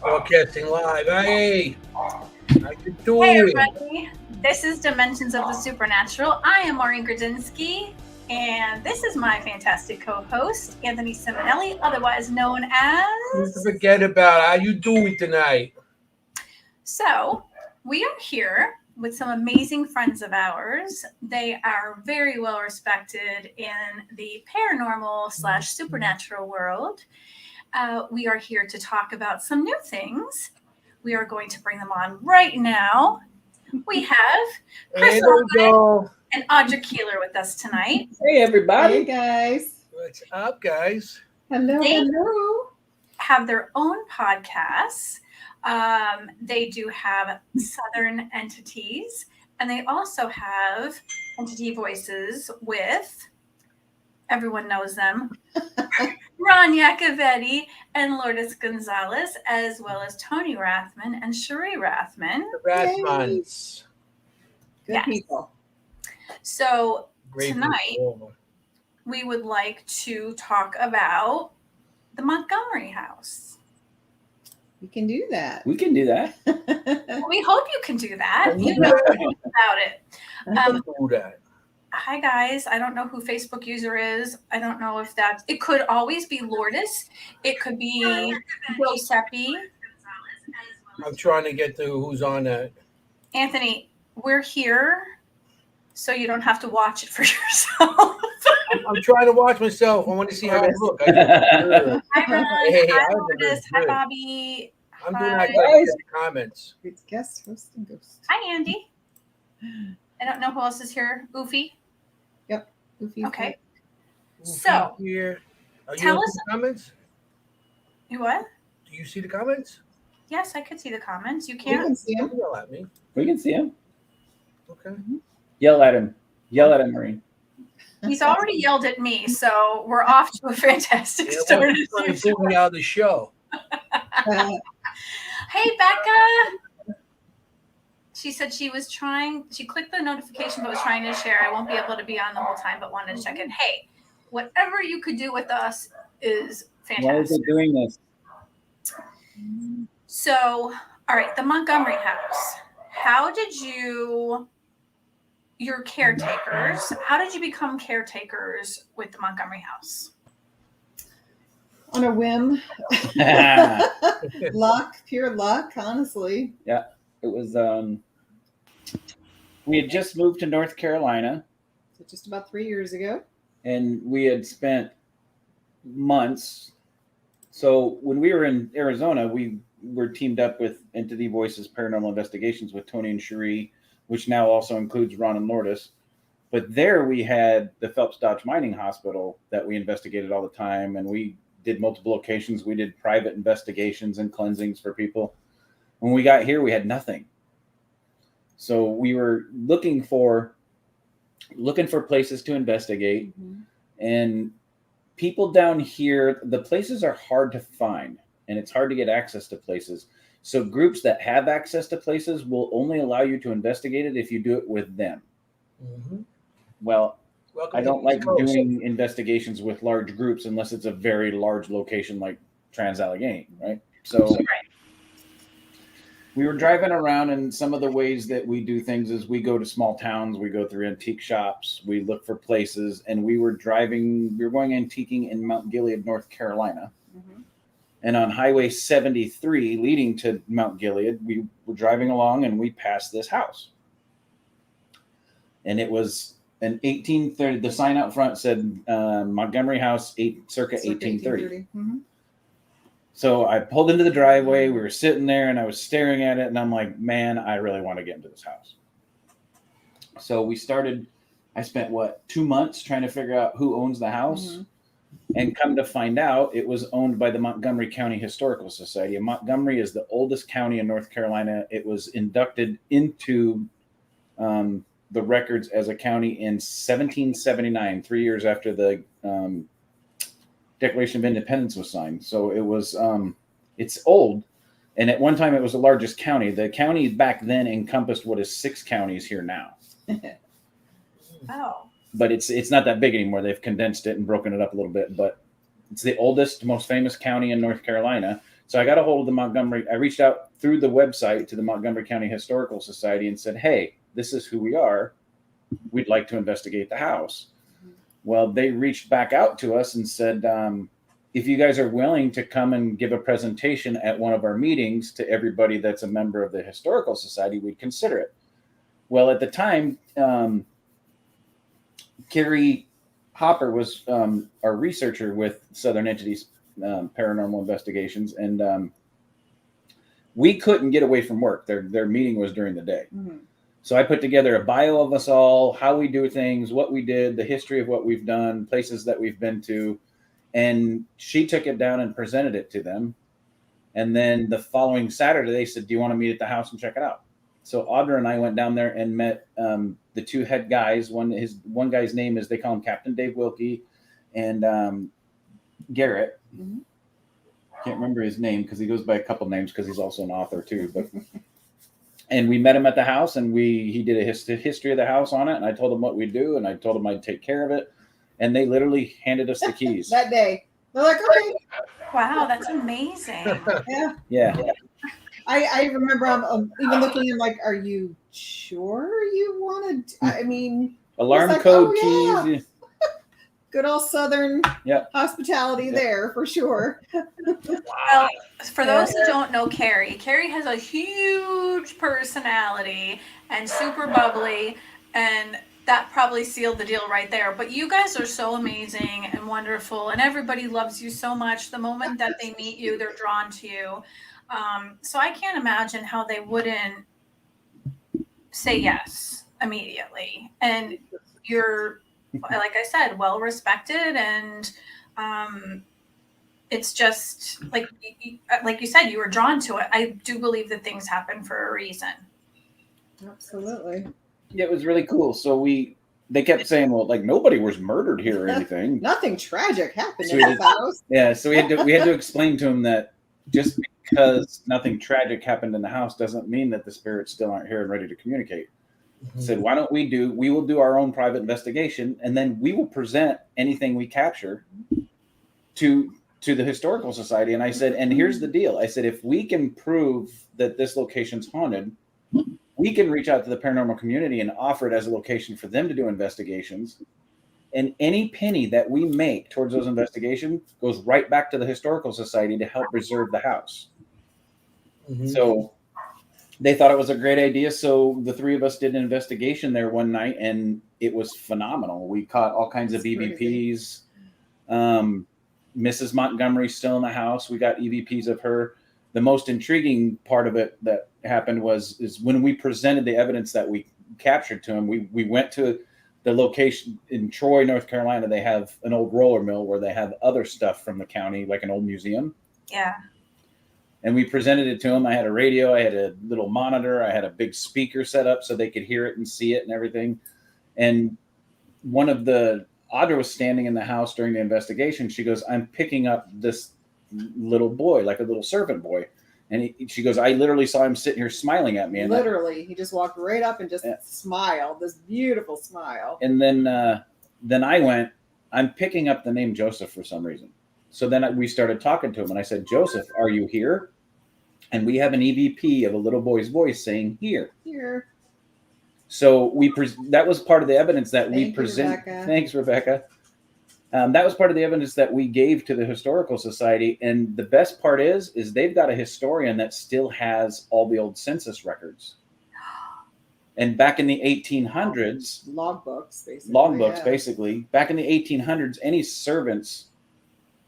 Broadcasting live. Hey, how you doing? Hey everybody, this is Dimensions of the Supernatural. I am Maureen Grudzinski, and this is my fantastic co-host, Anthony Simonelli, otherwise known as... Forget about how you doing tonight. So, we are here with some amazing friends of ours. They are very well respected in the paranormal / supernatural world. We are here to talk about some new things. We are going to bring them on right now. We have Chris Allgood and Audra Keeler with us tonight. Hey, everybody. Hey, guys. What's up, guys? Hello, hello. Have their own podcasts. They do have Southern Entities, and they also have Entity Voices with, everyone knows them, Ron Iacovetti and Lourdes Gonzalez, as well as Tony Rathman and Cherie Rathman. The Rathmans. Good people. So Great tonight, people. we would like to talk about the Montgomery House. We can do that. We can do that. We hope you can do that. Can You you know do that? about it. I can do that. Hi guys, I don't know who Facebook user is. I don't know if that's, it could always be Lourdes. It could be Giuseppe. I'm trying to get to who's on that. Anthony, we're here so you don't have to watch it for yourself. I'm trying to watch myself. I want to see how I look. Hi Ron, Hey, hi I look Lourdes, hi good. Bobby. I'm doing Hi. that in the comments. It's guest, host, and ghost. Hi Andy. I don't know who else is here. Oofy. Goofy. Okay. So, Here. Are you tell looking us- at the comments? You what? Do you see the comments? Yes, I could see the comments. You You can't? can see Don't him. yell at me. We can see him. Okay. Yell at him. Yell at him, Maureen. He's already yelled at me, so we're off to a fantastic Yeah, start. well, as he's trying to usual. pull me out of the show. Hey, Becca. She said she clicked the notification but was trying to share. I won't be able to be on the whole time, but wanted to check in. Hey, whatever you could do with us is Why is fantastic. it doing this? So, all right, the Montgomery House. How did your caretakers, how did you become caretakers with the Montgomery House? On a whim. Luck, pure luck, honestly. It was, we had just moved to North Carolina, So just about 3 years ago. and we had spent months. So when we were in Arizona, we were teamed up with Entity Voices Paranormal Investigations with Tony and Cherie, which now also includes Ron and Lourdes. But there we had the Phelps Dodge Mining Hospital that we investigated all the time, and we did multiple locations. We did private investigations and cleansings for people. When we got here, we had nothing. So we were looking for places to investigate. Mhm. And people down here, the places are hard to find, and it's hard to get access to places. So groups that have access to places will only allow you to investigate it if you do it with them. Mm-hmm. Well, Welcome I to don't the like East Coast. doing investigations with large groups unless it's a very large location like Trans-Allegheny, right? So we were driving around, and some of the ways that we do things is we go to small towns, we go through antique shops, we look for places, and we were going antiquing in Mount Gilead, North Carolina. Mhm. And on Highway 73 leading to Mount Gilead, we were driving along and we passed this house. And it was an 1830, the sign out front said Montgomery House, circa 1830. Mhm. So I pulled into the driveway. We were sitting there, and I was staring at it, and I'm like, man, I really want to get into this house. So we started. I spent 2 months trying to figure out who owns the house, Mhm. and come to find out, it was owned by the Montgomery County Historical Society. And Montgomery is the oldest county in North Carolina. It was inducted into the records as a county in 1779, 3 years after the Declaration of Independence was signed. So it was, it's old. And at one time it was the largest county. The county back then encompassed what is 6 counties here now. Oh. But it's not that big anymore. They've condensed it and broken it up a little bit. But it's the oldest, most famous county in North Carolina. So I got a hold of the Montgomery. I reached out through the website to the Montgomery County Historical Society and said, hey, this is who we are. We'd like to investigate the house. Well, they reached back out to us and said, if you guys are willing to come and give a presentation at one of our meetings to everybody that's a member of the Historical Society, we'd consider it. Well, at the time, Carrie Hopper was our researcher with Southern Entities Paranormal Investigations, and we couldn't get away from work. Their meeting was during the day. Mm-hmm. So I put together a bio of us all, how we do things, what we did, the history of what we've done, places that we've been to. And she took it down and presented it to them. And then the following Saturday, they said, do you want to meet at the house and check it out? So Audra and I went down there and met the two head guys. One guy's name is, they call him Captain Dave Wilkie, and Garrett. Mm-hmm. Can't remember his name because he goes by a couple names because he's also an author too. But and we met him at the house, and he did a history of the house on it. And I told him what we do, and I told him I'd take care of it. And they literally handed us the keys That day. They're like, okay. Wow, that's amazing. Yeah. Yeah. I remember even looking at him like, are you sure you want to? I mean, Alarm like, code oh, yeah. keys. good old Southern Yep. hospitality Yep. there for sure. Well, for those who don't know Carrie has a huge personality and super bubbly, and that probably sealed the deal right there. But you guys are so amazing and wonderful, and everybody loves you so much. The moment that they meet you, they're drawn to you. So I can't imagine how they wouldn't say yes immediately. And you're, like I said, well respected, and it's just like you said, you were drawn to it. I do believe that things happen for a reason. Absolutely. Yeah, it was really cool. So they kept saying, well, like nobody was murdered here or anything. Nothing tragic happened So in this house. Yeah, so we had to explain to him that just because nothing tragic happened in the house doesn't mean that the spirits still aren't here and ready to communicate. Mm-hmm. Said, why don't we will do our own private investigation, and then we will present anything we capture to the Historical Society. And I said, and here's the deal. I said, if we can prove that this location's haunted, we can reach out to the paranormal community and offer it as a location for them to do investigations. And any penny that we make towards those investigations goes right back to the Historical Society to help preserve the house. Mm-hmm. So they thought it was a great idea. So the three of us did an investigation there one night, and it was phenomenal. We caught all kinds of EVPs. Mrs. Montgomery's still in the house. We got EVPs of her. The most intriguing part of it that happened is when we presented the evidence that we captured to him, we went to the location in Troy, North Carolina. They have an old roller mill where they have other stuff from the county, like an old museum. Yeah. And we presented it to him. I had a radio, I had a little monitor, I had a big speaker set up so they could hear it and see it and everything. And Audra was standing in the house during the investigation. She goes, I'm picking up this little boy, like a little servant boy. And she goes, I literally saw him sitting here smiling at me. And Literally, he just walked right up and just smiled, this beautiful smile. And then I went, I'm picking up the name Joseph for some reason. So then we started talking to him, and I said, Joseph, are you here? And we have an EVP of a little boy's voice saying here. Here. So that was part of the evidence that we presented. Thanks, Rebecca. That was part of the evidence that we gave to the Historical Society. And the best part is they've got a historian that still has all the old census records. And back in the 1800s, logbooks, basically. Basically. Back in the 1800s, any servants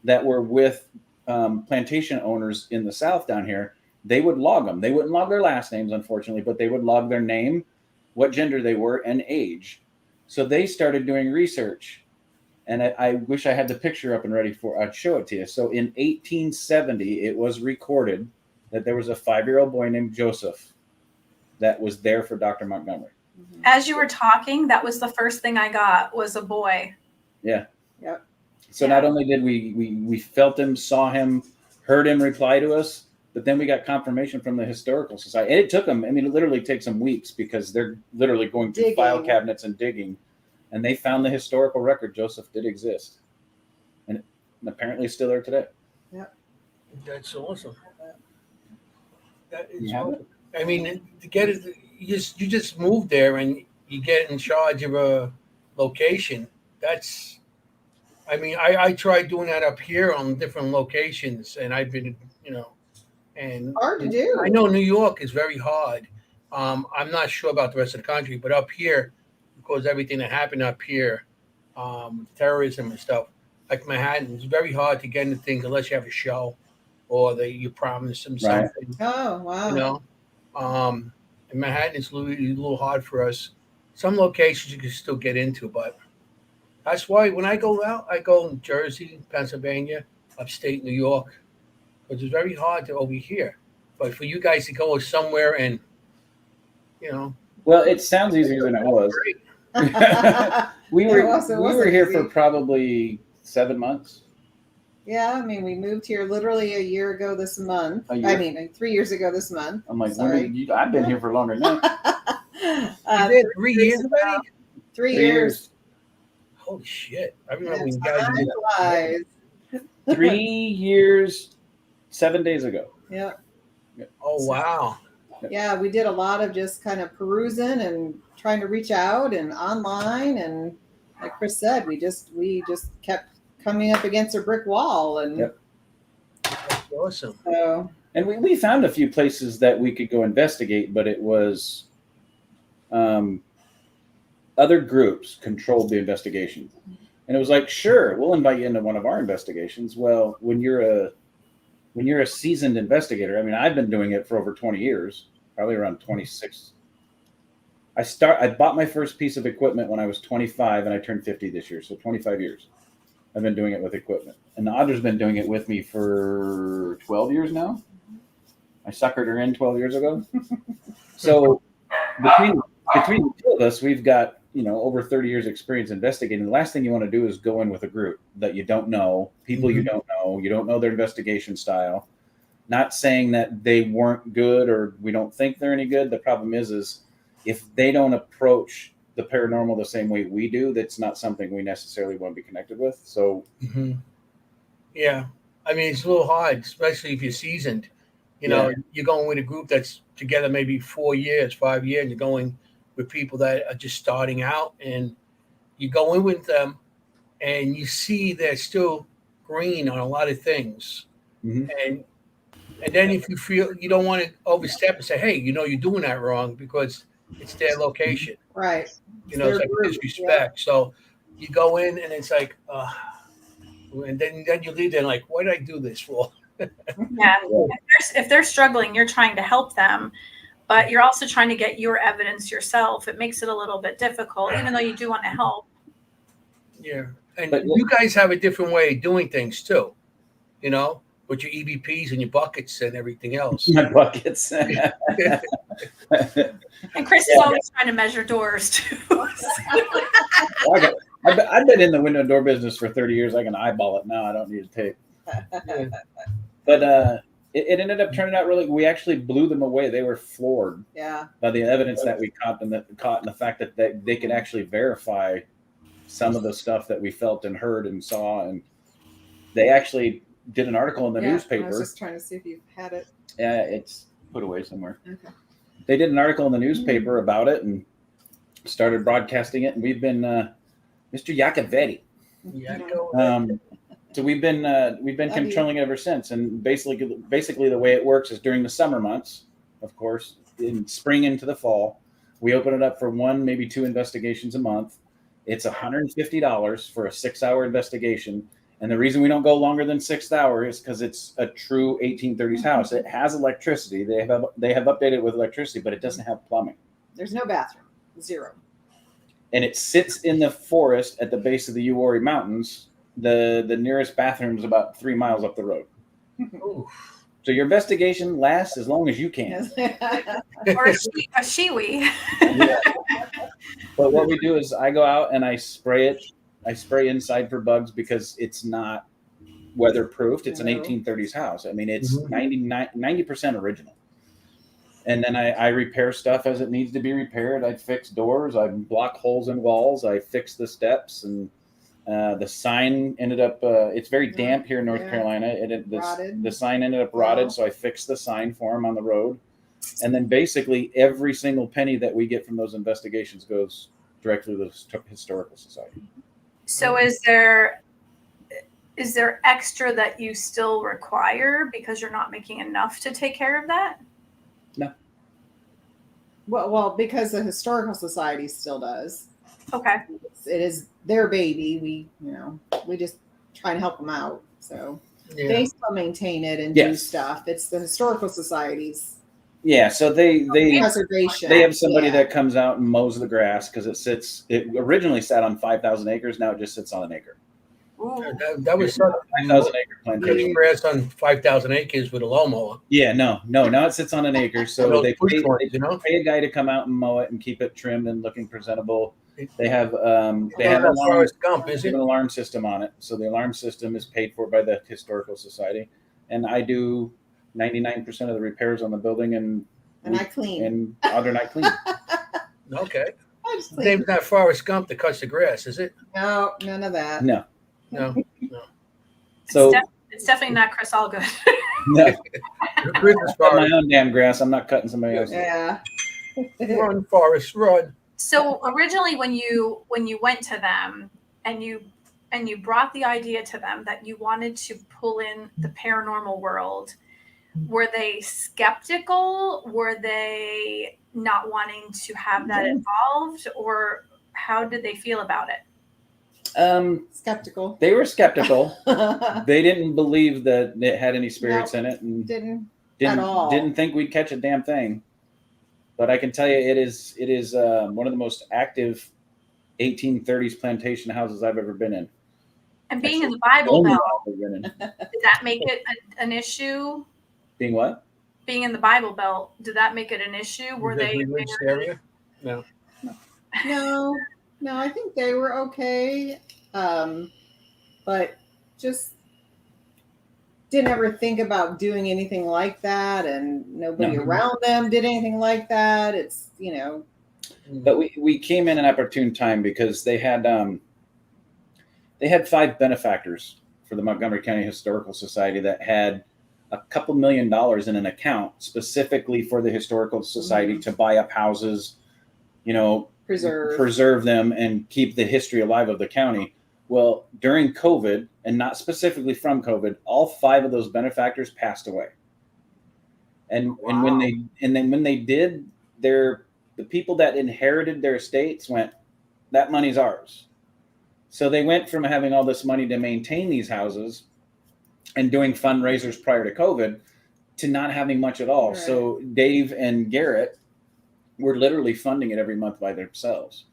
that were with plantation owners in the South down here, they would log them. They wouldn't log their last names, unfortunately, but they would log their name, what gender they were, and age. So they started doing research. And I wish I had the picture up and ready I'd show it to you. So in 1870, it was recorded that there was a 5-year-old boy named Joseph that was there for Dr. Montgomery. As you were talking, that was the first thing I got was a boy. Yeah. Yep. So not only did we felt him, saw him, heard him reply to us, but then we got confirmation from the Historical Society. And it took them, it literally takes them weeks because they're literally going through file cabinets and digging. And they found the historical record. Joseph did exist. And apparently still there today. Yep. That's awesome. That is You have what- it? I mean, to get it, you just move there and you get in charge of a location. That's, I mean, I tried doing that up here on different locations, and I've been, and Hard to do. I know New York is very hard. I'm not sure about the rest of the country, but up here, because everything that happened up here, terrorism and stuff, like Manhattan, it's very hard to get into things unless you have a show or you promise them Right. something. Oh, wow. You know, in Manhattan, it's a little hard for us. Some locations you can still get into, but that's why when I go out, I go in Jersey, Pennsylvania, upstate New York, because it's very hard to over here. But for you guys to go somewhere and, Well, it sounds easier than it was. great. we It were wasn't we were here easy. for probably 7 months. Yeah, I mean, we moved here literally a year ago this month. A year? I mean, 3 years ago this month. I'm like, Sorry. I've been here for longer than that. You did 3 years already? 3 3 years. Holy shit! I remember Yeah, when you guys time did. flies. 3 years, 7 days ago. Yeah. Oh wow! Yeah, we did a lot of just kind of perusing and trying to reach out and online, and like Chris said, we just kept coming up against a brick wall, and Yep. That's awesome. so And we found a few places that we could go investigate, but it was other groups controlled the investigation. And it was like, sure, we'll invite you into one of our investigations. Well, when you're a seasoned investigator, I mean, I've been doing it for over 20 years, probably around 26. I bought my first piece of equipment when I was 25, and I turned 50 this year, so 25 years. I've been doing it with equipment. And Audra's been doing it with me for 12 years now. I suckered her in 12 years ago. So between the two of us, we've got, over 30 years experience investigating. The last thing you want to do is go in with a group that you don't know, people you don't know their investigation style. Not saying that they weren't good or we don't think they're any good. The problem is if they don't approach the paranormal the same way we do, that's not something we necessarily want to be connected with. So Yeah, I mean it's a little hard, especially if you're seasoned. You're going with a group that's together maybe 4 years, 5 years. You're going with people that are just starting out, and you go in with them, and you see they're still green on a lot of things, and then if you feel you don't want to overstep and say, hey, you're doing that wrong because it's their location. right. It's like disrespect. So you go in and it's like, and then you leave there and like, what did I do this for? Yeah. If they're struggling, you're trying to help them, but you're also trying to get your evidence yourself. It makes it a little bit difficult, even though you do want to help. Yeah. And But- you guys have a different way of doing things too, with your EVPs and your buckets and everything else. my buckets. And Chris is always trying to measure doors too. I've been in the window and door business for 30 years. I can eyeball it now. I don't need a tape. But it ended up turning out really. We actually blew them away. They were floored Yeah. by the evidence that we caught, and the fact that they could actually verify some of the stuff that we felt and heard and saw. And they actually did an article in the I newspaper. was just trying to see if you had it. It's put away somewhere. Okay. They did an article in the newspaper about it and started broadcasting it. And we've been Mr. Iacovetti. Yeah. So we've been controlling it ever since. And basically the way it works is during the summer months, of course, in spring into the fall, we open it up for 1, maybe 2 investigations a month. It's $150 for a 6-hour investigation. And the reason we don't go longer than 6 hours is because it's a true 1830s house. It has electricity. They have updated it with electricity, but it doesn't have plumbing. There's no bathroom. 0. And it sits in the forest at the base of the Uwharrie Mountains. The nearest bathroom is about 3 miles up the road. Ooh. So your investigation lasts as long as you can. Or a shiwi. Yeah. But what we do is I go out and I spray it. I spray inside for bugs because it's not weatherproofed. It's an No. 1830s house. I mean, it's 90% original. And then I repair stuff as it needs to be repaired. I fix doors. I block holes in walls. I fix the steps. And The sign ended up, it's very damp here in North Carolina. The sign ended up rotted, so I fixed the sign for them on the road. And then basically every single penny that we get from those investigations goes directly to the Historical Society. So is there extra that you still require because you're not making enough to take care of that? No. Well, because the Historical Society still does. Okay. It is their baby. We just try to help them out. So they still maintain it and do stuff. It's the Historical Society's. Yeah, so they preservation. They have somebody that comes out and mows the grass because it originally sat on 5,000 acres. Now it just sits on an acre. That was 5,000 acre plantation. Grass on 5,000 acres with a lawnmower. Yeah, no. Now it sits on an acre. So they pay a guy to come out and mow it and keep it trimmed and looking presentable. They have an alarm system on it. So the alarm system is paid for by the Historical Society, and I do 99% of the repairs on the building, and I clean. And Audra and I clean. Okay. Name's not Forrest Gump that cuts the grass, is it? No, none of that. No. So it's definitely not Chris Allgood. No. I cut my own damn grass. I'm not cutting somebody else's. Yeah. Run, Forrest, run. So originally, when you went to them and you brought the idea to them that you wanted to pull in the paranormal world, were they skeptical? Were they not wanting to have that involved, or how did they feel about it? Skeptical. They were skeptical. They didn't believe that it had any spirits in it, and didn't at all. Didn't think we'd catch a damn thing. But I can tell you, it is one of the most active 1830s plantation houses I've ever been in. And being in the Bible Belt, did that make it an issue? Being what? Being in the Bible Belt, did that make it an issue? Were they area? No. No, I think they were okay. But just didn't ever think about doing anything like that, and nobody around them did anything like that. It's, But we came in an opportune time because they had 5 benefactors for the Montgomery County Historical Society that had a couple $1 million in an account specifically for the Historical Society to buy up houses, preserve them and keep the history alive of the county. Well, during COVID, and not specifically from COVID, all 5 of those benefactors passed away. And when they did, the people that inherited their estates went, that money's ours. So they went from having all this money to maintain these houses and doing fundraisers prior to COVID to not having much at all. Right. So Dave and Garrett were literally funding it every month by themselves.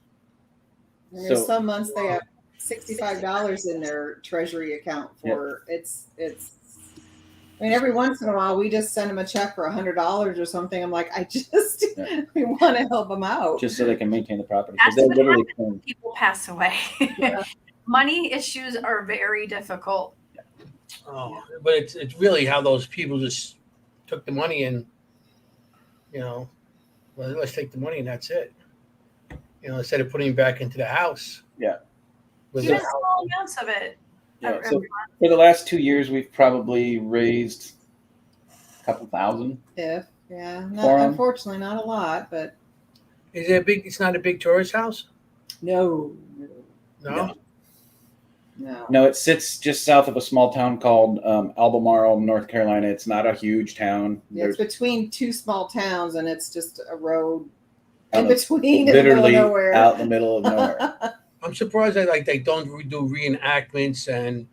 And there's some months they have $65 in their treasury account for it's. I mean, every once in a while we just send them a check for $100 or something. I'm like, we want to help them out just so they can maintain the property. That's what happens when people pass away. Yeah. Money issues are very difficult. Oh, but it's really how those people just took the money and, let's take the money and that's it. Instead of putting it back into the house. Yeah. Even small amounts of it. Yeah. So for the last 2 years, we've probably raised a couple thousand. Unfortunately, not a lot, but. Is it it's not a big tourist house? No. No, it sits just south of a small town called Albemarle, North Carolina. It's not a huge town. Yeah, it's between 2 small towns, and it's just a road in between. Literally out in the middle of nowhere. I'm surprised that they don't do reenactments and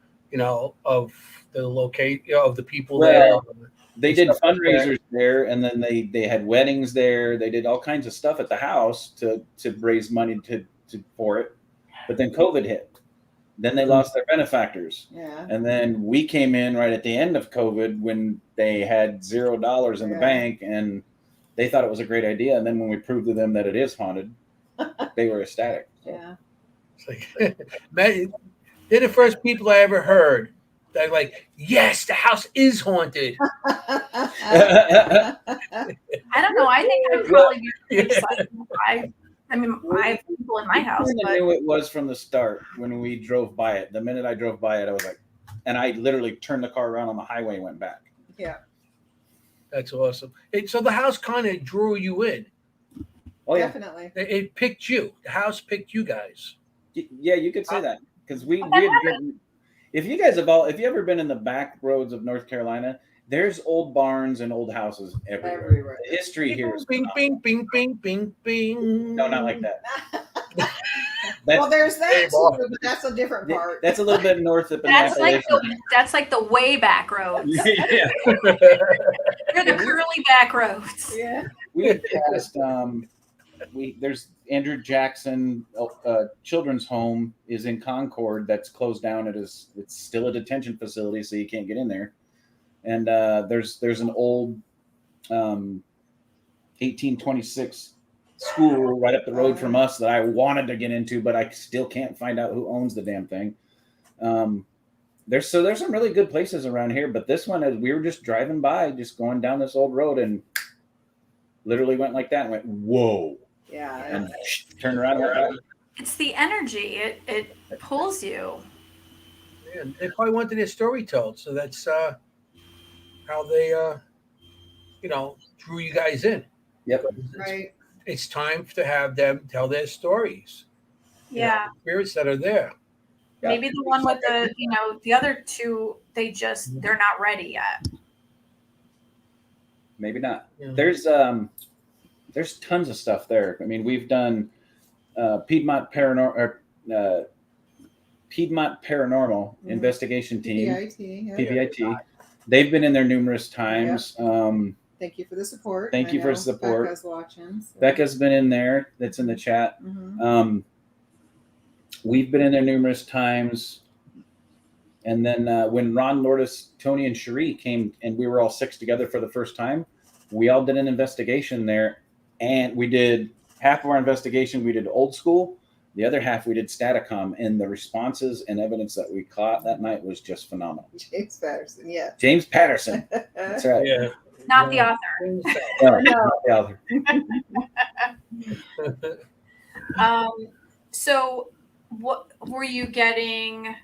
of the of the people there. They did fundraisers there, and then they had weddings there. They did all kinds of stuff at the house to raise money for it. But then COVID hit. Then they lost their benefactors. Yeah. And then we came in right at the end of COVID when they had $0 in the bank, and they thought it was a great idea. And then when we proved to them that it is haunted, they were ecstatic. Yeah. It's like, they're the first people I ever heard that like, yes, the house is haunted. I don't know. I think I'd probably be excited. I have people people in my house. I knew it was from the start when we drove by it. The minute I drove by it, I was like, and I literally turned the car around on the highway and went back. Yeah. That's awesome. So the house kind of drew you in. Oh, yeah. Definitely. It picked you. The house picked you guys. Yeah, you could say that. Because we had driven, if you ever been in the back roads of North Carolina, there's old barns and old houses everywhere. The history here is bing, bing, bing, bing, bing, bing. No, not like that. Well, there's that too, but that's a different part. That's a little bit north of that's like the way back roads. Yeah. They're the curly back roads. Yeah. We passed there's Andrew Jackson Children's Home is in Concord that's closed down. It's still a detention facility, so you can't get in there. And there's an old 1826 school right up the road from us that I wanted to get into, but I still can't find out who owns the damn thing. There's some really good places around here, but this one, as we were just driving by, just going down this old road, and literally went like that and went, whoa. Yeah. And turned around and went back. It's the energy. It pulls you. Yeah, they probably wanted their story told, so that's how they drew you guys in. Yep. Right. It's time to have them tell their stories. Yeah. Spirits that are there. Maybe the one with the other two, they're not ready yet. Maybe not. Yeah. There's tons of stuff there. I mean, we've done Piedmont Paranormal Investigation Team, PBIT. They've been in there numerous times. Yep. Thank you for the support. Thank you for the support. Becca's watching. So. Becca's been in there. That's in the chat. Mm-hmm. We've been in there numerous times. And then when Ron, Lourdes, Tony, and Cherie came and we were all six together for the first time, we all did an investigation there. And we did half of our investigation, we did old school. The other half, we did Staticom. And the responses and evidence that we caught that night was just phenomenal. James Patterson, yeah. James Patterson. That's right. Yeah. Not the author. No, not the author. So what were you getting?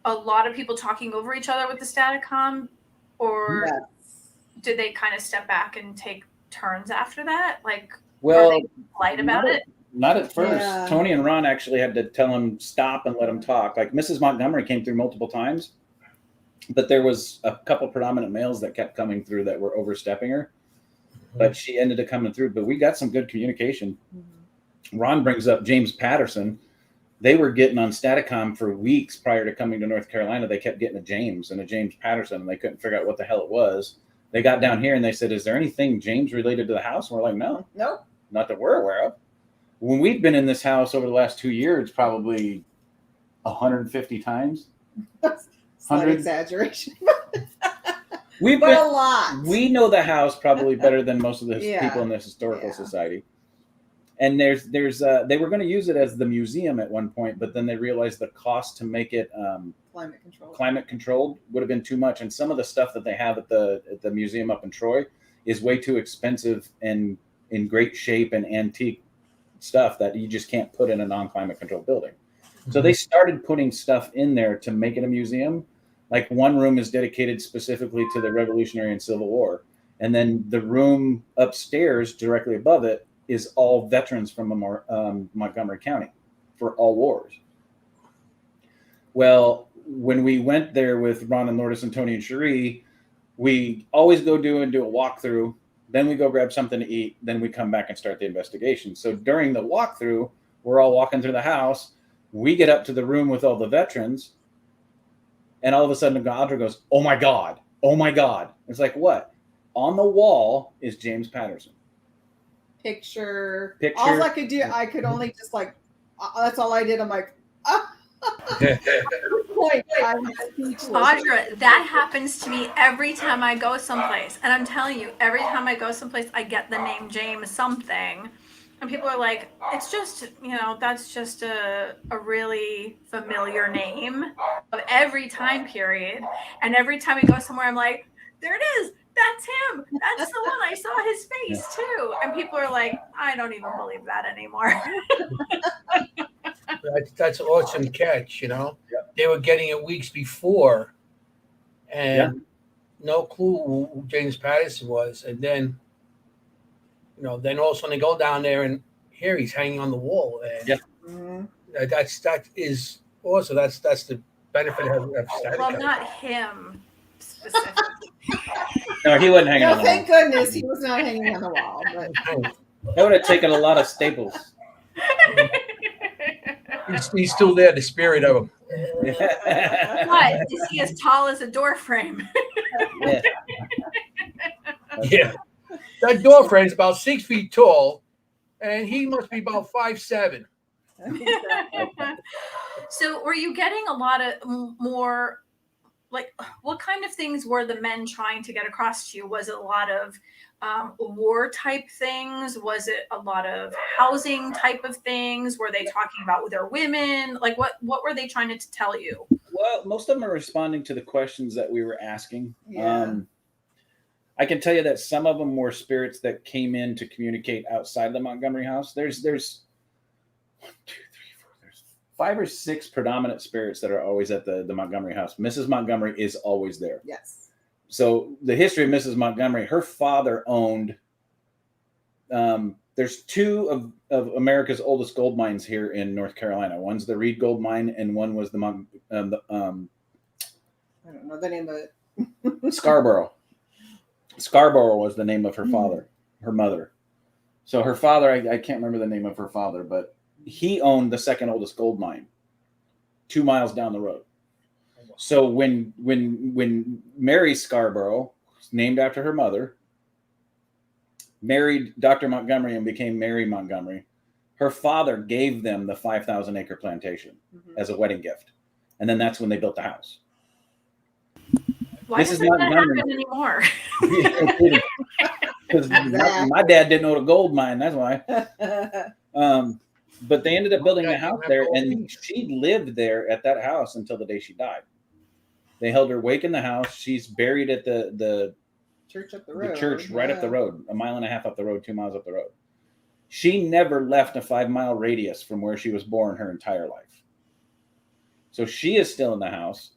A lot of people talking over each other with the Staticom, or yes. Did they kind of step back and take turns after that? Like, well, were they polite about it? Not at first. Yeah. Tony and Ron actually had to tell him stop and let him talk. Like Mrs. Montgomery came through multiple times, but there was a couple predominant males that kept coming through that were overstepping her. But she ended up coming through. But we got some good communication. Mm-hmm. Ron brings up James Patterson. They were getting on Staticom for weeks prior to coming to North Carolina. They kept getting a James Patterson, and they couldn't figure out what the hell it was. They got down here and they said, "Is there anything James related to the house?" And we're like, "No, not that we're aware of." When we've been in this house over the last 2 years, probably 150 times. Slight exaggeration. A lot. We know the house probably better than most of the people in this historical society. And they were going to use it as the museum at one point, but then they realized the cost to make it climate controlled would have been too much. And some of the stuff that they have at the museum up in Troy is way too expensive and in great shape and antique stuff that you just can't put in a non-climate controlled building. Mm-hmm. So they started putting stuff in there to make it a museum. Like one room is dedicated specifically to the Revolutionary and Civil War. And then the room upstairs directly above it is all veterans from Montgomery County for all wars. Well, when we went there with Ron and Lourdes and Tony and Cherie, we always do a walkthrough. Then we go grab something to eat. Then we come back and start the investigation. So during the walkthrough, we're all walking through the house. We get up to the room with all the veterans. And all of a sudden, Audra goes, "Oh my God. Oh my God." It's like, what? On the wall is James Patterson. Picture. All I could do, I could only just that's all I did. I'm like, ah. Audra, that happens to me every time I go someplace. And I'm telling you, every time I go someplace, I get the name James something. And people are like, it's just, that's just a really familiar name of every time period. And every time we go somewhere, I'm like, there it is. That's him. That's the one. I saw his face too. And people are like, I don't even believe that anymore. That's an awesome catch, you know. Yep. They were getting it weeks before, and no clue who James Patterson was. And then, you know, then all of a sudden they go down there and here he's hanging on the wall. And that is also that's the benefit of static. Well, not him specifically. No, he wasn't hanging on the wall. Thank goodness he was not hanging on the wall. But That would have taken a lot of staples. He's still there, the spirit of him. What? Is he as tall as a door frame? Yeah. Yeah. That door frame's about 6 feet tall, and he must be about 5'7". So were you getting a lot of more, like, what kind of things were the men trying to get across to you? Was it a lot of war type things? Was it a lot of housing type of things? Were they talking about their women? Like, what were they trying to tell you? Well, most of them are responding to the questions that we were asking. Yeah. I can tell you that some of them were spirits that came in to communicate outside the Montgomery house. There's 1, 2, 3, 4. There's 5 or 6 predominant spirits that are always at the Montgomery house. Mrs. Montgomery is always there. yes. So the history of Mrs. Montgomery, her father owned. There's 2 of America's oldest gold mines here in North Carolina. One's the Reed Gold Mine, and one was the I don't know the name of it. Scarborough. Scarborough was the name of her father, her mother. So her father, I can't remember the name of her father, but he owned the second oldest gold mine 2 miles down the road. So when Mary Scarborough, named after her mother, married Dr. Montgomery and became Mary Montgomery, her father gave them the 5,000-acre plantation as a wedding gift. And then that's when they built the house. Why doesn't that happen anymore? Because my dad didn't own a gold mine. That's why. But they ended up building a house there, and she lived there at that house until the day she died. They held her wake in the house. She's buried at the Church up the road. The church right up the road, 1.5 miles up the road, 2 miles up the road. She never left a 5-mile radius from where she was born her entire life. So she is still in the house.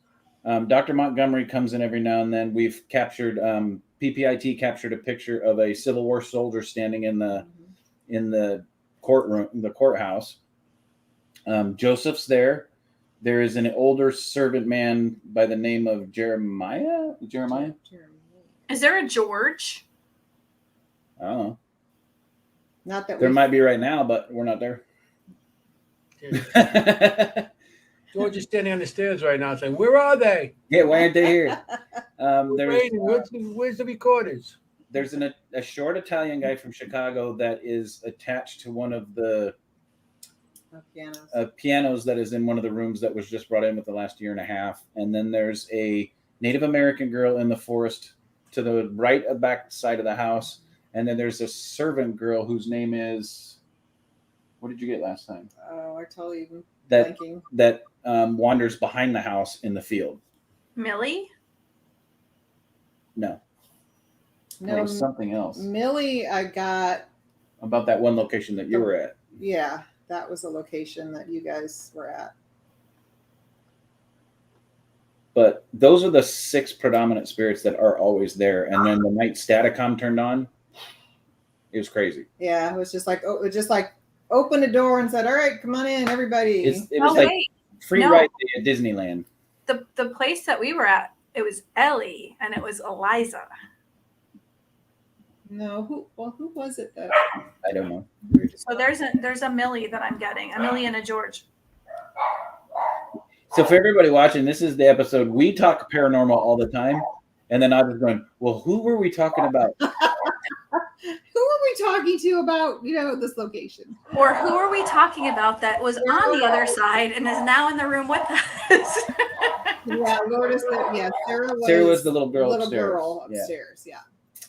Dr. Montgomery comes in every now and then. We've captured, PPIT captured a picture of a Civil War soldier standing in the courtroom, the courthouse. Joseph's there. There is an older servant man by the name of Jeremiah. Is there a George? I don't know. Not that There might be right now, but we're not there. George is standing on the stairs right now saying, "Where are they? Yeah, why aren't they here?" Where's the recorders? There's a short Italian guy from Chicago that is attached to one of the pianos that is in one of the rooms that was just brought in with the last 1.5 years. And then there's a Native American girl in the forest to the right of back side of the house. And then there's a servant girl whose name is, what did you get last time? Oh, I totally even blanking. That wanders behind the house in the field. Millie? No. No, it was something else. Millie, I got about that one location that you were at. Yeah, that was the location that you guys were at. But those are the 6 predominant spirits that are always there. And then the night Staticom turned on, it was crazy. Yeah, it was just like opened the door and said, "All right, come on in, everybody." It was free ride at Disneyland. The place that we were at, it was Ellie and it was Eliza. No, who was it that? I don't know. So there's a Millie that I'm getting, a Millie and a George. So for everybody watching, this is the episode. We talk paranormal all the time, and then I was going, "Well, who were we talking about? Who are we talking to about this location? Or who are we talking about that was on the other side and is now in the room with us?" Yeah, Lourdes. Yeah, Sarah was the little girl upstairs. Yeah.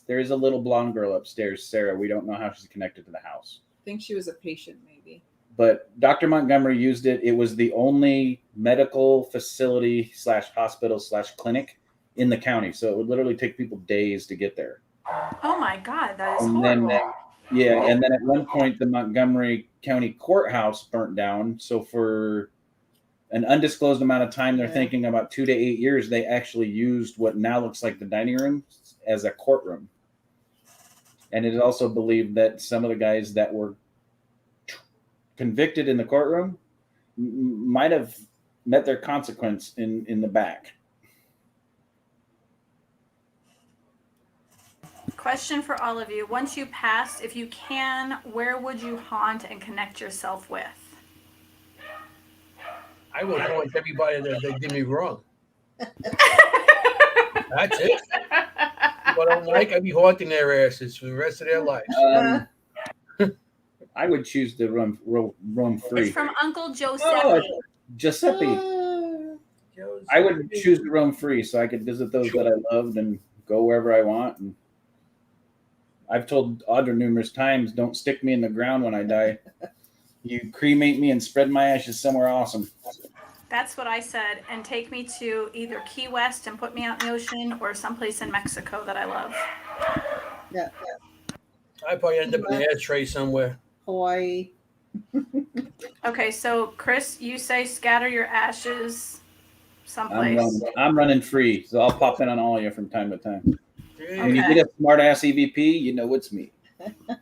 There is a little blonde girl upstairs, Sarah. We don't know how she's connected to the house. I think she was a patient, maybe. But Dr. Montgomery used it. It was the only medical facility /hospital/clinic in the county. So it would literally take people days to get there. Oh my God, that is And horrible. then, and then at one point, the Montgomery County Courthouse burnt down. So for an undisclosed amount of time, they're thinking about 2 to 8 years, they actually used what now looks like the dining room as a courtroom. And it is also believed that some of the guys that were convicted in the courtroom might have met their consequence in the back. Question for all of you. Once you pass, if you can, where would you haunt and connect yourself with? I would haunt everybody that did me wrong. That's it. If I don't like, I'd be haunting their asses for the rest of their lives. I would choose to roam free. It's from Uncle Giuseppe. Oh, Giuseppe. I would choose to roam free so I could visit those that I loved and go wherever I want. And I've told Audra numerous times, don't stick me in the ground when I die. You cremate me and spread my ashes somewhere awesome. That's what I said. And take me to either Key West and put me out in the ocean or someplace in Mexico that I love. Yeah. I'd probably end up in an ashtray somewhere. Hawaii. Okay, so Chris, you say scatter your ashes someplace. I'm running free, so I'll pop in on all of you from time to time. Okay. When you get a smart ass EVP, you know it's me.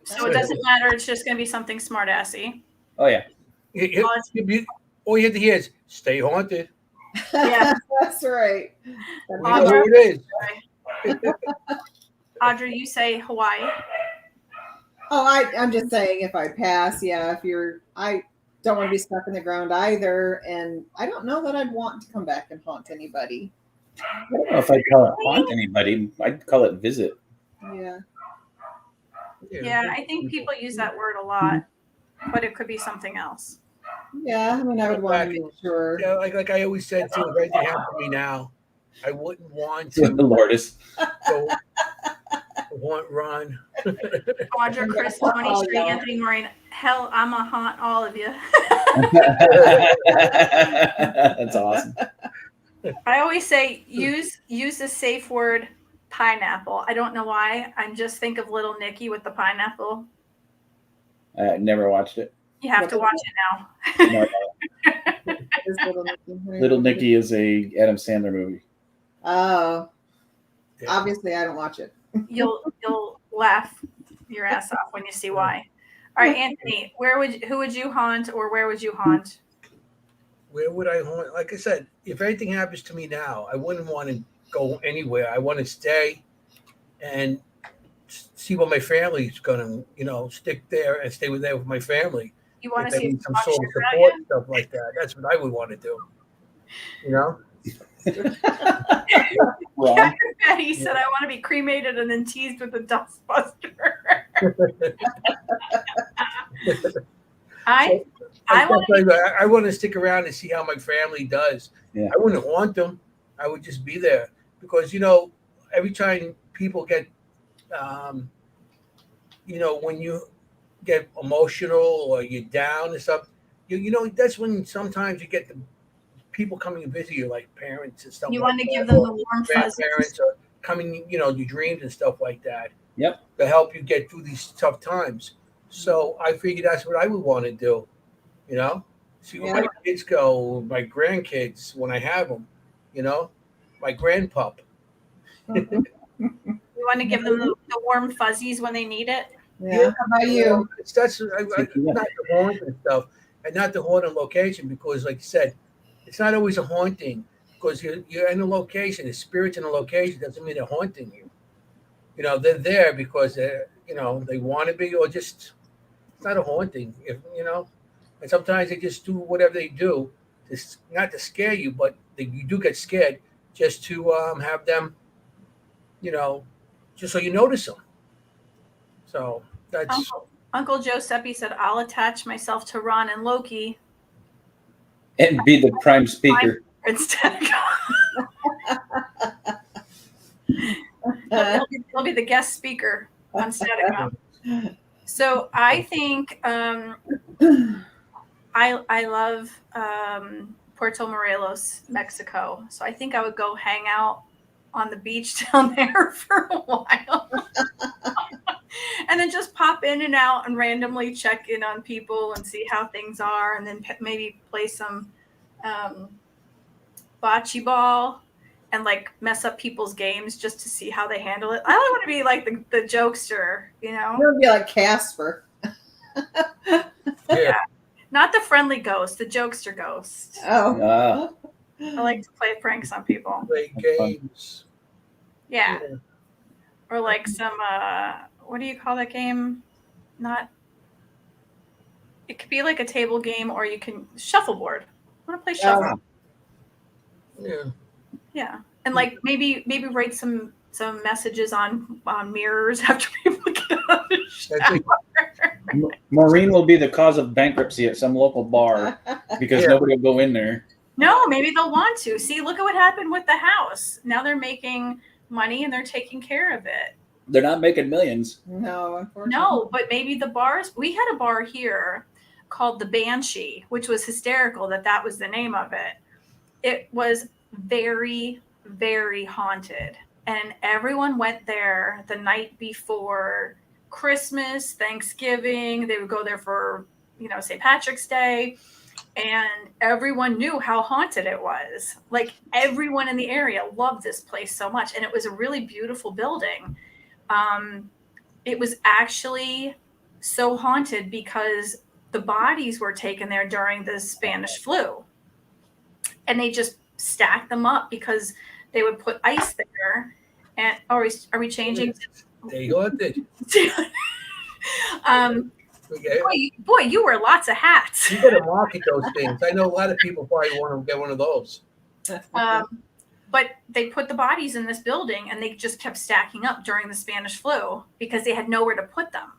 So it doesn't matter. It's just going to be something smart assy. Oh yeah. All you have to hear is "Stay haunted." Yeah, That's right. We know who it is. Audra, you say Hawaii. Oh, I'm just saying if I pass, I don't want to be stuck in the ground either. And I don't know that I'd want to come back and haunt anybody. I don't know if I'd call it haunt anybody. I'd call it visit. Yeah. Yeah, I think people use that word a lot, but it could be something else. Yeah, I mean, I would want to make sure. Yeah, like I always said too, if anything happened to me now, I wouldn't want to The Lourdes. go run. Audra, Chris, Tony, Sheree, Anthony, Maureen. Hell, I'm a haunt all of you. That's awesome. I always say use the safe word pineapple. I don't know why. I just think of Little Nicky with the pineapple. I never watched it. You have to watch it now. No. Little Nicky is a Adam Sandler movie. Oh, obviously I don't watch it. You'll laugh your ass off when you see why. All right, Anthony, who would you haunt, or where would you haunt? Where would I haunt? Like I said, if anything happens to me now, I wouldn't want to go anywhere. I want to stay and see what my family's gonna, stick there and stay there with my family. You want if to they see need some sort of support, stuff like that. That's what I would want to do. Well, Betty said, "I want to be cremated and then teased with a dustbuster." I want to stick around and see how my family does. Yeah. I wouldn't haunt them. I would just be there because every time people get, when you get emotional or you're down and stuff, that's when sometimes you get the people coming to visit you, like parents and stuff. You want to give them the warm fuzzies. Grandparents are coming, your dreams and stuff like that. Yep. To help you get through these tough times. So I figured that's what I would want to do. See where my kids go, my grandkids when I have them. My grandpup. You want to give them the warm fuzzies when they need it. Yeah. How about you? That's not the haunt and stuff, and not the haunted location because, like you said, it's not always a haunting because you're in a location. The spirits in a location doesn't mean they're haunting you. They're there because they want to be, or just it's not a haunting. And sometimes they just do whatever they do, not to scare you, but you do get scared just to have them, just so you notice them. So that's Uncle Giuseppe said, "I'll attach myself to Ron and Loki and be the prime speaker instead." He'll be the guest speaker on Static. So I think I love Puerto Morelos, Mexico. So I think I would go hang out on the beach down there for a while. and then just pop in and out and randomly check in on people and see how things are, and then maybe play some bocce ball and like mess up people's games just to see how they handle it. I don't want to be like the jokester, you know? You're gonna be like Casper. Yeah. Not the friendly ghost, the jokester ghost. Oh. I like to play pranks on people. Play games. Yeah. Or like some what do you call that game? It could be like a table game, or you can shuffleboard. I want to play shuffleboard. Yeah. Yeah. And like maybe write some messages on mirrors after people get out of the shower. Maureen will be the cause of bankruptcy at some local bar because nobody will go in there. No, maybe they'll want to. See, look at what happened with the house. Now they're making money and they're taking care of it. They're not making millions. No, unfortunately. No, but maybe the bars. We had a bar here called the Banshee, which was hysterical that was the name of it. It was very, very haunted. And everyone went there the night before Christmas, Thanksgiving. They would go there for, St. Patrick's Day. And everyone knew how haunted it was. Like everyone in the area loved this place so much. And it was a really beautiful building. It was actually so haunted because the bodies were taken there during the Spanish flu. And they just stacked them up because they would put ice there. And are we changing? They haunted. Boy, you wear lots of hats. You got to market those things. I know a lot of people probably want to get one of those. But they put the bodies in this building and they just kept stacking up during the Spanish flu because they had nowhere to put them.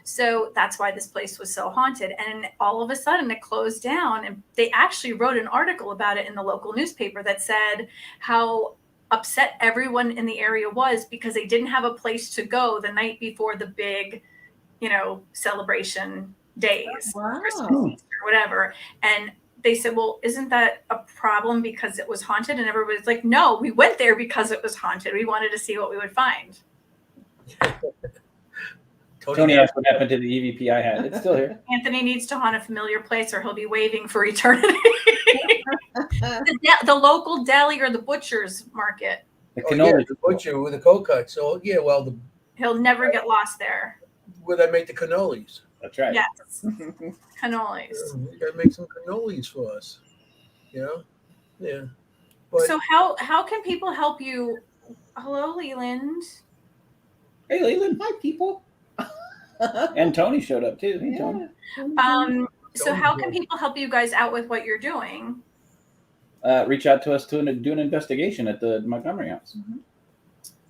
So that's why this place was so haunted. And all of a sudden it closed down, and they actually wrote an article about it in the local newspaper that said how upset everyone in the area was because they didn't have a place to go the night before the big, celebration days, Christmas, Easter, whatever. And they said, well, isn't that a problem because it was haunted? And everybody's like, no, we went there because it was haunted. We wanted to see what we would find. Tony asked what happened to the EVP I had. It's still here. Anthony needs to haunt a familiar place or he'll be waiting for eternity. the local deli or the butcher's market. The butcher with the cold cut. So, he'll never get lost there. Where they make the cannolis. That's right. Yes. Cannolis. You got to make some cannolis for us. Yeah. But, so how can people help you? Hello, Leland. Hey, Leland. Hi, people. And Tony showed up too. Hey, Tony. So how can people help you guys out with what you're doing? Reach out to us to do an investigation at the Montgomery House. Mm-hmm.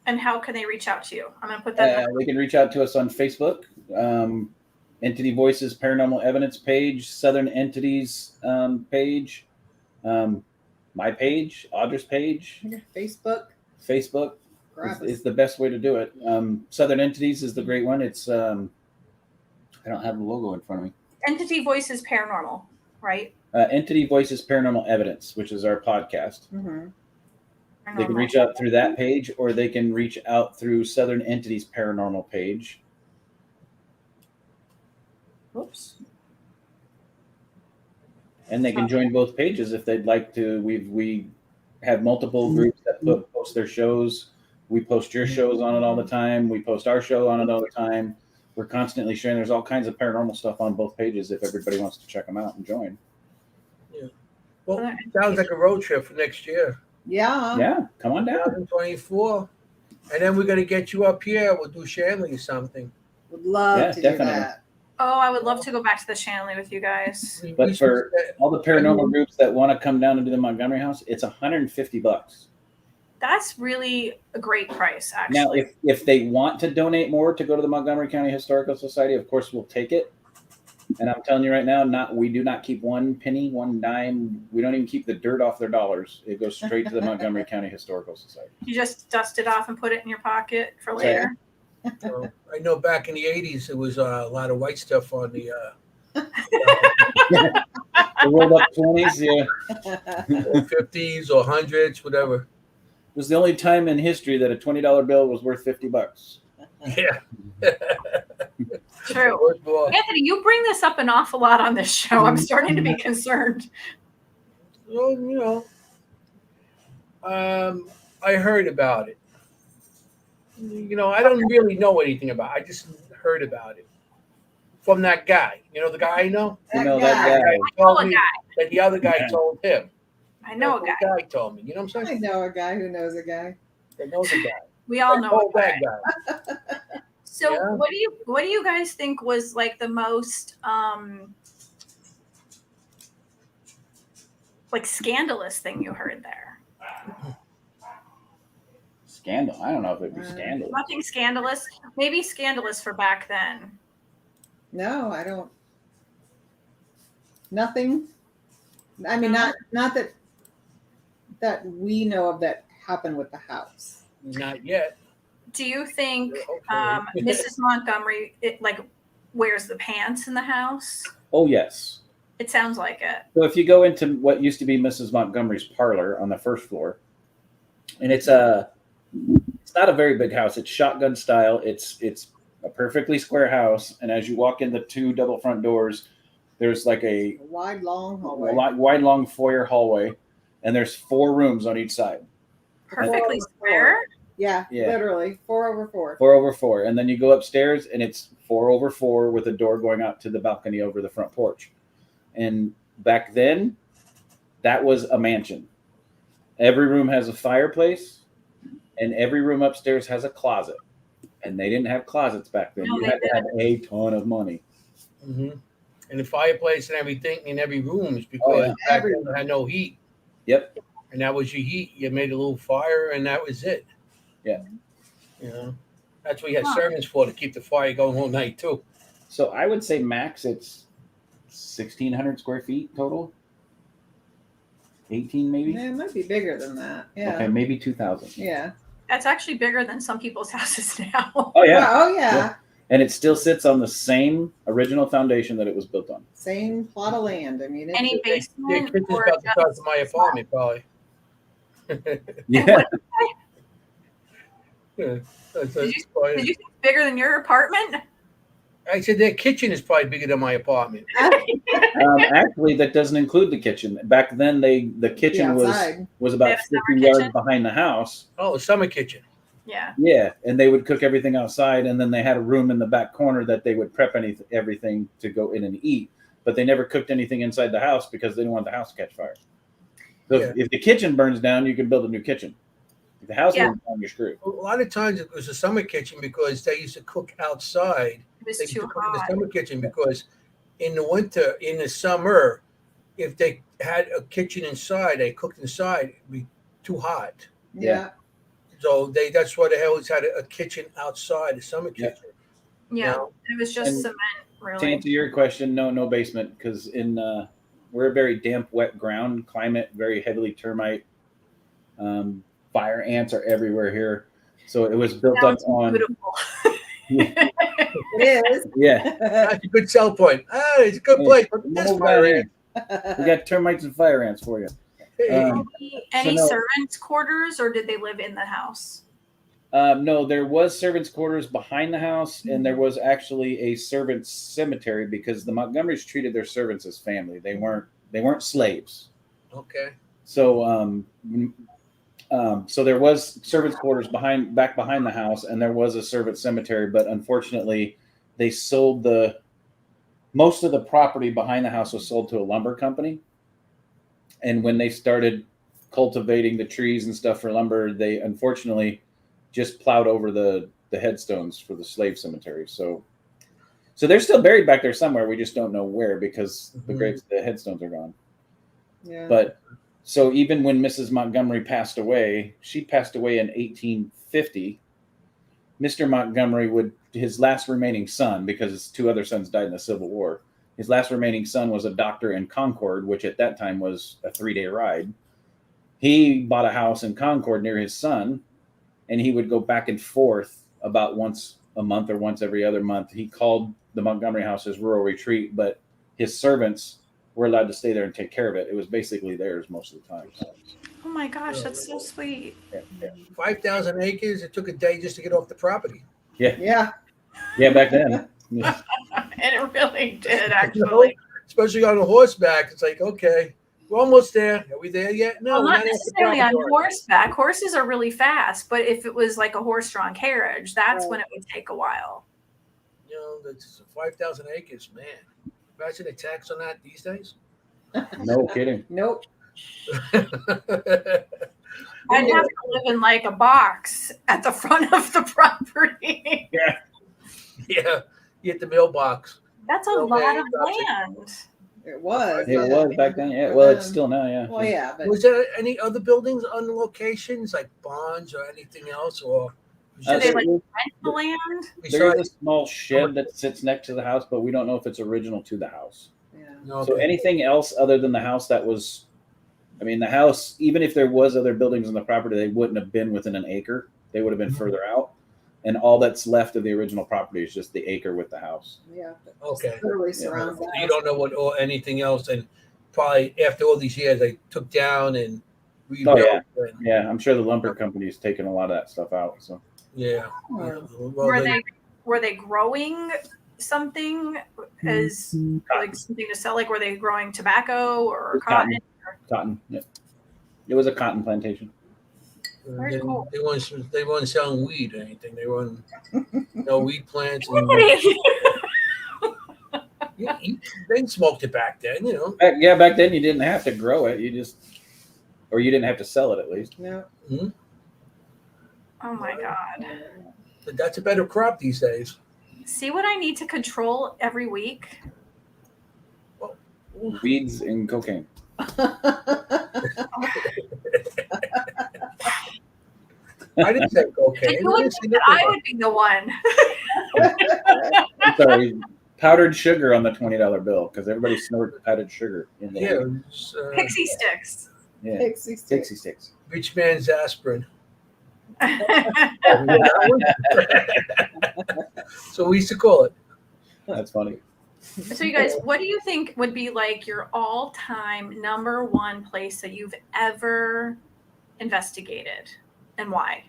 And how can they reach out to you? I'm going to put that. They can reach out to us on Facebook, Entity Voices Paranormal Evidence page, Southern Entities page, my page, Audra's page. Facebook is the best way to do it. Southern Entities is the great one. It's I don't have the logo in front of me. Entity Voices Paranormal, right? Entity Voices Paranormal Evidence, which is our podcast. Mm-hmm. They can reach out through that page, or they can reach out through Southern Entities Paranormal page. Oops. And they can join both pages if they'd like to. We have multiple groups that post their shows. We post your shows on it all the time. We post our show on it all the time. We're constantly sharing. There's all kinds of paranormal stuff on both pages if everybody wants to check them out and join. Yeah. Well, it sounds like a road trip for next year. Yeah. Come on down. 2024. And then we're going to get you up here. We'll do Shanley or something. Would love to do that. Oh, I would love to go back to the Shanley with you guys. But for all the paranormal groups that want to come down and do the Montgomery House, it's $150. That's really a great price, actually. Now, if they want to donate more to go to the Montgomery County Historical Society, of course, we'll take it. And I'm telling you right now, we do not keep one penny, one dime. We don't even keep the dirt off their dollars. It goes straight to the Montgomery County Historical Society. You just dust it off and put it in your pocket for later. I know back in the 80s, there was a lot of white stuff on the the rolled up 20s, yeah. Or 50s or 100s, whatever. It was the only time in history that a $20 bill was worth $50. Yeah. True. First boy. Anthony, you bring this up an awful lot on this show. I'm starting to be concerned. Well, I heard about it. I don't really know anything about it. I just heard about it from that guy. You know the guy I know? You know guy. that guy. I know a guy. That the other guy told him. I know a That's guy. what the guy told me. You know what I'm I saying? know a guy who knows a guy. That knows a guy. We all That know told a guy. that guy. So Yeah. what do you guys think was like the most like scandalous thing you heard there? Scandal. I don't know if it'd be scandal. Nothing scandalous. Maybe scandalous for back then. No, I don't. Nothing. I mean, not that we know of that happened with the house. Not yet. Do you think Hopefully. Mrs. Montgomery wears the pants in the house? Oh yes. It sounds like it. So if you go into what used to be Mrs. Montgomery's parlor on the first floor, and it's not a very big house. It's shotgun style. It's a perfectly square house, and as you walk in the two double front doors, there's like a Wide, long hallway. wide, long foyer hallway, and there's 4 rooms on each side. Perfectly 4/4. square. Yeah, Yeah. literally 4/4. 4/4, and then you go upstairs, and it's 4/4 with a door going out to the balcony over the front porch. And back then, that was a mansion. Every room has a fireplace, and every room upstairs has a closet. And they didn't have closets back then. No, You they had to have a ton of money. Mm-hmm. And the fireplace and everything in every room is because back then they had no heat. Yep. And that was your heat. You made a little fire, and that was it. Yeah. That's what you had servants for, to keep the fire going all night too. So I would say max it's 1,600 square feet total. 18 maybe. Yeah, it might be bigger than that. Yeah. Okay, maybe 2,000. Yeah. That's actually bigger than some people's houses now. Oh yeah. Oh yeah. And it still sits on the same original foundation that it was built on. Same plot of land. I mean, Any Their basement kitchen's or about the just size of my apartment, probably. Yeah. Did you think bigger than your apartment? I said their kitchen is probably bigger than my apartment. Actually, that doesn't include the kitchen. Back then, the kitchen was They about have a 50 summer yards kitchen? behind the house. Oh, a summer kitchen. Yeah. Yeah, and they would cook everything outside, and then they had a room in the back corner that they would prep everything to go in and eat. But they never cooked anything inside the house because they didn't want the house to catch fire. So if the kitchen burns down, you can build a new kitchen. If the house burns down, you're screwed. A lot of times it was a summer kitchen because they used to cook outside. It was They used too to cook in the hot. summer kitchen because in the winter, in the summer, if they had a kitchen inside, they cooked inside, it'd be too hot. Yeah. So that's why they always had a kitchen outside, a summer kitchen. Yeah. No. It was just And cement, To really. answer your question, no basement, because we're a very damp, wet ground climate, very heavily termite. Fire ants are everywhere here, so it was built up Sounds on. beautiful. It is. Yeah, That's a good sell point. It's a good place. But this no fire fire ants. We got termites and fire ants for you. Hey, Any So no. servants' quarters, or did they live in the house? No, there was servants' quarters behind the house, and there was actually a servants' cemetery because the Montgomerys treated their servants as family. They weren't slaves. okay. So so there was servants' quarters back behind the house, and there was a servant cemetery. But unfortunately, they sold most of the property behind the house was sold to a lumber company. And when they started cultivating the trees and stuff for lumber, they unfortunately just plowed over the headstones for the slave cemetery. So they're still buried back there somewhere. We just don't know where because the headstones are gone. Yeah. But so even when Mrs. Montgomery passed away, she passed away in 1850. Mr. Montgomery his last remaining son, because his 2 other sons died in the Civil War, his last remaining son was a doctor in Concord, which at that time was a 3-day ride. He bought a house in Concord near his son, and he would go back and forth about once a month or once every other month. He called the Montgomery house his rural retreat, but his servants were allowed to stay there and take care of it. It was basically theirs most of the time. Oh my gosh, that's so sweet. 5,000 acres. It took a day just to get off the property. Yeah. Yeah, back then. Yeah. And it really did, actually. Especially on a horseback. It's like, okay, we're almost there. Are we there yet? No, Well, we're not not at the necessarily on proper horseback. Horses are really fast, but if it was like a horse-drawn carriage, that's Right. when it would take a while. You know, that's 5,000 acres, man. Imagine a tax on that these days. No kidding. Nope. I'd have to live in like a box at the front of the property. Yeah. Yeah, you hit the mailbox. That's a Okay, lot of that's it. land. It was. It was back then. Yeah. Well, it's still now. Yeah. Well, yeah, but Was there any other buildings on the locations, like barns or anything else, or So they there like is- rent the land? there is a besides? small shed that sits next to the house, but we don't know if it's original to the house. yeah. No, So anything else other than the house that was, I mean, the house, even if there was other buildings on the property, they wouldn't have been within an acre. They would have been Mhm. further out. And all that's left of the original property is just the acre with the house. Yeah. Okay. Literally surrounds the You house. don't know what or anything else, and probably after all these years, they took down and rebuilt. yeah. and, Yeah, I'm sure the lumber company's taken a lot of that stuff out. So yeah. Oh. Well, Were they growing something as like something to sell? Like were they growing tobacco or cotton? cotton. Yeah. It was a cotton plantation. Very cool. They weren't selling weed or anything. They weren't no weed plants. And, they smoked it back then, you know. Back then you didn't have to grow it. You didn't have to sell it at least. No. Oh my God. But that's a better crop these days. See what I need to control every week? Weeds and cocaine. I didn't say cocaine. You would think that I would be the one. I'm sorry, powdered sugar on the $20 bill because everybody snorted powdered sugar in the Yeah, Pixie sticks. yeah. Pixie stick. Pixie sticks. rich man's aspirin. So we used to call it. That's funny. So you guys, what do you think would be like your all-time number one place that you've ever investigated and why?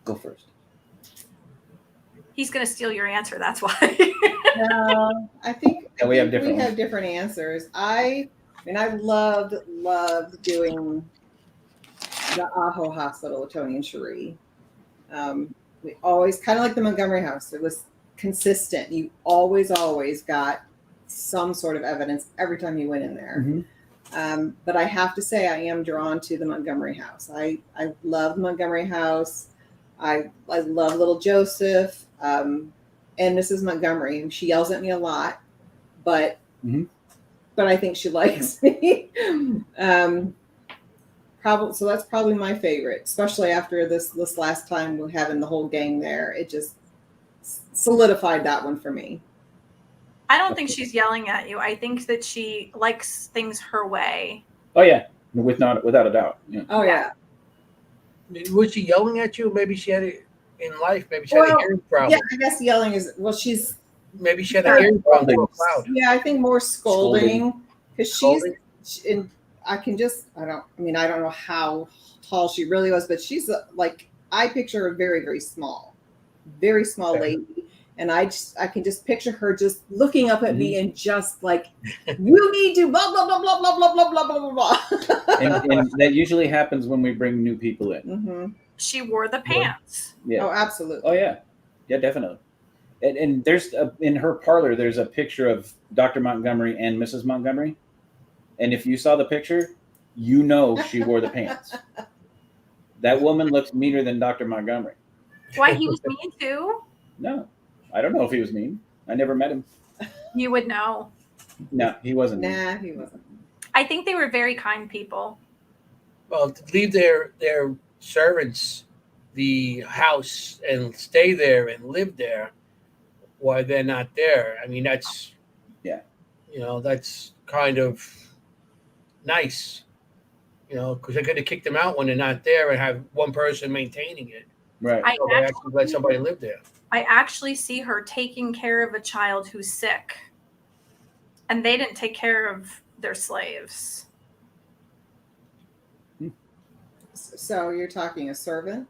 Go first. He's going to steal your answer. That's why. No, I think Yeah, we have different we have ones. different answers. I loved doing the Aho Hospital with Tony and Cherie. We always kind of like the Montgomery House. It was consistent. You always got some sort of evidence every time you went in there. Mm-hmm. But I have to say, I am drawn to the Montgomery House. I love the Montgomery House. I love little Joseph and Mrs. Montgomery. She yells at me a lot, but I think she likes me. So that's probably my favorite, especially after this last time we're having the whole gang there. It just solidified that one for me. I don't think she's yelling at you. I think that she likes things her way. Oh yeah, without a doubt. Yeah. Oh yeah. Was she yelling at you? Maybe she had it in life. Maybe she had a hearing problem. Yeah, I guess yelling is she's. Maybe she had a hearing problem. So loud. Yeah, I think more scolding because Scolding? I don't know how tall she really was, but she's like, I picture her very, very small lady. And I can just picture her just looking up at me and just like, you need to blah, blah, blah, blah, blah, blah, blah, blah, blah, blah. And that usually happens when we bring new people in. Mm-hmm. She wore the pants. Yeah. Oh, absolutely. Oh yeah. Yeah, definitely. And there's in her parlor, there's a picture of Dr. Montgomery and Mrs. Montgomery. And if you saw the picture, you know she wore the pants. That woman looks meaner than Dr. Montgomery. Why, he was mean too? No, I don't know if he was mean. I never met him. You would know. No, he wasn't mean. Nah, he wasn't. I think they were very kind people. Well, to leave their servants the house and stay there and live there while they're not there. I mean, that's that's kind of nice, because they're going to kick them out when they're not there and have one person maintaining it. Right. I So they actually let somebody live there. I actually see her taking care of a child who's sick. And they didn't take care of their slaves. So you're talking a servant?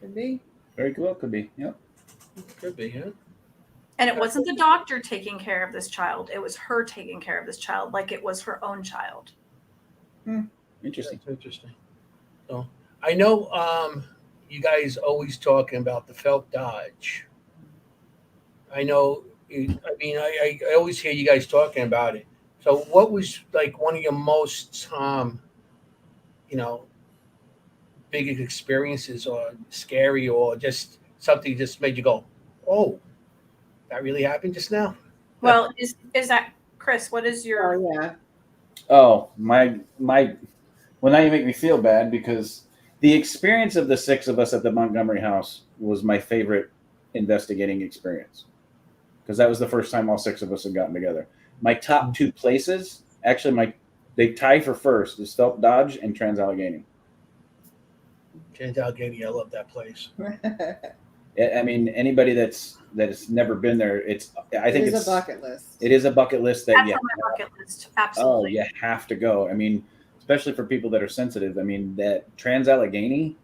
Could be. Very cool. Could be. Yep. Could be, huh? And it wasn't the doctor taking care of this child. It was her taking care of this child like it was her own child. Interesting. That's interesting. So I know you guys always talking about the Felt Dodge. I know. I always hear you guys talking about it. So what was like one of your most you know biggest experiences, or scary, or just something just made you go, oh, that really happened just now? Well, is that Chris? What is your? Oh yeah. Oh, my. Well, now you make me feel bad because the experience of the 6 of us at the Montgomery house was my favorite investigating experience, because that was the first time all 6 of us had gotten together. My top 2 places, actually, they tie for first is Phelps Dodge and Trans Allegheny. Trans Allegheny, I love that place. I mean, anybody that's never been there, I think it's it's a bucket list. It is a bucket list that That's on my bucket list. Absolutely. you have to go. I mean, especially for people that are sensitive. I mean, that Trans Allegheny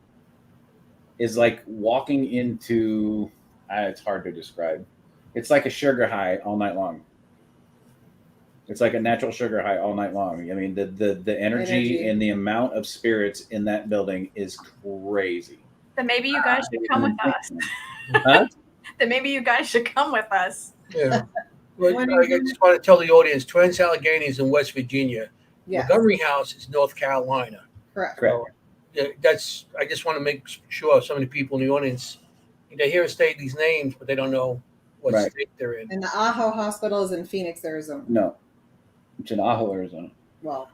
is like walking into. It's hard to describe. It's like a sugar high all night long. It's like a natural sugar high all night long. I mean, the energy and the amount of spirits in that building is crazy. Then maybe you guys should come with us. Huh? Then maybe you guys should come with us. Yeah. Well, I just want to tell the audience, Trans Allegheny is in West Virginia. Yes. Montgomery House is North Carolina. Correct. Correct. So, I just want to make sure some of the people in the audience, they hear us state these names, but they don't know what Right. state they're in. And the Ajo Hospital is in Phoenix, Arizona. No, it's in Ajo, Arizona. Well,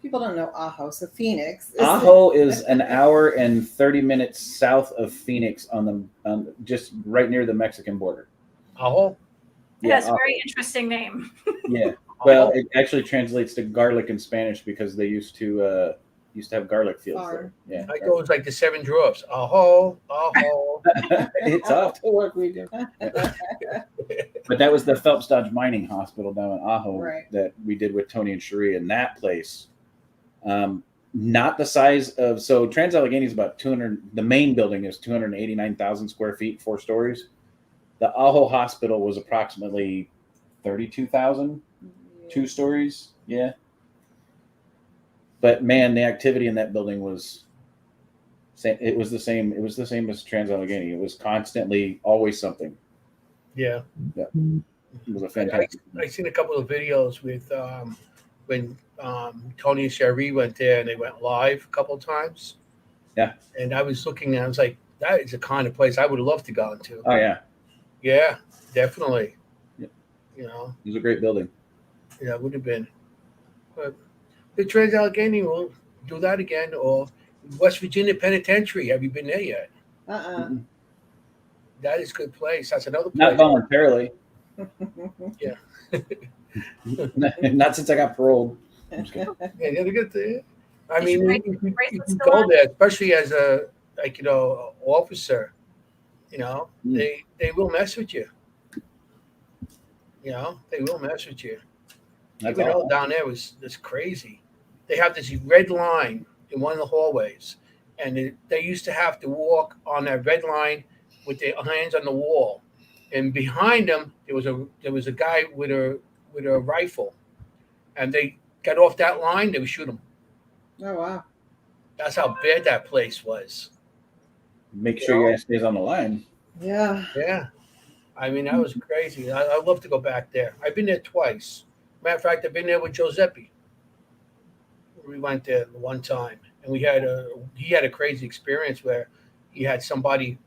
people don't know Ajo, so Phoenix. Ajo is an hour and 30 minutes south of Phoenix on just right near the Mexican border. Aho? It has a very interesting name. Yeah. Well, it actually translates to garlic in Spanish because they used to have garlic fields Farm. there. Yeah. I go it's like the 7 Dwarfs. Aho, aho. It's off to work we do. But that was the Phelps Dodge Mining Hospital down in Ajo Right. that we did with Tony and Cherie, and that place. Not the size of, so Trans Allegheny is about 200. The main building is 289,000 square feet, 4 stories. The Ajo Hospital was approximately 32,000, 2 stories. Yeah. But man, the activity in that building was it was the same. It was the same as Trans Allegheny. It was constantly always something. Yeah. It was a fantastic. I seen a couple of videos with when Tony and Cherie went there, and they went live a couple of times. Yeah. And I was looking, and I was like, that is the kind of place I would love to go into. Oh yeah. Yeah, definitely. Yeah. You know, It was a great building. yeah, it would have been. But the Trans Allegheny will do that again, or West Virginia Penitentiary. Have you been there yet? Mhm. That is a good place. That's another place. Not voluntarily. Yeah. Not since I got paroled. I'm just kidding. Yeah, they're good there. I Is mean, your you bracelet can still go on? there, especially as a officer. You know, Mm. they will mess with you. You know, they will mess with you. That's Even though all. down there was this crazy. They have this red line in one of the hallways, and they used to have to walk on that red line with their hands on the wall. And behind them, there was a guy with a rifle, and they got off that line, they would shoot him. Oh wow. That's how bad that place was. Make sure you guys stays on the line. Yeah. Yeah. I mean, that was crazy. I'd love to go back there. I've been there twice. Matter of fact, I've been there with Giuseppe. We went there one time, and he had a crazy experience where he had somebody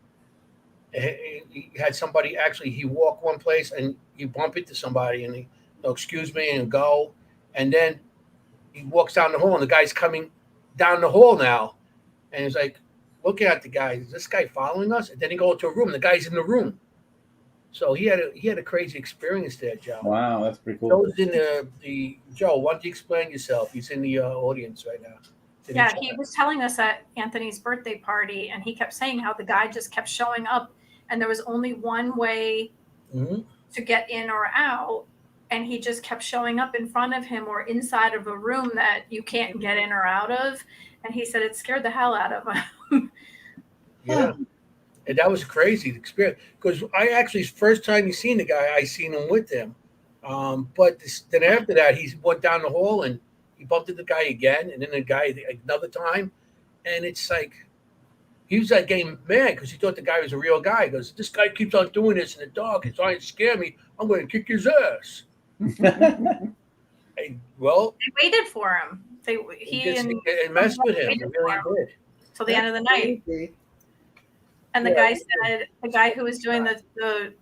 actually, he walked one place and he bumped into somebody, and he, excuse me, and go. And then he walks down the hall, and the guy's coming down the hall now. And he's like, looking at the guy, is this guy following us? And then he go into a room, the guy's in the room. So he had a crazy experience there, Joe. Wow, that's pretty cool. Joe's in the Joe, why don't you explain yourself? He's in the audience right now. Yeah, he was telling us at Anthony's birthday party, and he kept saying how the guy just kept showing up, and there was only one way to get in or out, and he just kept showing up in front of him or inside of a room that you can't get in or out of. And he said it scared the hell out of him. Yeah. And that was a crazy experience because I actually, first time you seen the guy, I seen him with him. But then after that, he went down the hall and he bumped into the guy again, and then the guy another time. And it's like, he was like getting mad because he thought the guy was a real guy. He goes, this guy keeps on doing this in the dark. He's trying to scare me. I'm going to kick his ass. Well, they waited for him. It messed with him. It really did. Till the end of the night. And the guy said, the guy who was doing the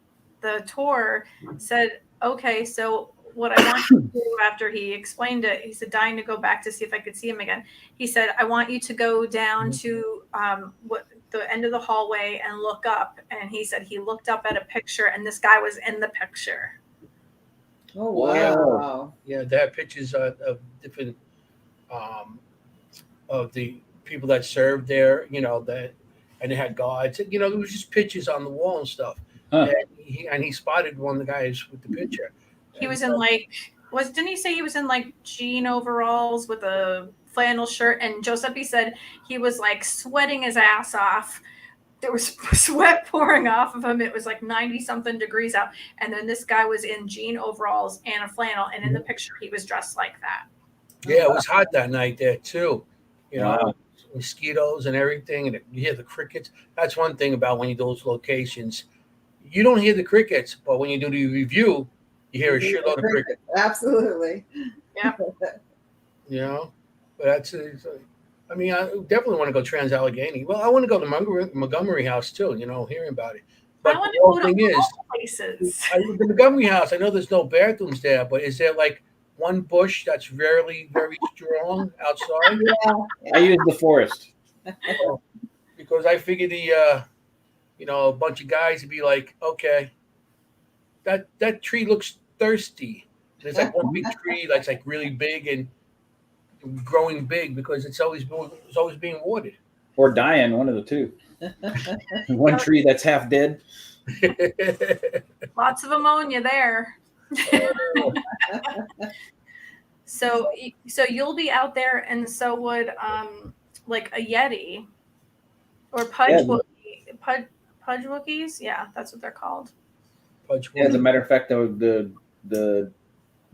tour said, okay, so what I want you to do after he explained it, he said, dying to go back to see if I could see him again. He said, I want you to go down to the end of the hallway and look up. And he said he looked up at a picture and this guy was in the picture. Oh, wow. Yeah, they have pictures of different of the people that served there, and they had guards. There was just pictures on the wall and stuff. Huh. And he spotted one of the guys with the picture. He was in didn't he say he was in like jean overalls with a flannel shirt? And Giuseppe said he was like sweating his ass off. There was sweat pouring off of him. It was like 90 something degrees out. And then this guy was in jean overalls and a flannel. And in the picture, he was dressed like that. Yeah, it was hot that night there too. Wow. Mosquitoes and everything. And you hear the crickets. That's one thing about when you do those locations. You don't hear the crickets, but when you do the review, you hear a shitload of crickets. Absolutely. Yeah. But I definitely want to go Trans-Allegheny. Well, I want to go to Montgomery House too, hearing about it. But I want the whole to go thing to is, all places. the Montgomery House, I know there's no bathrooms there, but is there like one bush that's very, very strong outside? I use the forest. Because I figured a bunch of guys would be like, okay, that tree looks thirsty. There's like one big tree that's like really big and growing big because it's always being watered. Or dying, one of the two. One tree that's half dead. Lots of ammonia there. So you'll be out there, and so would like a Yeti or Pudge Wookiees. Yeah, that's what they're called. As a matter of fact, the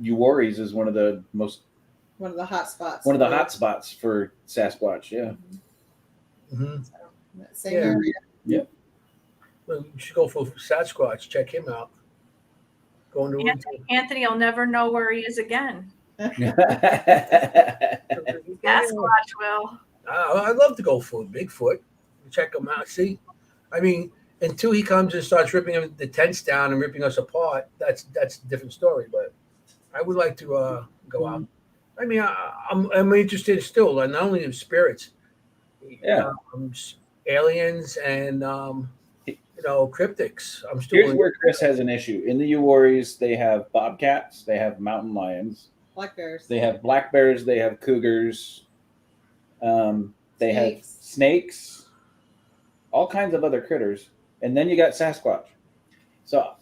Uwaris is one of the hot spots. One of the hot spots for Sasquatch. Yeah. Mm-hmm. Same area. Yeah. Well, you should go for Sasquatch. Check him out. Anthony will never know where he is again. Sasquatch will. I'd love to go for Bigfoot. Check him out. See, until he comes and starts ripping the tents down and ripping us apart, that's a different story. But I would like to go out. I'm interested still, not only in spirits, aliens and cryptics. I'm still. Here's where Chris has an issue. In the Uwaris, they have bobcats, they have mountain lions, black bears. They have black bears, they have cougars, they have snakes, all kinds of other critters, and then you got Sasquatch. So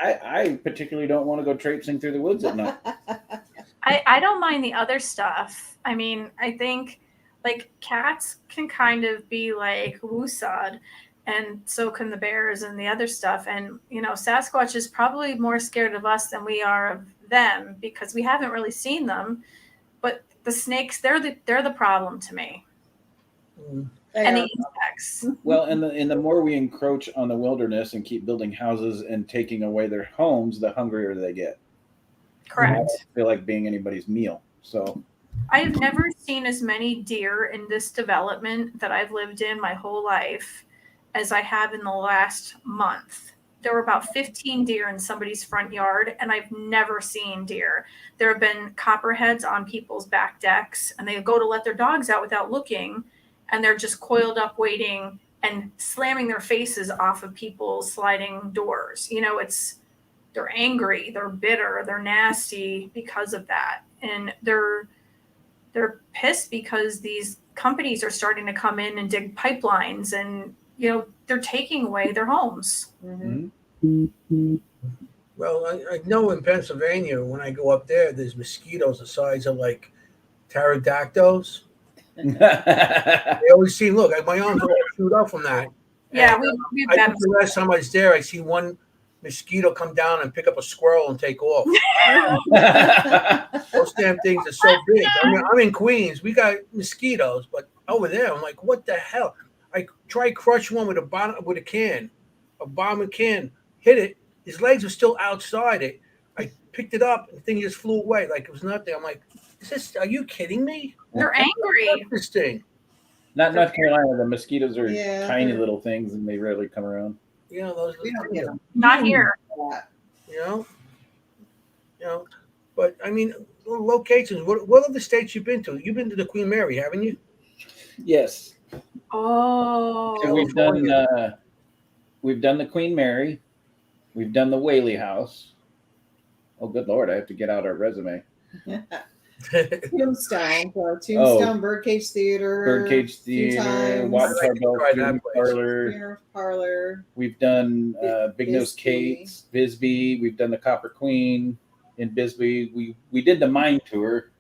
I particularly don't want to go traipsing through the woods at night. I don't mind the other stuff. I think like cats can kind of be like woosad, and so can the bears and the other stuff. And Sasquatch is probably more scared of us than we are of them because we haven't really seen them. But the snakes, they're the problem to me. And the insects. Well, and the more we encroach on the wilderness and keep building houses and taking away their homes, the hungrier they get. Correct. I don't feel like being anybody's meal. So I've never seen as many deer in this development that I've lived in my whole life as I have in the last month. There were about 15 deer in somebody's front yard, and I've never seen deer. There have been copperheads on people's back decks, and they go to let their dogs out without looking, and they're just coiled up waiting and slamming their faces off of people's sliding doors. They're angry, they're bitter, they're nasty because of that. And they're pissed because these companies are starting to come in and dig pipelines and, they're taking away their homes. Mm-hmm. Well, I know in Pennsylvania, when I go up there, there's mosquitoes the size of like pterodactyls. They always seem, look, my arms are all chewed up from that. Yeah, And, we've I got think the last time I was there, I see one mosquito come down and pick up a squirrel and take off. Those damn things are so big. I mean, I'm in Queens. We got mosquitoes, but over there, I'm like, what the hell? I tried crush one with a bomb can, hit it. His legs were still outside it. I picked it up, and the thing just flew away like it was nothing. I'm like, are you kidding me? they're angry. This thing. Not North Carolina. The mosquitoes are Yeah, tiny they're- little things, and they rarely come around. You know, those We don't get them. Not here. you know. But I mean, locations. What other states you've been to? You've been to the Queen Mary, haven't you? Yes. Oh, So we've done the Queen Mary. We've done the Whaley House. Oh, good Lord! I have to get out our resume. Tombstone, Tombstone, Birdcage Theater, Birdcage Theater, times. Watchtower Bell Try that Funeral place. Parlor. Funeral Parlor. We've done Big Nose Bisbee. Kate's, Bisbee. We've done the Copper Queen in Bisbee. We did the mine tour,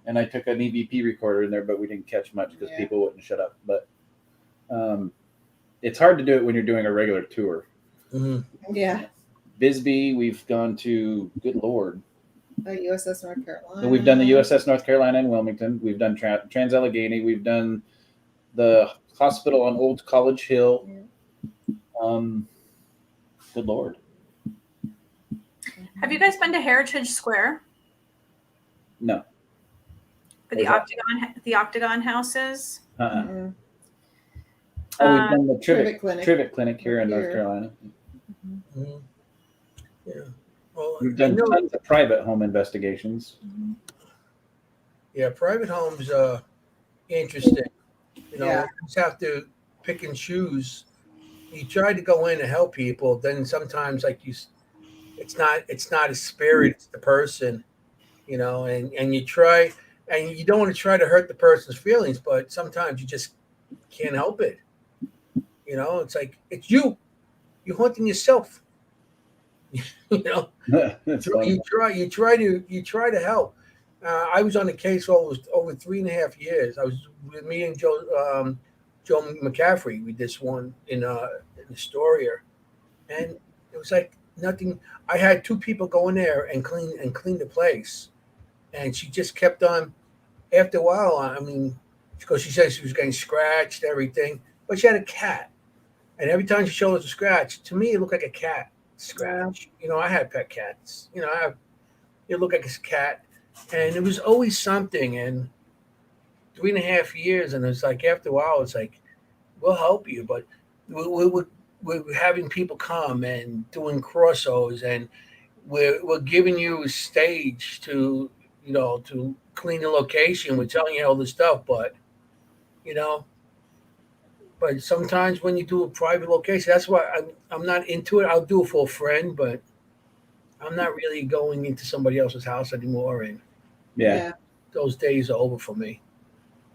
and I took an EVP recorder in there, but we didn't catch much because people wouldn't shut up. But it's hard to do it when you're doing a regular tour. Mm-hmm. Yeah. Bisbee, we've gone to, good Lord. USS North Carolina. So we've done the USS North Carolina in Wilmington. We've done Trans-Allegheny. We've done the hospital on Old College Hill. Good Lord. have you guys been to Heritage Square No. for the Octagon houses? Oh, we've done the Trivet Clinic here in North Carolina. Mm-hmm. Yeah. Well, We've done tons of private home investigations. Yeah, private homes are interesting. You know, you just have to pick and choose. You try to go in and help people, then sometimes it's not a spirit, it's the person, you know, and you try, and you don't want to try to hurt the person's feelings, but sometimes you just can't help it. You know, it's like it's you're haunting yourself. You know, That's funny. you try to help. I was on the case over 3.5 years. I was with me and Joe McCaffrey. We did this one in Astoria, and it was like nothing. I had 2 people go in there and clean the place, and she just kept on. After a while, I mean, because she said she was getting scratched, everything, but she had a cat, and every time she showed us a scratch, to me it looked like a cat scratch. You know, I had pet cats. You know, it looked like a cat, and it was always something. And 3.5 years, and it's like after a while, it's like we'll help you, but we're having people come and doing crossovers, and we're giving you a stage to to clean the location. We're telling you all this stuff, but you know. But sometimes when you do a private location, that's why I'm not into it. I'll do it for a friend, but I'm not really going into somebody else's house anymore. And those days are over for me.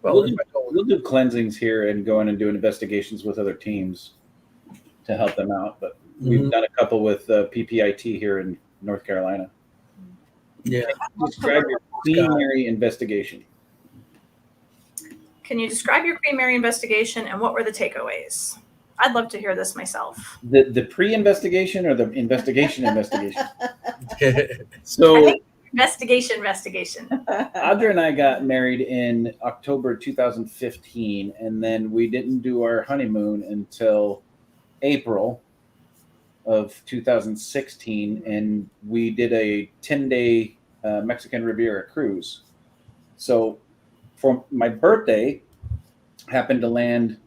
Well, we'll do cleansings here and go in and do investigations with other teams to help them out. But we've done a couple with PPIT here in North Carolina. Yeah. Describe your Queen Mary investigation. Can you describe your Queen Mary investigation and what were the takeaways? I'd love to hear this myself. The pre-investigation or the investigation? So investigation. Audra and I got married in October 2015, and then we didn't do our honeymoon until April of 2016, and we did a 10-day Mexican Riviera cruise. So for my birthday, happened to land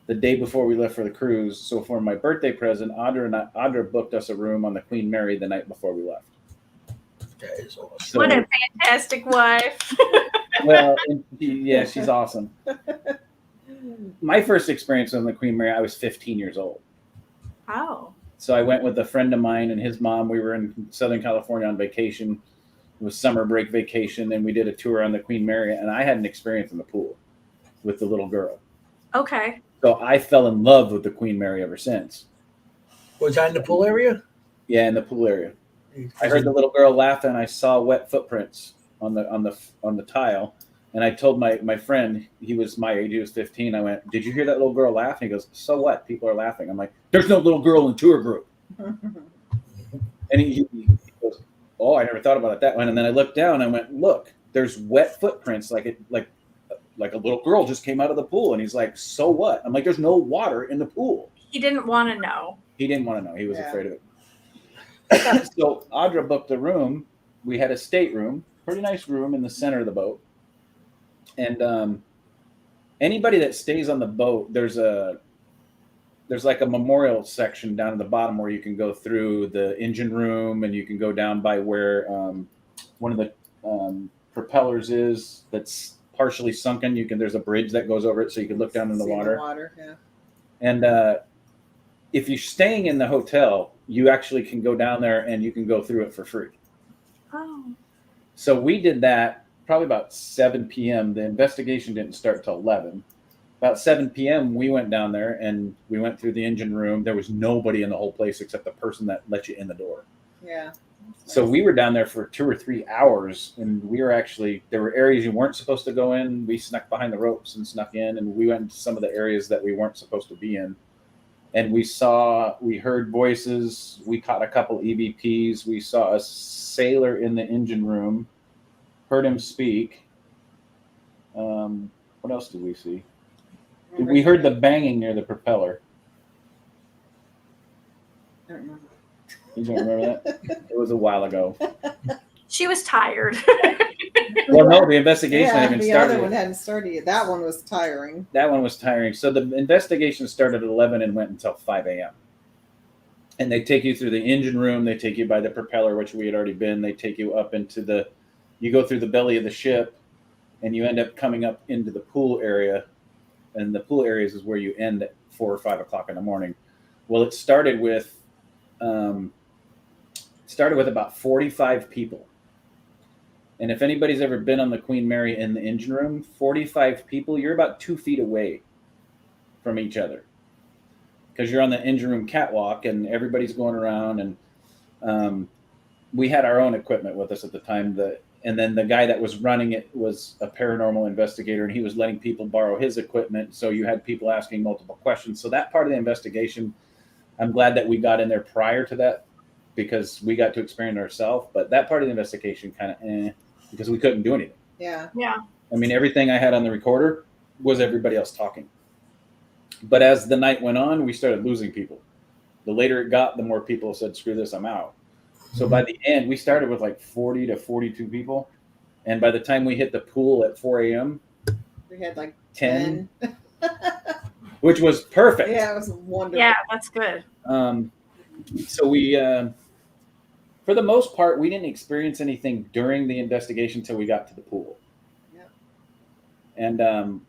the day before we left for the cruise. So for my birthday present, Audra booked us a room on the Queen Mary the night before we left. That is awesome. So, what a fantastic wife. Well, yeah, she's awesome. My first experience on the Queen Mary, I was 15 years old. Oh. So I went with a friend of mine and his mom. We were in Southern California on vacation. It was summer break vacation, and we did a tour on the Queen Mary, and I had an experience in the pool with the little girl. Okay. So I fell in love with the Queen Mary ever since. Was that in the pool area? Yeah, in the pool area. I heard the little girl laugh, and I saw wet footprints on the tile, And I told my friend, he was my age, he was 15. I went, did you hear that little girl laugh? And he goes, so what? People are laughing. I'm like, there's no little girl in the tour group. And he goes, oh, I never thought about it that one. And then I looked down and I went, look, there's wet footprints like a little girl just came out of the pool. And he's like, so what? I'm like, there's no water in the pool. He didn't want to know. He didn't want to know. He was afraid of it. So Audra booked a room. We had a stateroom, pretty nice room in the center of the boat. And anybody that stays on the boat, there's like a memorial section down at the bottom where you can go through the engine room, and you can go down by where one of the propellers is that's partially sunken. There's a bridge that goes over it, so you can look down in the water. Yeah. And if you're staying in the hotel, you actually can go down there and you can go through it for free. Oh. So we did that probably about 7 p.m. The investigation didn't start till 11. About 7 p.m. we went down there and we went through the engine room. There was nobody in the whole place except the person that let you in the door. Yeah. So we were down there for 2 or 3 hours, and there were areas you weren't supposed to go in. We snuck behind the ropes and snuck in, and we went into some of the areas that we weren't supposed to be in. And we heard voices. We caught a couple EVPs. We saw a sailor in the engine room, heard him speak. What else did we see? We heard the banging near the propeller. I don't remember. You don't remember that? It was a while ago. She was tired. Well, no, the investigation hadn't even the started. other one hadn't started yet. That one was tiring. That one was tiring. So the investigation started at 11 and went until 5 a.m. And they take you through the engine room. They take you by the propeller, which we had already been. They take you up into you go through the belly of the ship, and you end up coming up into the pool area. And the pool areas is where you end at 4 or 5 o'clock in the morning. Well, it started with about 45 people. And if anybody's ever been on the Queen Mary in the engine room, 45 people, you're about 2 feet away from each other, because you're on the engine room catwalk and everybody's going around. And we had our own equipment with us at the time. And then the guy that was running it was a paranormal investigator, and he was letting people borrow his equipment. So you had people asking multiple questions. So that part of the investigation, I'm glad that we got in there prior to that, because we got to experience ourselves. But that part of the investigation kind of because we couldn't do anything. Yeah. Yeah. I mean, everything I had on the recorder was everybody else talking. But as the night went on, we started losing people. The later it got, the more people said, screw this, I'm out. So by the end, we started with like 40 to 42 people. And by the time we hit the pool at 4 a.m., We had like 10. Which was perfect. Yeah, it was wonderful. Yeah, that's good. So we, for the most part, we didn't experience anything during the investigation until we got to the pool. Yep. And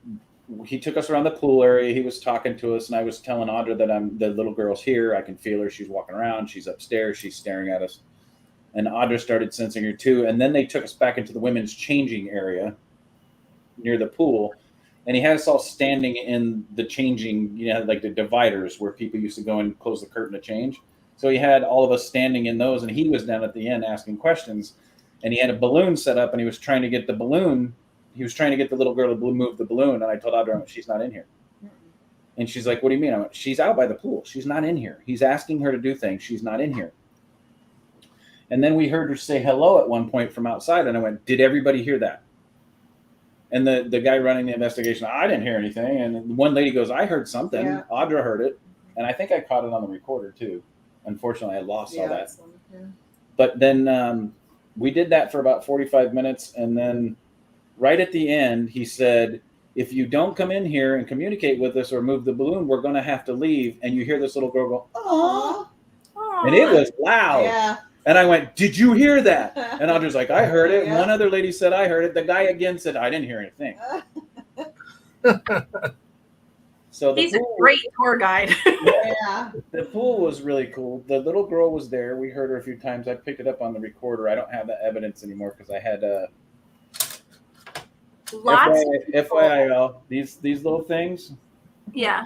he took us around the pool area. He was talking to us, and I was telling Audra that the little girl's here. I can feel her. She's walking around. She's upstairs. She's staring at us. And Audra started sensing her too. And then they took us back into the women's changing area near the pool. And he had us all standing in the changing, like the dividers where people used to go and close the curtain to change. So he had all of us standing in those, and he was down at the end asking questions. And he had a balloon set up, and he was trying to get the balloon. He was trying to get the little girl to move the balloon. And I told Audra, she's not in here. And she's like, what do you mean? I went, she's out by the pool. She's not in here. He's asking her to do things. She's not in here. And then we heard her say hello at one point from outside. And I went, did everybody hear that? And the guy running the investigation, I didn't hear anything. And one lady goes, I heard something. Yeah. Audra heard it. And I think I caught it on the recorder too. Unfortunately, I lost all that. Yeah. But then we did that for about 45 minutes. And then right at the end, he said, if you don't come in here and communicate with us or move the balloon, we're going to have to leave. And you hear this little girl go, oh. And it was loud. Yeah. And I went, did you hear that? And Audra's like, I heard it. Yeah. One other lady said, I heard it. The guy again said, I didn't hear anything. So he's a great tour guide. Yeah. The pool was really cool. The little girl was there. We heard her a few times. I picked it up on the recorder. I don't have that evidence anymore because I had FYI, these little things. Yeah.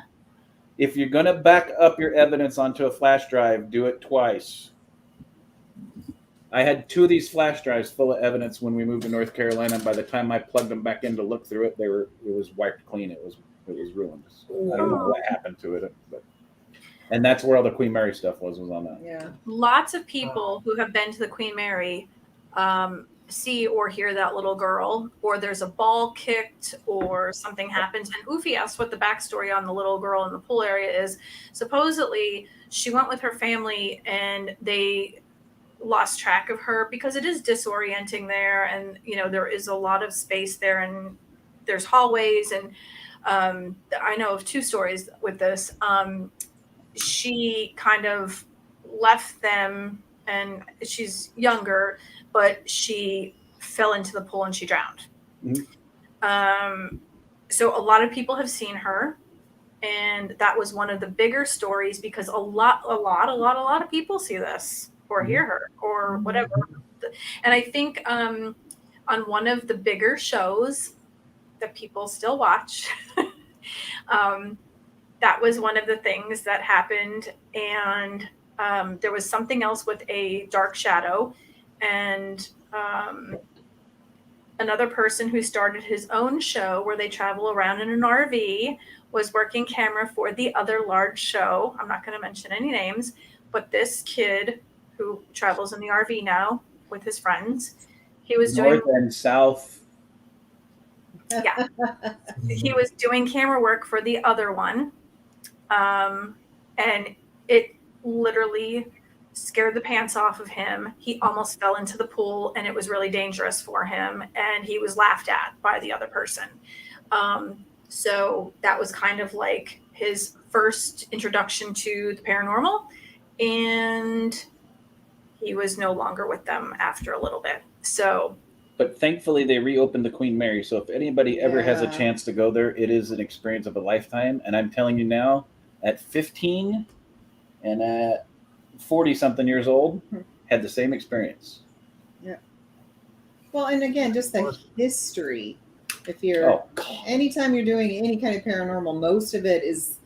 If you're going to back up your evidence onto a flash drive, do it twice. I had 2 of these flash drives full of evidence when we moved to North Carolina. And by the time I plugged them back in to look through it, it was wiped clean. It was ruined. I don't know what happened to it, and that's where all the Queen Mary stuff was on that. Yeah. Lots of people who have been to the Queen Mary see or hear that little girl, or there's a ball kicked or something happens. And Ufi asked what the backstory on the little girl in the pool area is. Supposedly, she went with her family and they lost track of her because it is disorienting there, and there is a lot of space there, and there's hallways, and I know of 2 stories with this. She kind of left them, and she's younger, but she fell into the pool and she drowned. Mm-hmm. So a lot of people have seen her, and that was one of the bigger stories because a lot of people see this or hear her or whatever. And I think on one of the bigger shows that people still watch, that was one of the things that happened. And there was something else with a dark shadow, and another person who started his own show where they travel around in an RV was working camera for the other large show. I'm not going to mention any names, but this kid who travels in the RV now with his friends, he was North and South. Yeah. He was doing camera work for the other one. And it literally scared the pants off of him. He almost fell into the pool, and it was really dangerous for him. And he was laughed at by the other person. So that was kind of like his first introduction to the paranormal. And he was no longer with them after a little bit. So, but thankfully they reopened the Queen Mary. So if anybody ever has a chance to go there, it is an experience of a lifetime. And I'm telling you now, at 15 and at 40 something years old, had the same experience. Yeah. Well, and again, just the history. If you're anytime you're doing any kind of paranormal, most of it is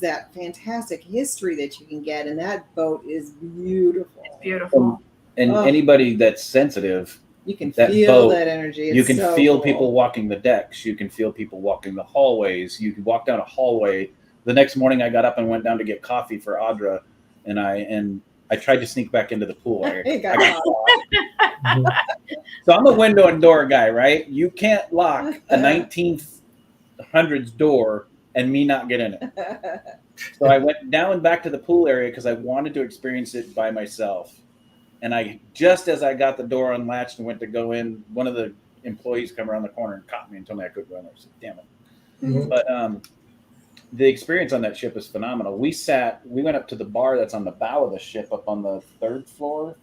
that fantastic history that you can get, and that boat is beautiful. It's beautiful. And anybody that's sensitive, you can feel that energy. You can feel people walking the decks. You can feel people walking the hallways. You can walk down a hallway. The next morning, I got up and went down to get coffee for Audra, and I tried to sneak back into the pool. So I'm a window and door guy, right? You can't lock a 1900s door and me not get in it. So I went down and back to the pool area because I wanted to experience it by myself. And just as I got the door unlatched and went to go in, one of the employees come around the corner and caught me and told me I couldn't go in there. I said, damn it. Mm-hmm. But the experience on that ship is phenomenal. We went up to the bar that's on the bow of the ship up on the 4th floor.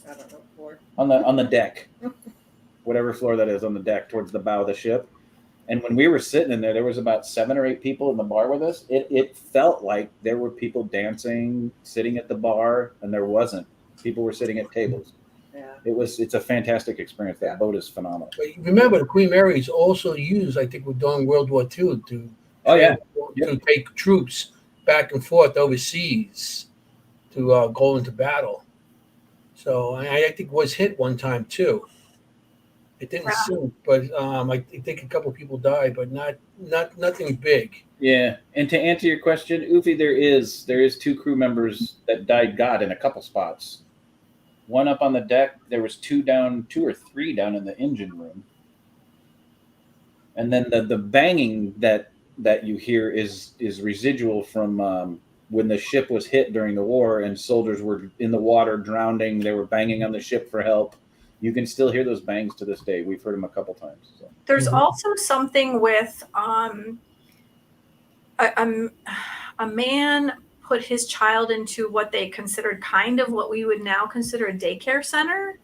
I don't know, floor. On the deck, whatever floor that is on the deck towards the bow of the ship. And when we were sitting in there was about 7 or 8 people in the bar with us. It felt like there were people dancing, sitting at the bar, and there wasn't. People were sitting at tables. Yeah. It's a fantastic experience. That boat is phenomenal. But remember, the Queen Mary is also used, I think, during World War II to take troops back and forth overseas to go into battle. So I think it was hit one time too. It didn't sink, but I think a couple of people died, but nothing big. Yeah, and to answer your question, Ufi, there is 2 crew members that died in a couple spots. One up on the deck. There was 2 or 3 down in the engine room, and then the banging that you hear is residual from when the ship was hit during the war and soldiers were in the water drowning. They were banging on the ship for help. You can still hear those bangs to this day. We've heard them a couple times. So. There's also something with a man put his child into what they considered kind of what we would now consider a daycare center.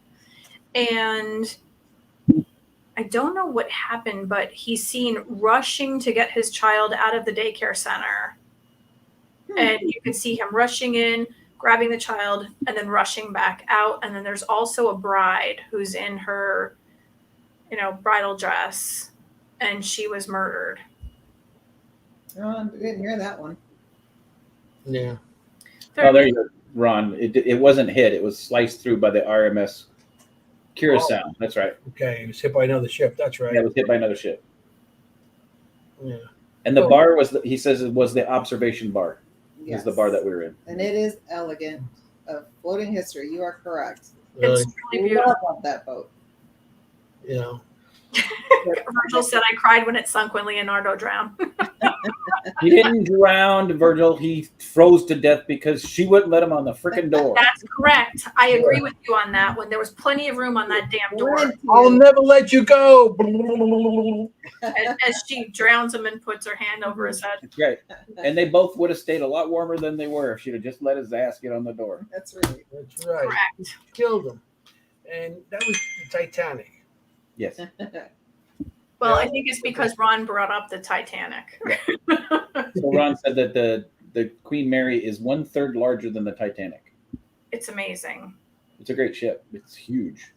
And I don't know what happened, but he's seen rushing to get his child out of the daycare center. And you can see him rushing in, grabbing the child, and then rushing back out. And then there's also a bride who's in her, bridal dress, and she was murdered. Oh, I didn't hear that one. Yeah. Oh, there you go. Ron. It wasn't hit. It was sliced through by the RMS Curacao. Oh. That's right. Okay, it was hit by another ship. That's right. Yeah, it was hit by another ship. Yeah. And the bar was, he says, it was the observation bar. Yes. Is the bar that we were in. And it is elegant. Of floating history. You are correct. Really, It's really beautiful. Love that boat. you know. Virgil said I cried when it sunk when Leonardo drowned. He didn't drown, Virgil. He froze to death because she wouldn't let him on the freaking door. That's correct. I agree with you on that one. There was plenty of room on that damn door. I'll never let you go. As she drowns him and puts her hand over his head. That's right. And they both would have stayed a lot warmer than they were if she'd have just let his ass get on the door. That's right. That's right. Correct. Killed him. And that was the Titanic. Yes. Well, Yeah. I think it's because Ron brought up the Titanic. So Ron said that the Queen Mary is 1/3 larger than the Titanic. It's amazing. It's a great ship. It's huge.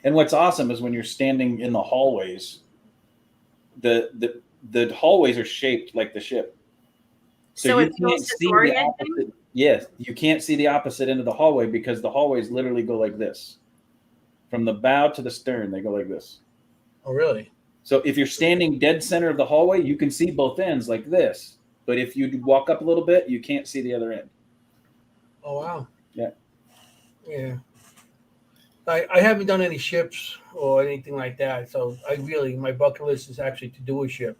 And what's awesome is when you're standing in the hallways, the hallways are shaped like the ship. So you it feels can't see the disorienting? opposite. Yes, you can't see the opposite end of the hallway because the hallways literally go like this. From the bow to the stern, they go like this. Oh, really? So if you're standing dead center of the hallway, you can see both ends like this. But if you walk up a little bit, you can't see the other end. Oh, wow. Yeah. Yeah. I haven't done any ships or anything like that. So my bucket list is actually to do a ship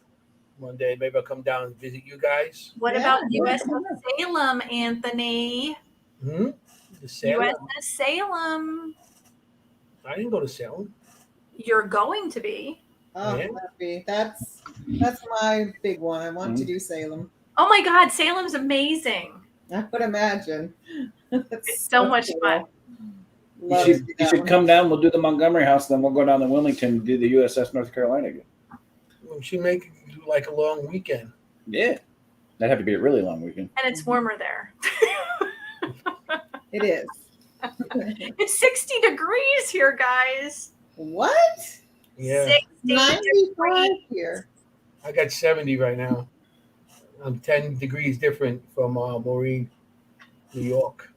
one day. Maybe I'll come down and visit you guys. What about USS Salem, Anthony? The Salem? USS Salem. I didn't go to Salem. You're going to be. Oh, Yeah. happy. That's my big one. I want to do Salem. Oh my God, Salem's amazing. I would imagine. It's so much fun. You should come down. We'll do the Montgomery House, then we'll go down to Wilmington and do the USS North Carolina again. We should make it like a long weekend. Yeah. That'd have to be a really long weekend. And it's warmer there. It is. It's 60 degrees here, guys. What? Yeah. 60 95 degrees. here. I got 70 right now. I'm 10 degrees different from Maureen, New York.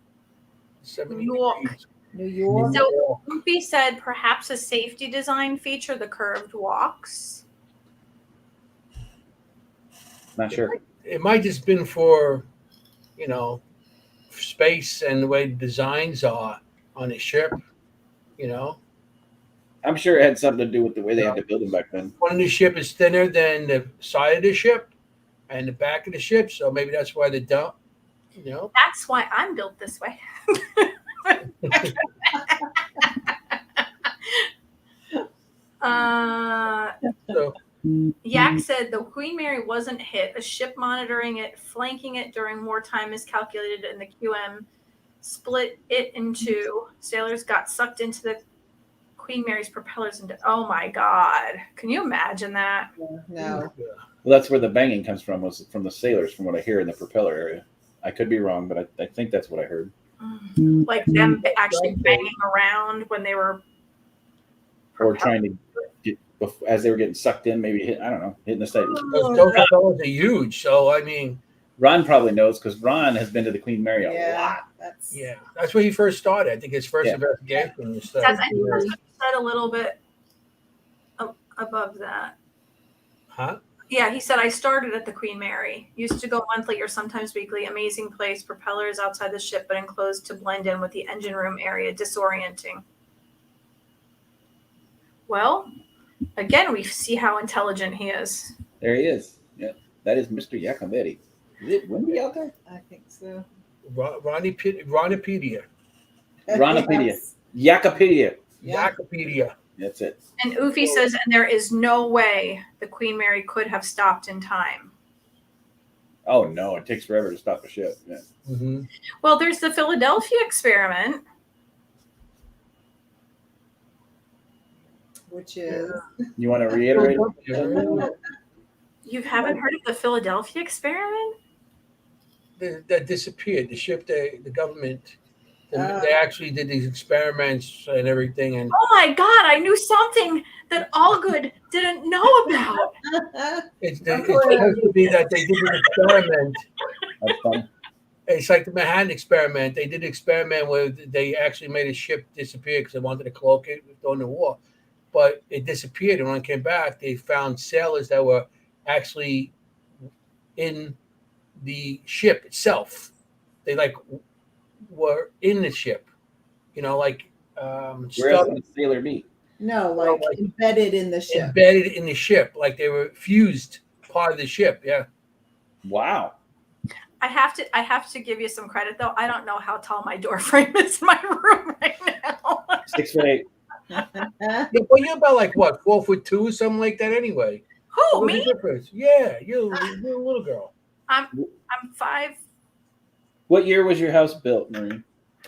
70 New York. degrees. New York. So Ruby said perhaps a safety design feature, the curved walks. Not sure. It might just been for, space and the way the designs are on the ship, I'm sure it had something to do with the way they had to build them back then. One of the ship is thinner than the side of the ship and the back of the ship, so maybe that's why they dump, That's why I'm built this way. So Yak said the Queen Mary wasn't hit. A ship monitoring it, flanking it during wartime is calculated, and the QM split it in two. Sailors got sucked into the Queen Mary's propellers. Oh my God. Can you imagine that? No. Well, that's where the banging comes from, was from the sailors, from what I hear in the propeller area. I could be wrong, but I think that's what I heard. Like them actually banging around when they were Or trying to get, as they were getting sucked in, maybe hitting the side. those propellers are huge, so I mean, Ron probably knows because Ron has been to the Queen Mary a lot. that's where he first started. I think his first investigation was I think that's what he said a little bit above that. Huh? Yeah, he said, I started at the Queen Mary. Used to go monthly or sometimes weekly. Amazing place. Propellers outside the ship, but enclosed to blend in with the engine room area. Disorienting. Well, again, we see how intelligent he is. There he is. Yeah, that is Mr. Yacometti. Is it Wendy out there? I think so. Ronipedia. Ronopedia. Yes. Yacopedia. Yeah. Yacopedia. That's it. And Ufi says, and there is no way the Queen Mary could have stopped in time. Oh, no. It takes forever to stop a ship. Yeah. Mm-hmm. Well, there's the Philadelphia experiment. Which is You want to reiterate it? You haven't heard of the Philadelphia experiment? That disappeared. The ship, the government, they actually did these experiments and everything. And Oh my God, I knew something that Allgood didn't know about. it's supposed to be that they did an experiment. That's fun. It's like the Manhattan experiment. They did an experiment where they actually made a ship disappear because they wanted to cloak it during the war, but it disappeared. And when it came back, they found sailors that were actually in the ship itself. They like were in the ship, like Where else would a sailor be? No, like embedded in the ship. Embedded in the ship, like they were fused part of the ship. Yeah. Wow. I have to give you some credit though. I don't know how tall my door frame is in my room right now. 6'8". Yeah, well, you're about like what, 4'2" or something like that anyway. Who, What's me? the difference? Yeah, you're a little girl. I'm 5. What year was your house built, Marie?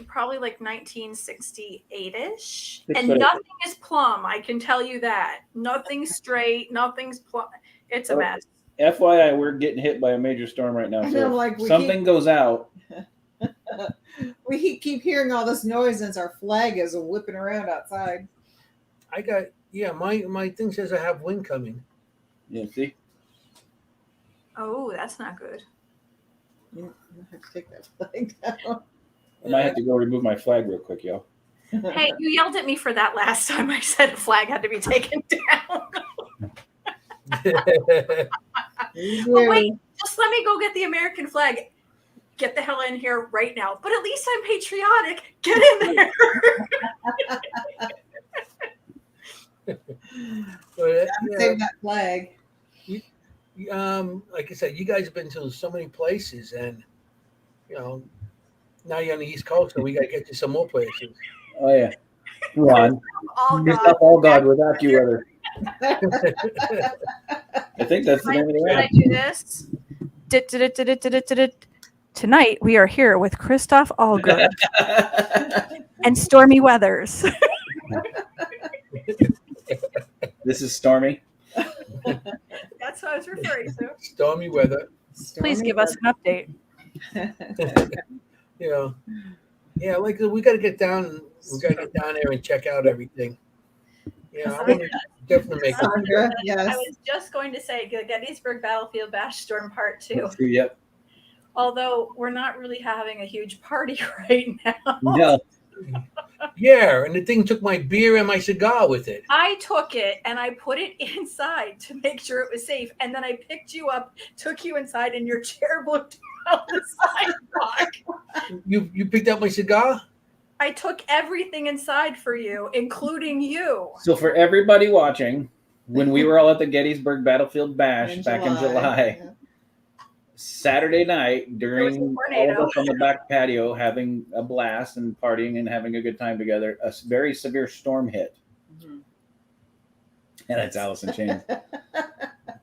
Probably like 1968-ish. That's And what I nothing is plumb, I can tell you that. Nothing's straight, nothing's plumb. It's a mess. FYI, we're getting hit by a major storm right now. I So know, like, if something goes out. We keep hearing all this noise and our flag is whipping around outside. I got my thing says I have wind coming. Yeah, see? Oh, that's not good. I have to take that flag down. I might have to go remove my flag real quick, yo. Hey, you yelled at me for that last time I said a flag had to be taken down. But wait, just let me go get the American flag. Get the hell in here right now. But at least I'm patriotic. Get in there. Save that flag. Like I said, you guys have been to so many places, and now you're on the East Coast, so we got to get to some more places. Oh, yeah. Come on. All God without you, other. I think that's the name of the Can I round. do this? Tonight we are here with Christoph Allgood and Stormy Weathers. This is Stormy. That's what I was referring to. Stormy weather. Please give us an update. Yeah, like we got to get down. We got to get down there and check out everything. I want to definitely make Sandra, yes. I was just going to say the Gettysburg Battlefield Bash Storm Part 2. Yep. Although we're not really having a huge party right now. No. Yeah, and the thing took my beer and my cigar with it. I took it and I put it inside to make sure it was safe. And then I picked you up, took you inside, and your chair blew down the sidewalk. You picked up my cigar? I took everything inside for you, including you. So for everybody watching, when we were all at the Gettysburg Battlefield Bash back in July, Saturday night during all of us on the back patio having a blast and partying and having a good time together, a very severe storm hit. Mm-hmm. And that's Alice in Chains.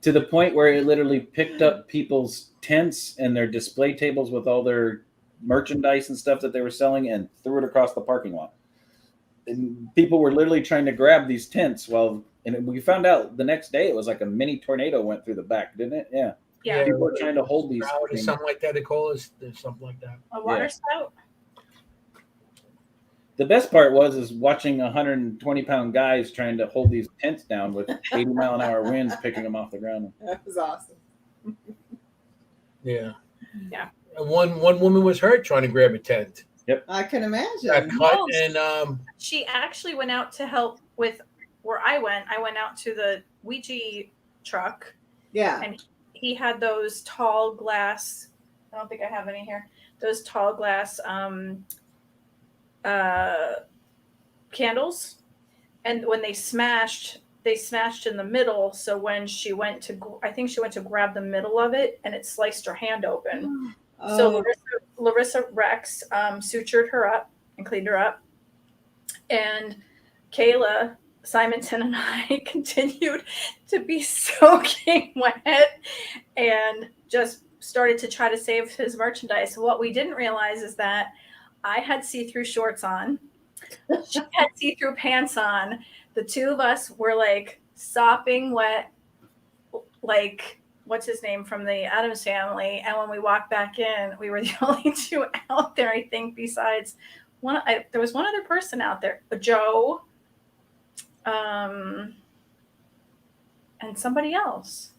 To the point where it literally picked up people's tents and their display tables with all their merchandise and stuff that they were selling and threw it across the parking lot. And people were literally trying to grab these tents and we found out the next day it was like a mini tornado went through the back, didn't it? Yeah. Yeah. People were trying to hold these or something like that. They call us something like that. A water spout. The best part was watching 120-pound guys trying to hold these tents down with 80-mile-an-hour winds picking them off the ground. That was awesome. Yeah. Yeah. And one woman was hurt trying to grab a tent. Yep. I can imagine. Got cut and she actually went out to help with where I went. I went out to the Ouija truck. Yeah. And he had those tall glass. I don't think I have any here. Those tall glass candles, and when they smashed in the middle. So when she went to, I think she went to grab the middle of it, and it sliced her hand open. Oh. So Larissa Rex sutured her up and cleaned her up, and Kayla Simonton and I continued to be soaking wet and just started to try to save his merchandise. What we didn't realize is that I had see-through shorts on. She had see-through pants on. The two of us were like sopping wet, like what's his name from the Addams Family. And when we walked back in, we were the only two out there, I think, besides there was one other person out there, Joe, and somebody else.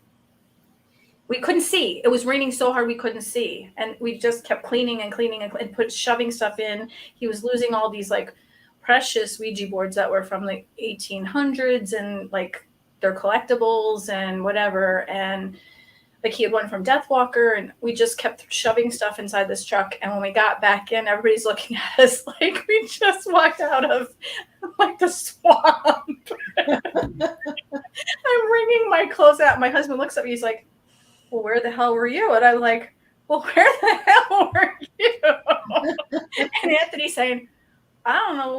we couldn't see. It was raining so hard we couldn't see, and we just kept cleaning and shoving stuff in. He was losing all these like precious Ouija boards that were from like 1800s and like they're collectibles and whatever. And like he had one from Death Walker, and we just kept shoving stuff inside this truck. And when we got back in, everybody's looking at us like we just walked out of like the swamp. I'm wringing my clothes out. My husband looks at me. He's like, well, where the hell were you? And I'm like, well, where the hell were you? And Anthony's saying, I don't know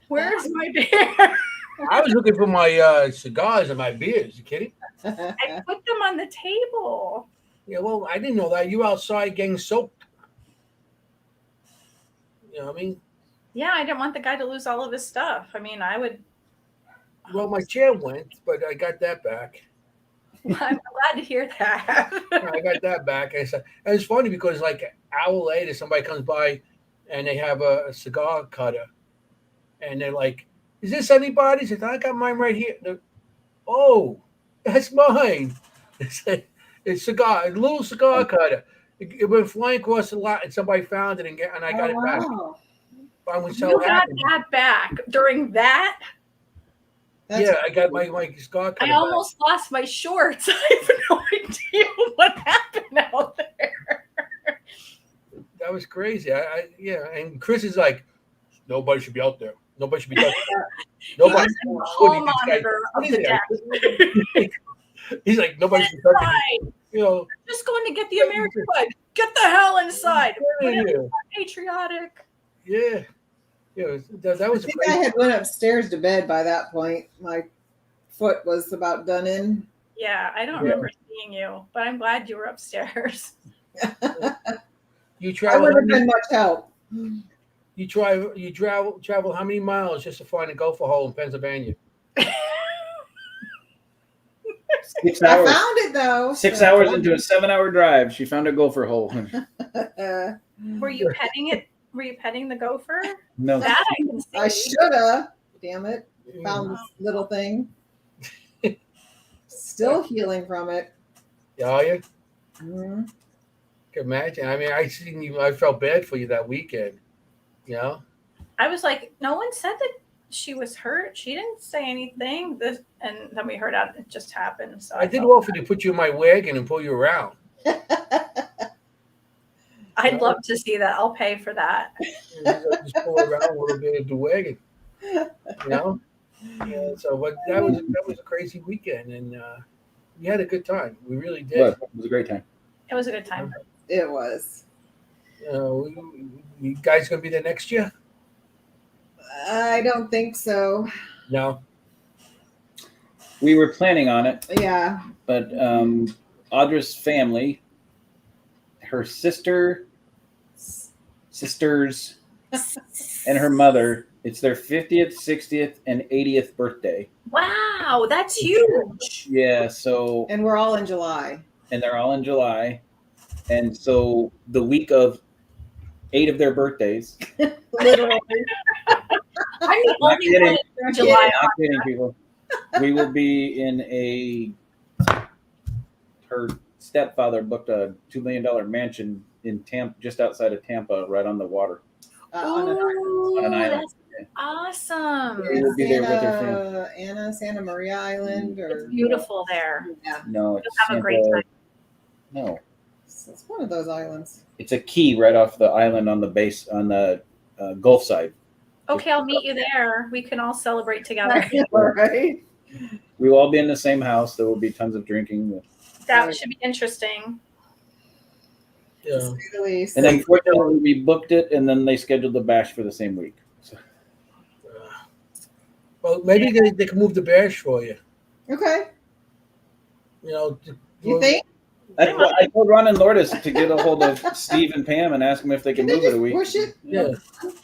where's my beer? I was looking for my cigars and my beers. You kidding? I put them on the table. Yeah, well, I didn't know that. You outside getting soaked. You know what I mean? Yeah, I didn't want the guy to lose all of his stuff. I mean, I would. Well, my chair went, but I got that back. I'm glad to hear that. I got that back. And it's funny because like an hour later, somebody comes by and they have a cigar cutter. And they're like, is this anybody's? I said, I got mine right here. Oh, that's mine. It's a little cigar cutter. It went flying across the lot and somebody found it and I got it back. I was so you got happy. that back during that? I got my cigar cutter I almost lost my shorts. I have no idea what happened out there. That was crazy. And Chris is like, nobody should be out there. Nobody should be touching that. Nobody. Hall monitor of the deck. He's like, nobody should be touching it. You know, just going to get the American flag. Get the hell inside. Yeah. Patriotic. Yeah. Yeah, that was. I think I had went upstairs to bed by that point. My foot was about done in. Yeah, I don't remember seeing you, but I'm glad you were upstairs. You travel. I would have been much help. You travel how many miles just to find a gopher hole in Pennsylvania? 6 I hours. found it though. 6 hours into a 7-hour drive, she found a gopher hole. Were you petting it? Were you petting the gopher? No. That I can see. I should have. Damn it. Found this little thing. Still healing from it. Yeah, are you? Mm-hmm. Can imagine. I mean, I felt bad for you that weekend. You know? I was like, no one said that she was hurt. She didn't say anything. And then we heard out it just happened. So I did offer to put you in my wagon and pull you around. I'd love to see that. I'll pay for that. Just pull around a little bit of the wagon. You know? Yeah. So, but that was a crazy weekend, and we had a good time. We really did. It was a great time. It was a good time. It was. You guys gonna be there next year? I don't think so. No. We were planning on it, Yeah. but Audra's family, her sisters, and her mother, it's their 50th, 60th, and 80th birthday. Wow, that's huge. Yeah, so And we're all in July. and they're all in July. And so the week of 8 of their birthdays. Literally. I'm the Not only kidding. one in July. Not kidding, people. We will be in her stepfather booked a $2 million mansion in Tampa, just outside of Tampa, right on the water. On an island. That's awesome. We will be there with her friend. Santa Maria Island, or It's beautiful there. yeah, No, You'll it's have a great time. No, it's one of those islands. it's a key right off the island on the base on the Gulf side. Okay, I'll meet you there. We can all celebrate together. Right? We will all be in the same house. There will be tons of drinking. That should be interesting. To Yeah. say the least. And unfortunately, we booked it, and then they scheduled the bash for the same week. So, Well, maybe they can move the bash for you. Okay. You know. You think? I told Ron and Lourdes to get a hold of Steve and Pam and ask them if they can Can move they it a just week. push it? Yeah.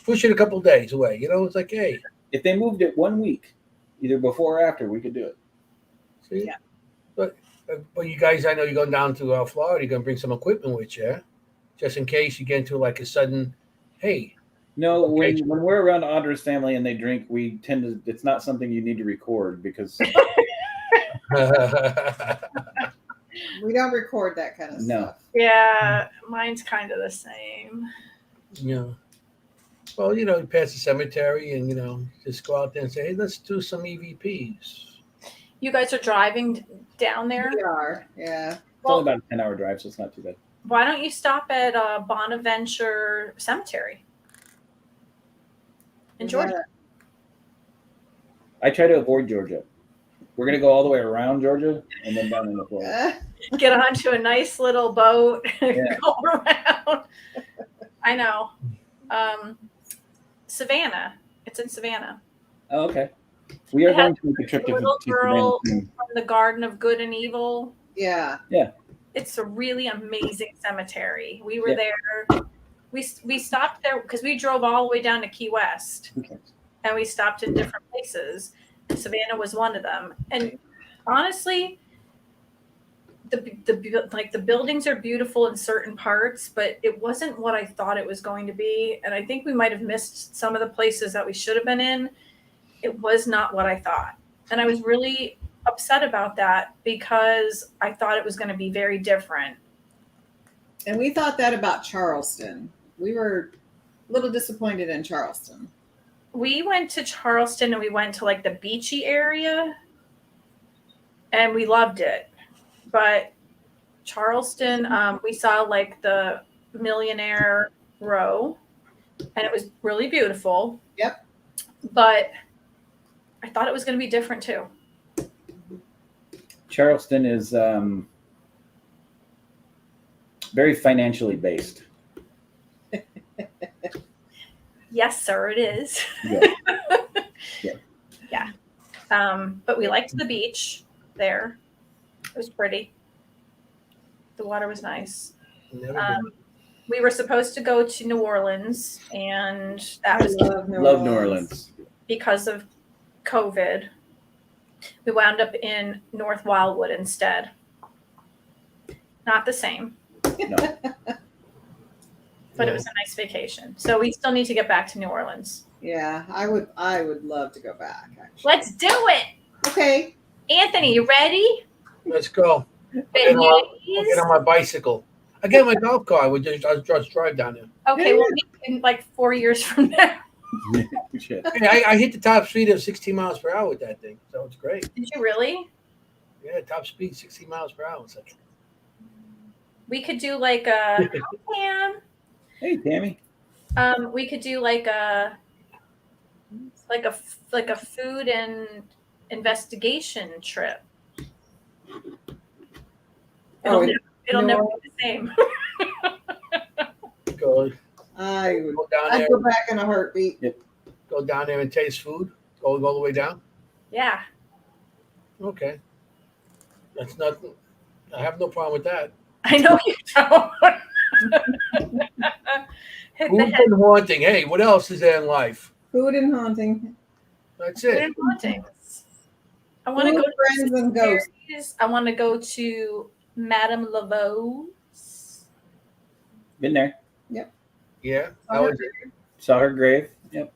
Push it a couple days away. You know, it's like, hey. If they moved it 1 week, either before or after, we could do it. See? Yeah. But you guys, I know you're going down to Florida. You're going to bring some equipment with you, just in case you get into like a sudden, hey. No, Okay. when we're around Audra's family and they drink, we tend to. It's not something you need to record because We don't record that kind of stuff. Yeah, mine's kind of the same. Yeah. Well, you pass the cemetery and, just go out there and say, hey, let's do some EVPs. You guys are driving down there? We are, yeah. It's only about a 10-hour drive, so it's not too bad. Why don't you stop at Bonaventure Cemetery in Georgia? I try to avoid Georgia. We're going to go all the way around Georgia and then down in the Florida. Get onto a nice little boat and Yeah. go around. I know. Savannah. It's in Savannah. Oh, okay. We are It going has to make a trip the to little Savannah girl soon. from the Garden of Good and Evil. Yeah. It's a really amazing cemetery. We were Yeah. there. We stopped there because we drove all the way down to Key West. Okay. And we stopped in different places. And Savannah was one of them. And honestly, the buildings are beautiful in certain parts, but it wasn't what I thought it was going to be. And I think we might have missed some of the places that we should have been in. It was not what I thought. And I was really upset about that because I thought it was going to be very different. And we thought that about Charleston. We were a little disappointed in Charleston. We went to Charleston and we went to like the beachy area and we loved it. But Charleston, we saw like the Millionaire Row and it was really beautiful. Yep. But I thought it was going to be different too. Charleston is very financially based. Yes, sir, it is. Yeah. Yeah. But we liked the beach there. It was pretty. The water was nice. We were supposed to go to New Orleans, and that was Love New Orleans. because of COVID. We wound up in North Wildwood instead. Not the same, No. but it was a nice vacation. So we still need to get back to New Orleans. Yeah, I would love to go back, actually. Let's do it. Okay. Anthony, you ready? Let's go. I'll get on my bicycle. I get my golf car. I'll just drive down there. Okay, we'll meet in like 4 years from now. Shit. Hey, I hit the top speed of 16 miles per hour with that thing, so it's great. Did you really? Yeah, top speed 16 miles per hour. It's like, We could do like a Pam. Hey, Tammy. We could do like a food and investigation trip. It'll never be the same. go I'd down there. go back in a heartbeat. Go down there and taste food. Go all the way down. Yeah. Okay. That's nothing. I have no problem with that. I know you don't. Hit the Food head. and haunting. Hey, what else is there in life? Food and haunting. That's Food it. and hauntings. I want to Food, go to friends, and ghosts. cemeteries. I want to go to Madame Laveau's. Been there. Yeah. How was it? Saw her grave. Yep.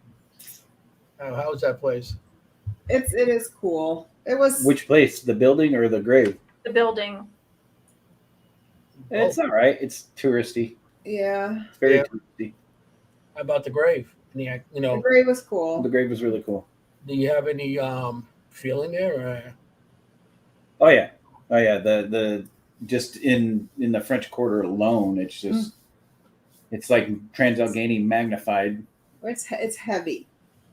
How was that place? It is cool. It was. Which place? The building or the grave? The building. It's all right. It's touristy. Yeah. It's very Yeah. touristy. How about the grave? The grave was cool. The grave was really cool. Do you have any feeling there? Or? Oh yeah. The just in the French Quarter alone, it's just it's like Trans-Allegheny magnified. It's heavy.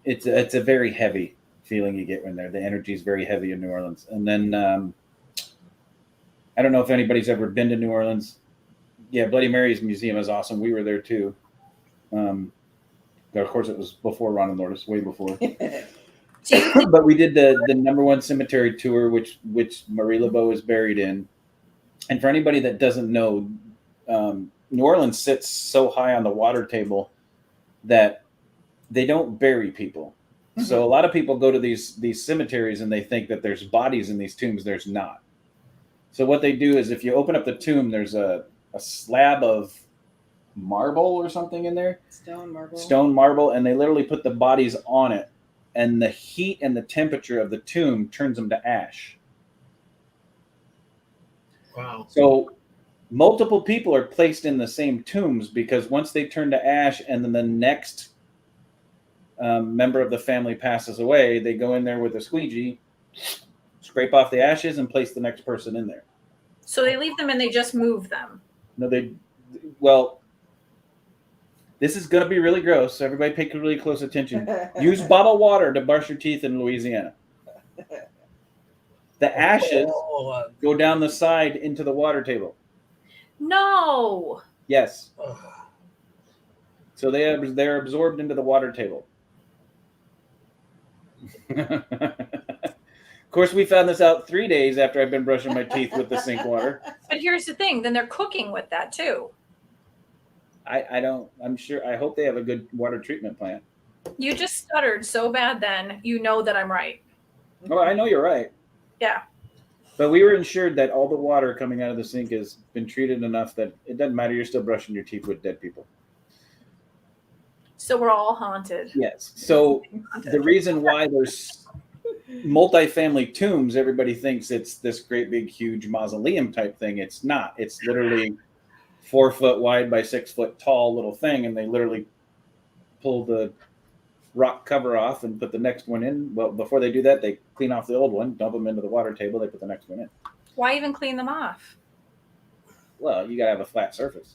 It's a very heavy feeling you get when there. The energy is very heavy in New Orleans. And then I don't know if anybody's ever been to New Orleans. Yeah, Bloody Mary's museum is awesome. We were there too. Of course, it was before Ron and Lourdes, way before. But we did the #1 cemetery tour, which Marie Laveau is buried in. And for anybody that doesn't know, New Orleans sits so high on the water table that they don't bury people. Mm-hmm. So a lot of people go to these cemeteries and they think that there's bodies in these tombs. There's not. So what they do is if you open up the tomb, there's a slab of marble or something in there. Stone marble. And they literally put the bodies on it. And the heat and the temperature of the tomb turns them to ash. Wow. So multiple people are placed in the same tombs because once they turn to ash and then the next member of the family passes away, they go in there with a squeegee, scrape off the ashes, and place the next person in there. So they leave them and they just move them. No, well, this is going to be really gross. So everybody pay really close attention. Use bottled water to brush your teeth in Louisiana. The ashes go down the side into the water table. No. Yes. So they're absorbed into the water table. Of course, we found this out 3 days after I've been brushing my teeth with the sink water. But here's the thing. Then they're cooking with that too. I'm sure, I hope they have a good water treatment plant. You just stuttered so bad then. You know that I'm right. Oh, I know you're right. Yeah. But we were ensured that all the water coming out of the sink has been treated enough that it doesn't matter. You're still brushing your teeth with dead people. So we're all haunted. Yes. So the reason why there's multi-family tombs, everybody thinks it's this great big huge mausoleum type thing. It's not. It's literally 4 foot wide by 6 foot tall little thing, and they literally pull the rock cover off and put the next one in. Well, before they do that, they clean off the old one, dump them into the water table, they put the next one in. Why even clean them off? Well, you gotta have a flat surface.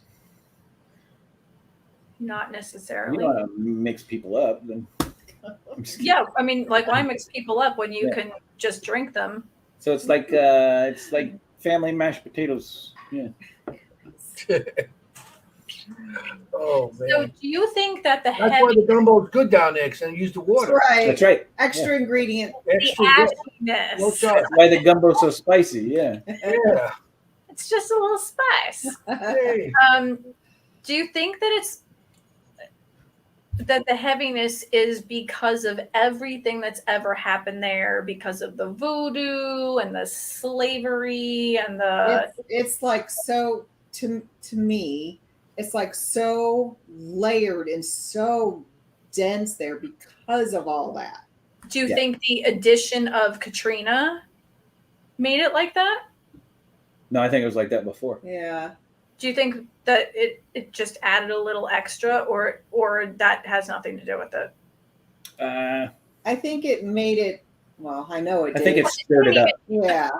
Not necessarily. You don't want to mix people up, then. Yeah, I mean, like, why mix people up when you can just drink them? So it's like family mashed potatoes. Yeah. Oh man. So do you think that That's why the gumbo's good down there, because they use the water. Right. That's right. Extra ingredient. Extra the good. ashiness, No charge. That's why the gumbo's so spicy. Yeah. Yeah. it's just a little spice. Hey. Do you think that it's that the heaviness is because of everything that's ever happened there, because of the voodoo and the slavery and the It's like so to me, it's like so layered and so dense there because of all that. do you think the addition of Katrina made it like that? No, I think it was like that before. Yeah. Do you think that it just added a little extra, or that has nothing to do with it? I think it made it. Well, I know it did. I think it stirred it up. Yeah.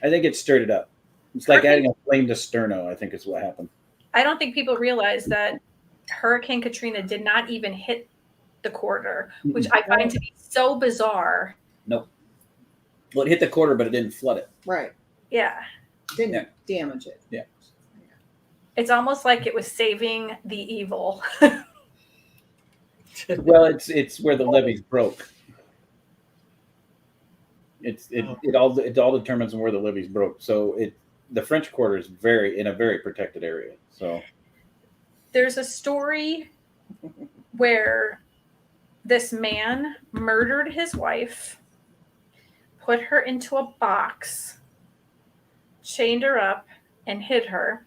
I think it stirred it up. It's like adding a flame to sterno, I think is what happened. I don't think people realize that Hurricane Katrina did not even hit the quarter, which I find to be so bizarre. Nope. Well, it hit the quarter, but it didn't flood it. Right. Yeah. Didn't damage it. Yeah. It's almost like it was saving the evil. Well, it's where the levees broke. It all determines where the levees broke. So the French Quarter is in a very protected area. So There's a story where this man murdered his wife, put her into a box, chained her up, and hid her.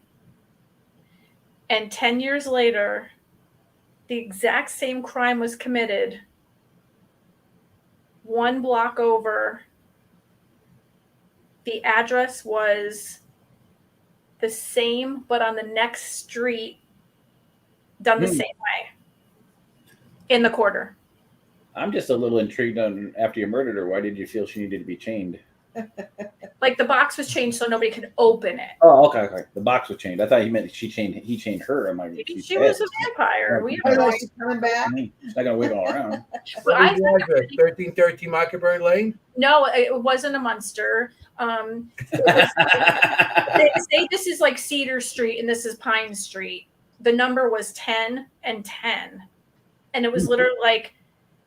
And 10 years later, the exact same crime was committed 1 block over. The address was the same, but on the next street, done the same way in the quarter. I'm just a little intrigued on, after you murdered her, why did you feel she needed to be chained? Like, the box was changed so nobody could open it. Oh, okay. The box was chained. I thought he meant he chained her. I'm like, Maybe she was a vampire. We Oh, don't know. no, she's coming back. She's not gonna wiggle around. But I think 1313 Mockingbird Lane. no, it wasn't a Munster. They say this is like Cedar Street and this is Pine Street. The number was 10 and 10, and it was literally like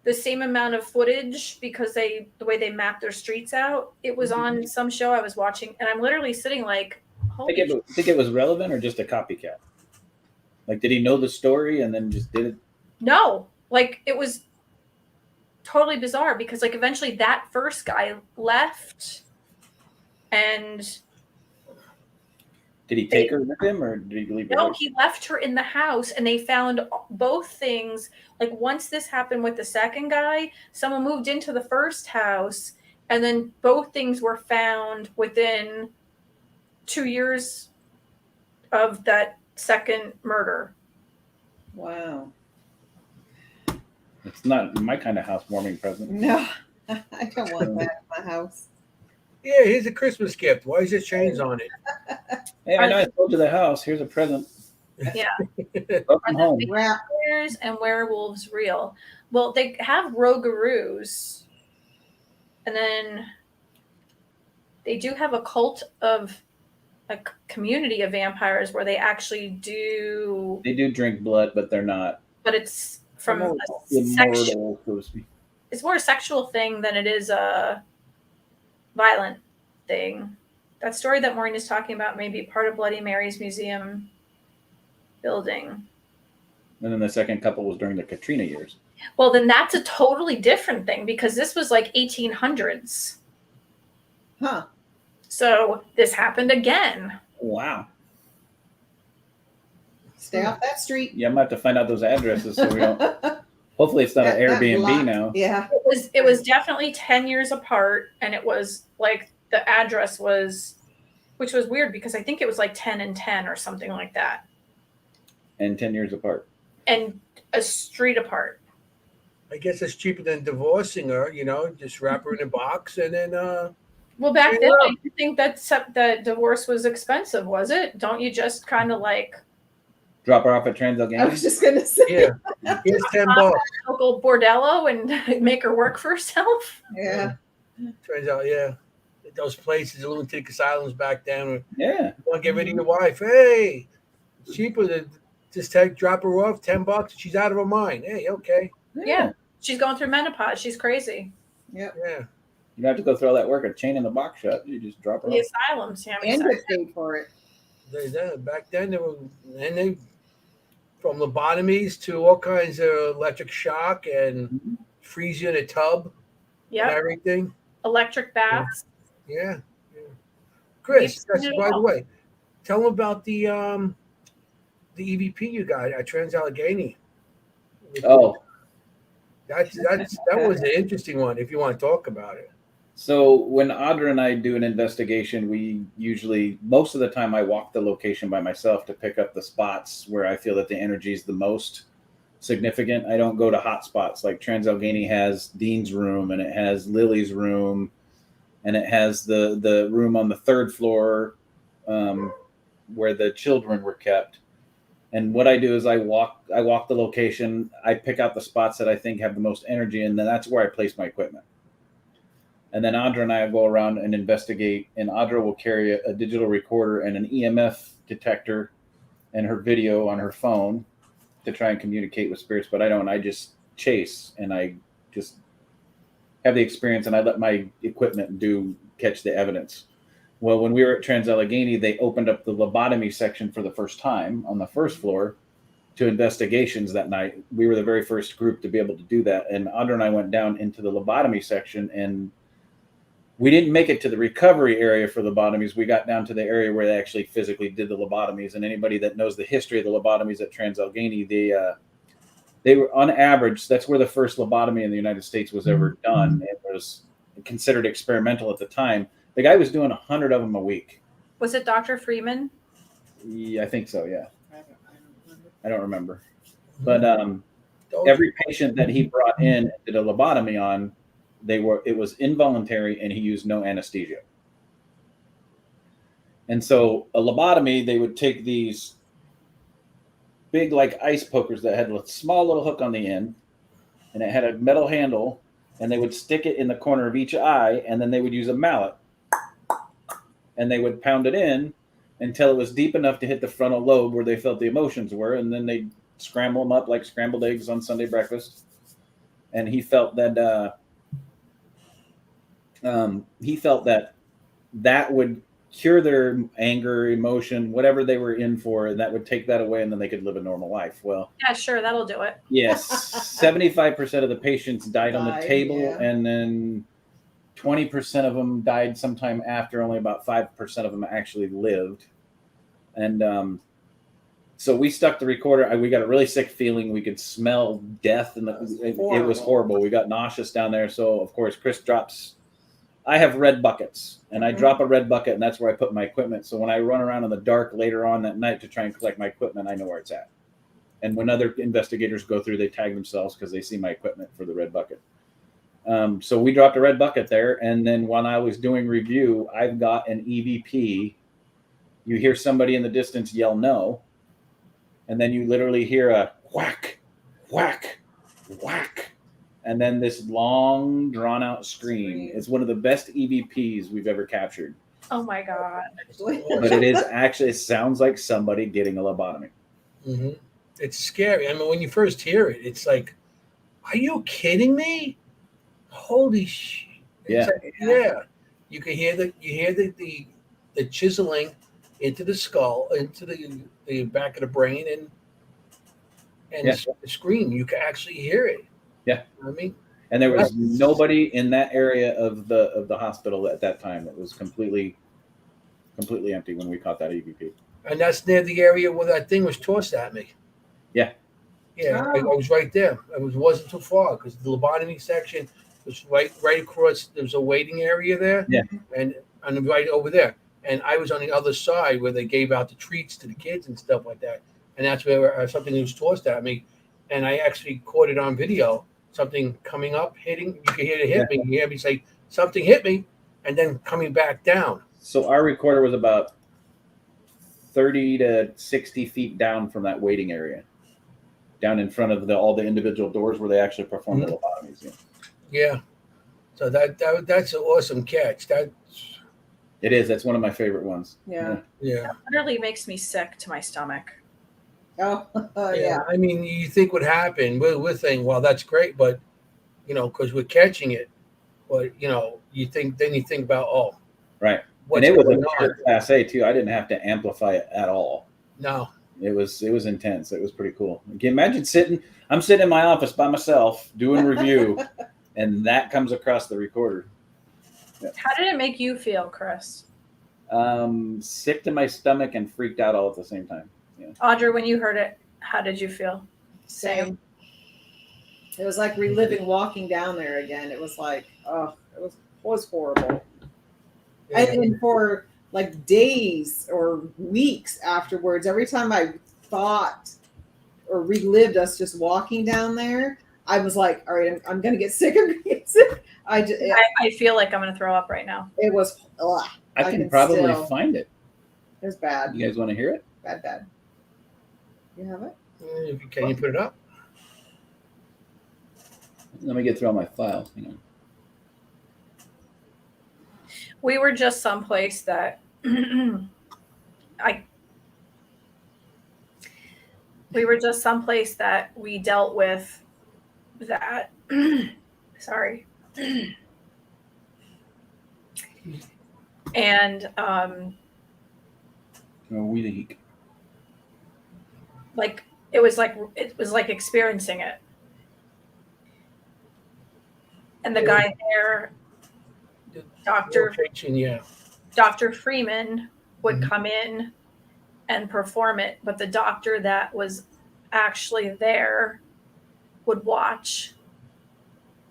the same amount of footage because the way they mapped their streets out. It was on some show I was watching, and I'm literally sitting like, holy Think it was relevant or just a copycat? Like, did he know the story and then just did it? no, like it was totally bizarre because like eventually that first guy left, and Did he take her with him or did he leave her? no, he left her in the house, and they found both things. Like, once this happened with the second guy, someone moved into the first house, and then both things were found within 2 years of that second murder. Wow. It's not my kind of housewarming present. No, I don't want that in my house. Yeah, here's a Christmas gift. Why is there chains on it? Hey, I know I sold you the house. Here's a present. Yeah. Welcome home. Wrap. Vampires and werewolves real? Well, they have rogaroos, and then they do have a cult of a community of vampires where they actually do. They do drink blood, but they're not But it's from a immortal, so to speak. it's more a sexual thing than it is a violent thing. That story that Maureen is talking about may be part of Bloody Mary's museum building. And then the second couple was during the Katrina years. Well, then that's a totally different thing because this was like 1800s. Huh. So this happened again. Wow. Stay off that street. Yeah, I'm gonna have to find out those addresses so we don't. Hopefully, it's not an That Airbnb block. now. Yeah. It was definitely 10 years apart, and it was like the address was, which was weird because I think it was like 10 and 10 or something like that, And 10 years apart. and a street apart. I guess it's cheaper than divorcing her, just wrap her in a box and then Well, back Yeah. then, I didn't think that divorce was expensive, was it? Don't you just kind of like Drop her off at I was Transylvania. just gonna say. yeah. Here's $10. local bordello and make her work for herself? Yeah. Turns out, yeah. Those places, the lunatic asylums back then, Yeah. want to get rid of your wife. Hey, it's cheaper to just drop her off, $10. She's out of her mind. Hey, okay. Yeah. She's going through menopause. She's crazy. Yeah. You don't have to go through all that work of chaining the box shut. You just drop her The off. asylums, yeah. And get paid for it. Back then, they from lobotomies to all kinds of electric shock and freeze you in a tub and Yeah. everything. Electric baths. Yeah. Chris, We've seen it by the all. way, tell them about the EVP you got at Trans-Allegheny. Oh, That was an interesting one if you want to talk about it. so when Audra and I do an investigation, we usually, most of the time, I walk the location by myself to pick up the spots where I feel that the energy is the most significant. I don't go to hot spots like Trans-Allegheny has Dean's room, and it has Lily's room, and it has the room on the third floor where the children were kept. And what I do is I walk the location. I pick out the spots that I think have the most energy, and then that's where I place my equipment. And then Audra and I will go around and investigate, and Audra will carry a digital recorder and an EMF detector and her video on her phone to try and communicate with spirits. But I don't. I just chase, and I just have the experience, and I let my equipment catch the evidence. Well, when we were at Trans-Allegheny, they opened up the lobotomy section for the first time on the first floor to investigations that night. We were the very first group to be able to do that. And Audra and I went down into the lobotomy section, and we didn't make it to the recovery area for lobotomies. We got down to the area where they actually physically did the lobotomies. And anybody that knows the history of the lobotomies at Trans-Allegheny, they were on average, that's where the first lobotomy in the United States was ever done. It was considered experimental at the time. The guy was doing 100 of them a week. Was it Dr. Freeman? Yeah, I think so. Yeah. I don't remember. But Every patient that he brought in and did a lobotomy on, it was involuntary, and he used no anesthesia. And so a lobotomy, they would take these big like ice pokers that had a small little hook on the end, and it had a metal handle, and they would stick it in the corner of each eye, and then they would use a mallet, and they would pound it in until it was deep enough to hit the frontal lobe where they felt the emotions were, and then they'd scramble them up like scrambled eggs on Sunday breakfast. And he felt that that would cure their anger, emotion, whatever they were in for, and that would take that away, and then they could live a normal life. Well, Yeah, sure, that'll do it. yes, 75% of the patients died on the table, yeah. and then 20% of them died sometime after. Only about 5% of them actually lived. And so we stuck the recorder. We got a really sick feeling. We could smell death, and it was horrible. We got nauseous down there. So, of course, Chris drops I have red buckets, and I drop a red bucket, and that's where I put my equipment. So when I run around in the dark later on that night to try and collect my equipment, I know where it's at. And when other investigators go through, they tag themselves because they see my equipment for the red bucket. So we dropped a red bucket there. And then when I was doing review, I've got an EVP. You hear somebody in the distance yell no. And then you literally hear a whack, whack, whack. And then this long, drawn-out scream. It's one of the best EVPs we've ever captured. Oh, my God. But it sounds like somebody getting a lobotomy. Mm-hmm. It's scary. I mean, when you first hear it, it's like, are you kidding me? Holy shit. Yeah. Like, yeah. You can hear the chiseling into the skull, into the back of the brain, and the scream. You can actually hear it. Yeah. You know what I mean? And there was nobody in that area of the hospital at that time. It was completely empty when we caught that EVP. And that's near the area where that thing was tossed at me. Yeah. Yeah, I was right there. I wasn't too far because the lobotomy section was right across. There was a waiting area there. Yeah. And right over there. And I was on the other side where they gave out the treats to the kids and stuff like that. And that's where something was tossed at me. And I actually caught it on video. Something coming up, hitting. You can hear it hit me. You hear me say, something hit me, and then coming back down. So our recorder was about 30 to 60 feet down from that waiting area, down in front of all the individual doors where they actually perform the lobotomies. Yeah. So that's an awesome catch. It is. That's one of my favorite ones. Yeah. That literally makes me sick to my stomach. Oh, yeah. I mean, you think what happened? We're thinking, well, that's great, but because we're catching it. But you think about right. And it was a pure Class A too. I didn't have to amplify it at all. No. It was intense. It was pretty cool. Can you imagine I'm sitting in my office by myself doing review, and that comes across the recorder. Yeah. How did it make you feel, Chris? Sick to my stomach and freaked out all at the same time. Yeah. Audra, when you heard it, how did you feel? Same. It was like reliving walking down there again. It was like, it was horrible. Yeah. And for like days or weeks afterwards, every time I thought or relived us just walking down there, I was like, all right, I'm going to get sick of being sick. I feel like I'm going to throw up right now. It was, I can probably find it. It was bad. You guys want to hear it? Bad. You have it? Can you put it up? Let me get through all my files. Hang on. We were just someplace that we dealt with that. Sorry. And week. It was like experiencing it. And the guy there, Dr. Freeman would come in and perform it, but the doctor that was actually there would watch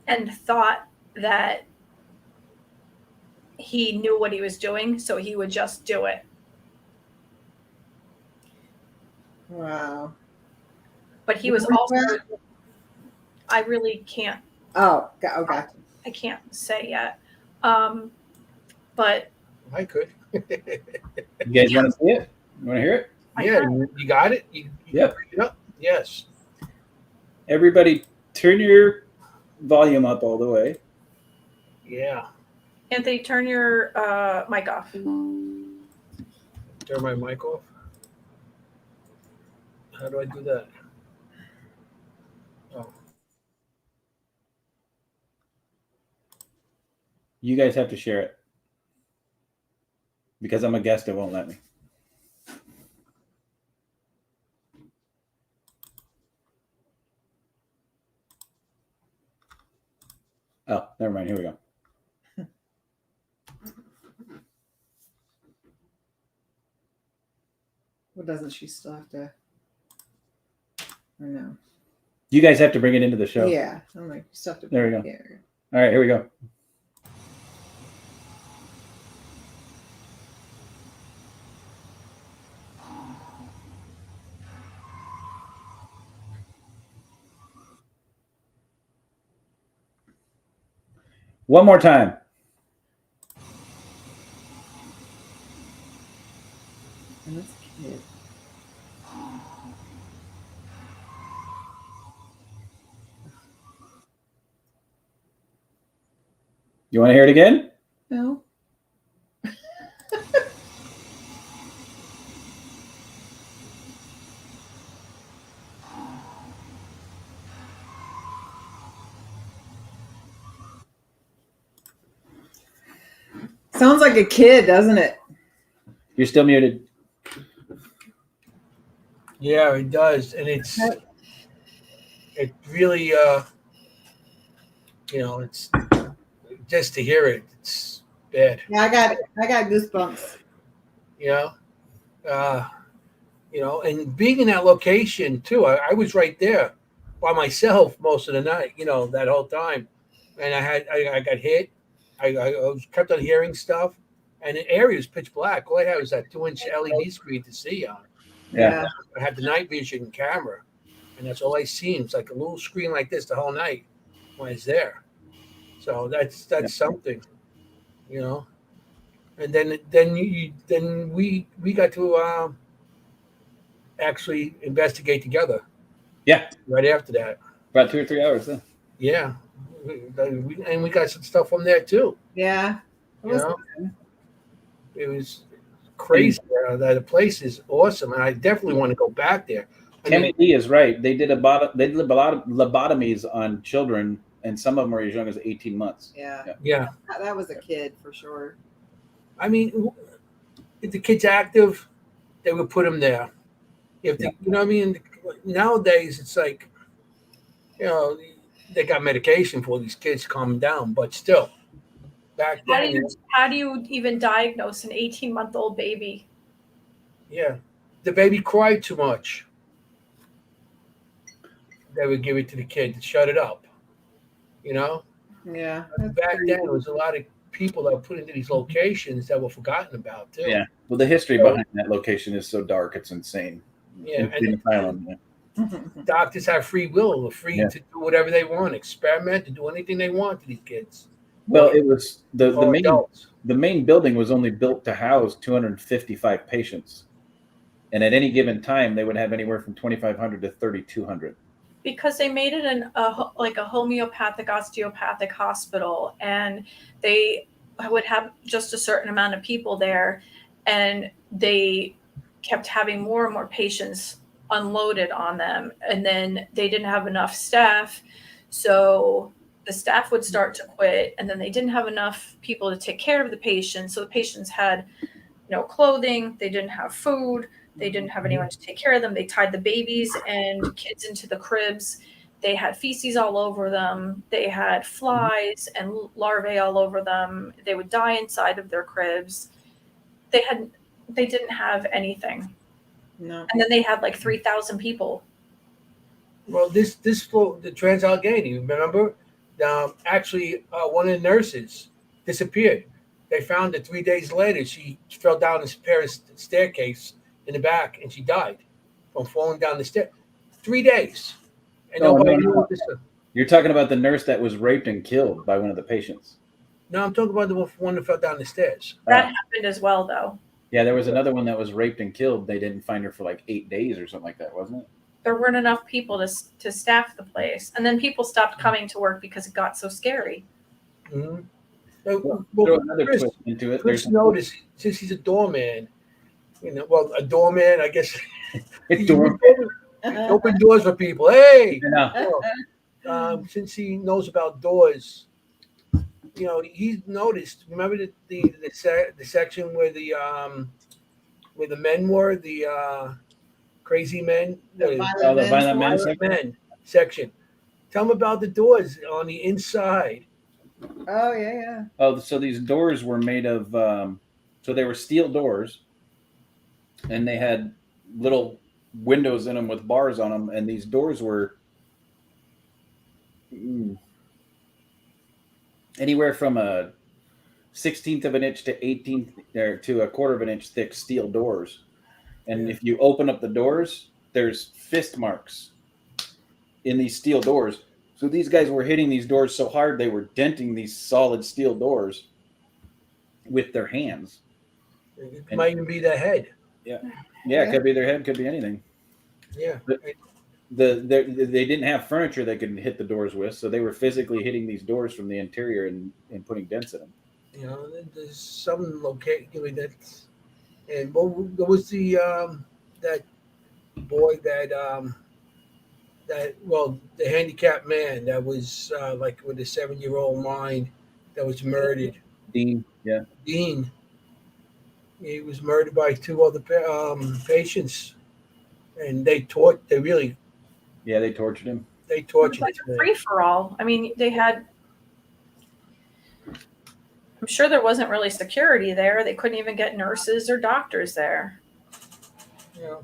and thought that he knew what he was doing, so he would just do it. Wow. But he was also, I really can't. Oh, okay. I can't say yet. But I could. You guys want to see it? You want to hear it? Yeah, you got it? You yep. Pick it up? Yes. Everybody turn your volume up all the way. Yeah. Anthony, turn your mic off. Turn my mic off? How do I do that? Oh. You guys have to share it. Because I'm a guest, it won't let me. Oh, never mind. Here we go. Well, doesn't she still have to? Or no? You guys have to bring it into the show. Yeah. I'm like, you still have to. There we go. All right, here we go. One more time. And that's a kid. You want to hear it again? No. Sounds like a kid, doesn't it? You're still muted. Yeah, it does, and it really, it's just to hear it, it's bad. Yeah, I got goosebumps. Uh, and being in that location too, I was right there by myself most of the night, that whole time, and I got hit. I kept on hearing stuff, and the area was pitch black. All I had was that 2-inch LED screen to see on. Yeah. I had the night vision camera, and that's all I seen. It's like a little screen like this the whole night when I was there. So that's something, And then we got to actually investigate together. Yeah. Right after that. About 2 or 3 hours then. Yeah. And we got some stuff from there too. Yeah. It was crazy. The place is awesome, and I definitely want to go back there. Tammy D is right. They did a lot of lobotomies on children, and some of them were as young as 18 months. Yeah. That was a kid for sure. I mean, if the kid's active, they would put him there. If you know what I mean? Nowadays, it's like, they got medication for these kids to calm them down, but still, back then. How do you even diagnose an 18-month-old baby? Yeah. The baby cried too much. They would give it to the kid to shut it up. Yeah. Back then, there was a lot of people that were put into these locations that were forgotten about too. Yeah. Well, the history behind that location is so dark, it's insane. Yeah. And doctors have free will. They're free to do whatever they want, experiment, to do anything they want to these kids. Well, it was the main building was only built to house 255 patients. And at any given time, they would have anywhere from 2,500 to 3,200. Because they made it a homeopathic, osteopathic hospital, and they would have just a certain amount of people there, and they kept having more and more patients unloaded on them, and then they didn't have enough staff, so the staff would start to quit, and then they didn't have enough people to take care of the patients, so the patients had no clothing, they didn't have food, they didn't have anyone to take care of them. They tied the babies and kids into the cribs. They had feces all over them. They had flies and larvae all over them. They would die inside of their cribs. They didn't have anything. No. And then they had like 3,000 people. Well, the Trans-Allegheny, remember? Actually, one of the nurses disappeared. They found her 3 days later. She fell down the staircase in the back, and she died from falling down the stairs. 3 days. And nobody knew what this was. You're talking about the nurse that was raped and killed by one of the patients. No, I'm talking about the one that fell down the stairs. That happened as well, though. Yeah, there was another one that was raped and killed. They didn't find her for like 8 days or something like that, wasn't it? There weren't enough people to staff the place. And then people stopped coming to work because it got so scary. Mm-hmm. Throw another twist into it. Chris noticed, since he's a doorman, a doorman, I guess. Open doors for people. Hey! Since he knows about doors, he's noticed. Remember the section where the men were, the crazy men? The violent men section. Tell them about the doors on the inside. Oh, yeah. Oh, so these doors were made of, so they were steel doors, and they had little windows in them with bars on them, and these doors were anywhere from a 1/16 of an inch to 18th or to a quarter of an inch thick steel doors. And if you open up the doors, there's fist marks in these steel doors. So these guys were hitting these doors so hard they were denting these solid steel doors with their hands. It might even be their head. Yeah, it could be their head, could be anything. Yeah. But they didn't have furniture they could hit the doors with, so they were physically hitting these doors from the interior and putting dents in them. You know, there's some location. I mean, that's and what was the that boy that the handicapped man that was like with a 7-year-old mind that was murdered. Dean, yeah. Dean. He was murdered by 2 other patients, and they tortured him. It was like a free for all. I mean, they had. I'm sure there wasn't really security there. They couldn't even get nurses or doctors there. Yeah,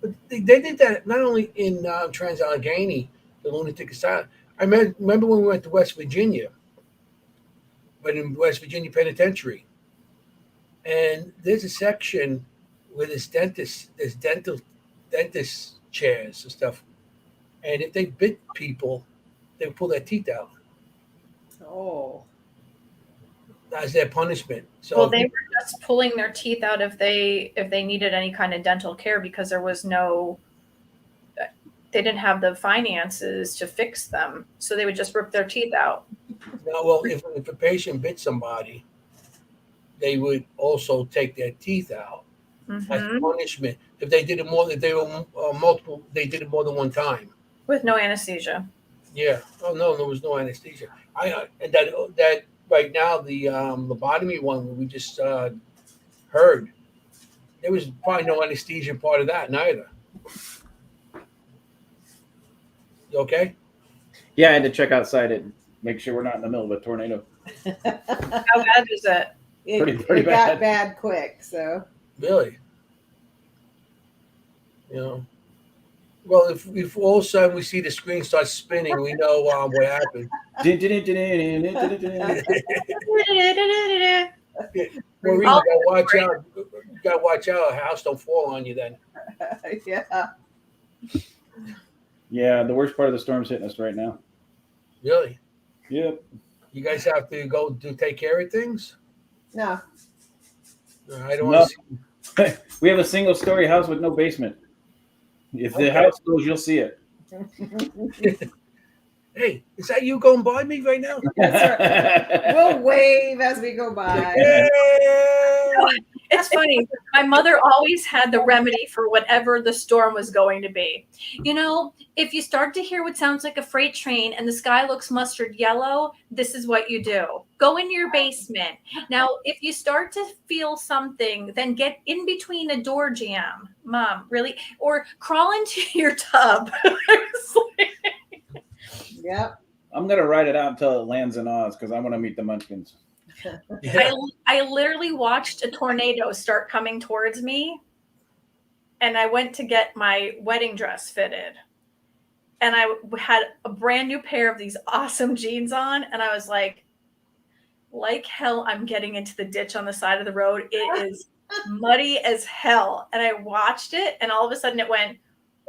but they did that not only in Trans-Allegheny, the lunatic asylum. I remember when we went to West Virginia, but in West Virginia Penitentiary, and there's a section where there's dentist chairs and stuff, and if they bit people, they would pull their teeth out. Oh. As their punishment. So well, they were just pulling their teeth out if they needed any kind of dental care because there was they didn't have the finances to fix them, so they would just rip their teeth out. No, well, if a patient bit somebody, they would also take their teeth out as punishment. If they did it more, if they were multiple, they did it more than one time with no anesthesia. Yeah. Oh no, there was no anesthesia. And that. Right now, the lobotomy one we just heard, there was probably no anesthesia part of that neither. You okay? Yeah, I had to check outside it, make sure we're not in the middle of a tornado. How bad is it? Pretty it got bad quick. So really, you know. Well, if all of a sudden we see the screen start spinning, we know what happened. Maureen, you gotta watch out. You gotta watch out. A house don't fall on you then. Yeah. Yeah, the worst part of the storm's hitting us right now. Really? Yep. You guys have to go take care of things? No. I don't want to see. We have a single-story house with no basement. If the house goes, you'll see it. Hey, is that you going by me right now? Right. We'll wave as we go by. It's funny. My mother always had the remedy for whatever the storm was going to be. You know, if you start to hear what sounds like a freight train and the sky looks mustard yellow, this is what you do. Go into your basement. Now, if you start to feel something, then get in between a door jamb. Mom, really? Or crawl into your tub. Yep. I'm going to write it out until it lands in Oz because I want to meet the Munchkins. Yeah. I literally watched a tornado start coming towards me, and I went to get my wedding dress fitted, and I had a brand new pair of these awesome jeans on, and I was like hell, I'm getting into the ditch on the side of the road. It is muddy as hell. And I watched it, and all of a sudden it went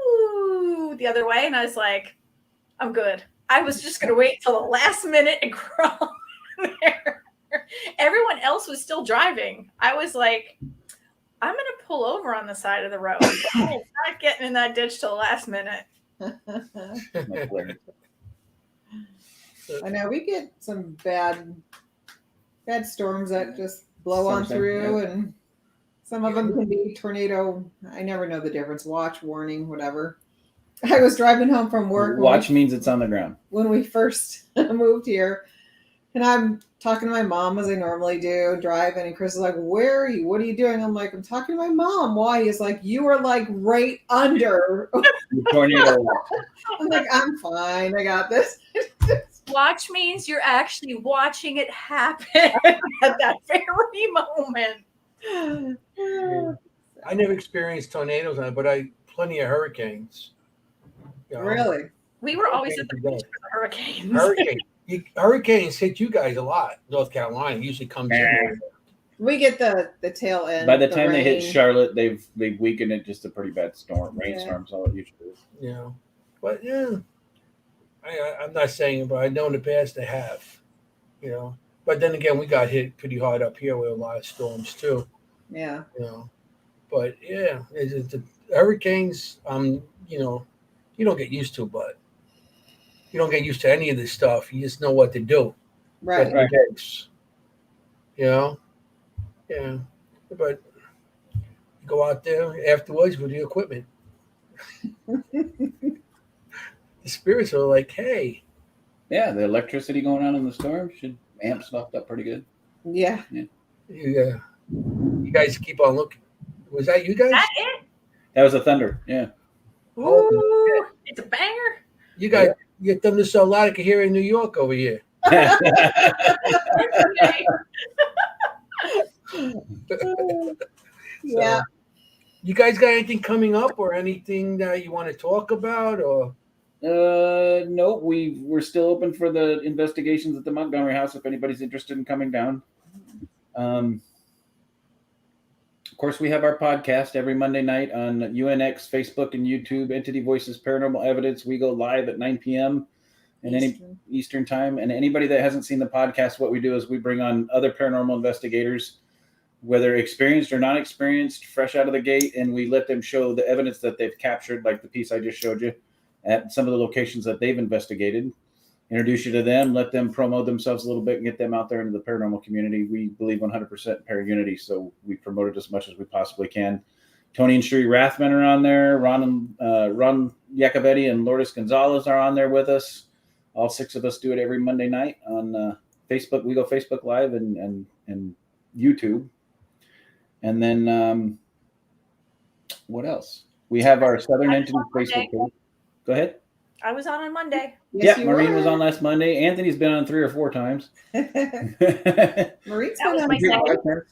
ooh the other way, and I was like, I'm good. I was just going to wait till the last minute and crawl there. Everyone else was still driving. I was like, I'm going to pull over on the side of the road. I'm not getting in that ditch till the last minute. I know we get some bad storms that just blow on through, and some of them can be tornado. I never know the difference. Watch, warning, whatever. I was driving home from work. Watch means it's on the ground. When we first moved here, and I'm talking to my mom as I normally do, driving, and Chris is like, "Where are you? What are you doing?" I'm like, "I'm talking to my mom." Why? He's like, "You are like right under." Tornado. I'm like, "I'm fine. I got this." Watch means you're actually watching it happen at that very moment. I never experienced tornadoes, but plenty of hurricanes. You know, Really? We were always at the beach for the hurricanes. Hurricanes hit you guys a lot. North Carolina usually comes in. We get the tail end. By the time they hit rain. Charlotte, they've weakened it just a pretty bad rainstorm. So it usually is. You know, but yeah, I'm not saying it, but I know in the past they have, you know. But then again, we got hit pretty hard up here with a lot of storms too, Yeah. you know. But yeah, it's the hurricanes. You know, you don't get used to, but you don't get used to any of this stuff. You just know what to do. Right. Right. You know, yeah. But you go out there afterwards with your equipment. The spirits are like, hey. Yeah, the electricity going on in the storm should amp stuff up pretty good. Yeah. Yeah. You guys keep on looking. Was that you guys? That it? That was a thunder. Yeah. Ooh, it's a banger. You guys get them to so loud I can hear in New York over here. Yeah. So, you guys got anything coming up or anything that you want to talk about or? No, we're still open for the investigations at the Montgomery House if anybody's interested in coming down. Of course, we have our podcast every Monday night on UNX, Facebook, and YouTube. Entity Voices Paranormal Evidence. We go live at 9 p.m. and Eastern time. And anybody that hasn't seen the podcast, what we do is we bring on other paranormal investigators, whether experienced or not experienced, fresh out of the gate, and we let them show the evidence that they've captured, like the piece I just showed you, at some of the locations that they've investigated. Introduce you to them, let them promote themselves a little bit and get them out there into the paranormal community. We believe 100% in para-unity, so we promote it as much as we possibly can. Tony and Sheree Rathman are on there. Ron Iacovetti and Lourdes Gonzalez are on there with us. All six of us do it every Monday night on Facebook. We go Facebook Live and YouTube. And then what else? We have our Southern Entity Facebook page. Go ahead. I was on Monday. Yes, yeah, Maureen was on last Monday. Anthony's been on 3 or 4 times. Maureen's That was my second.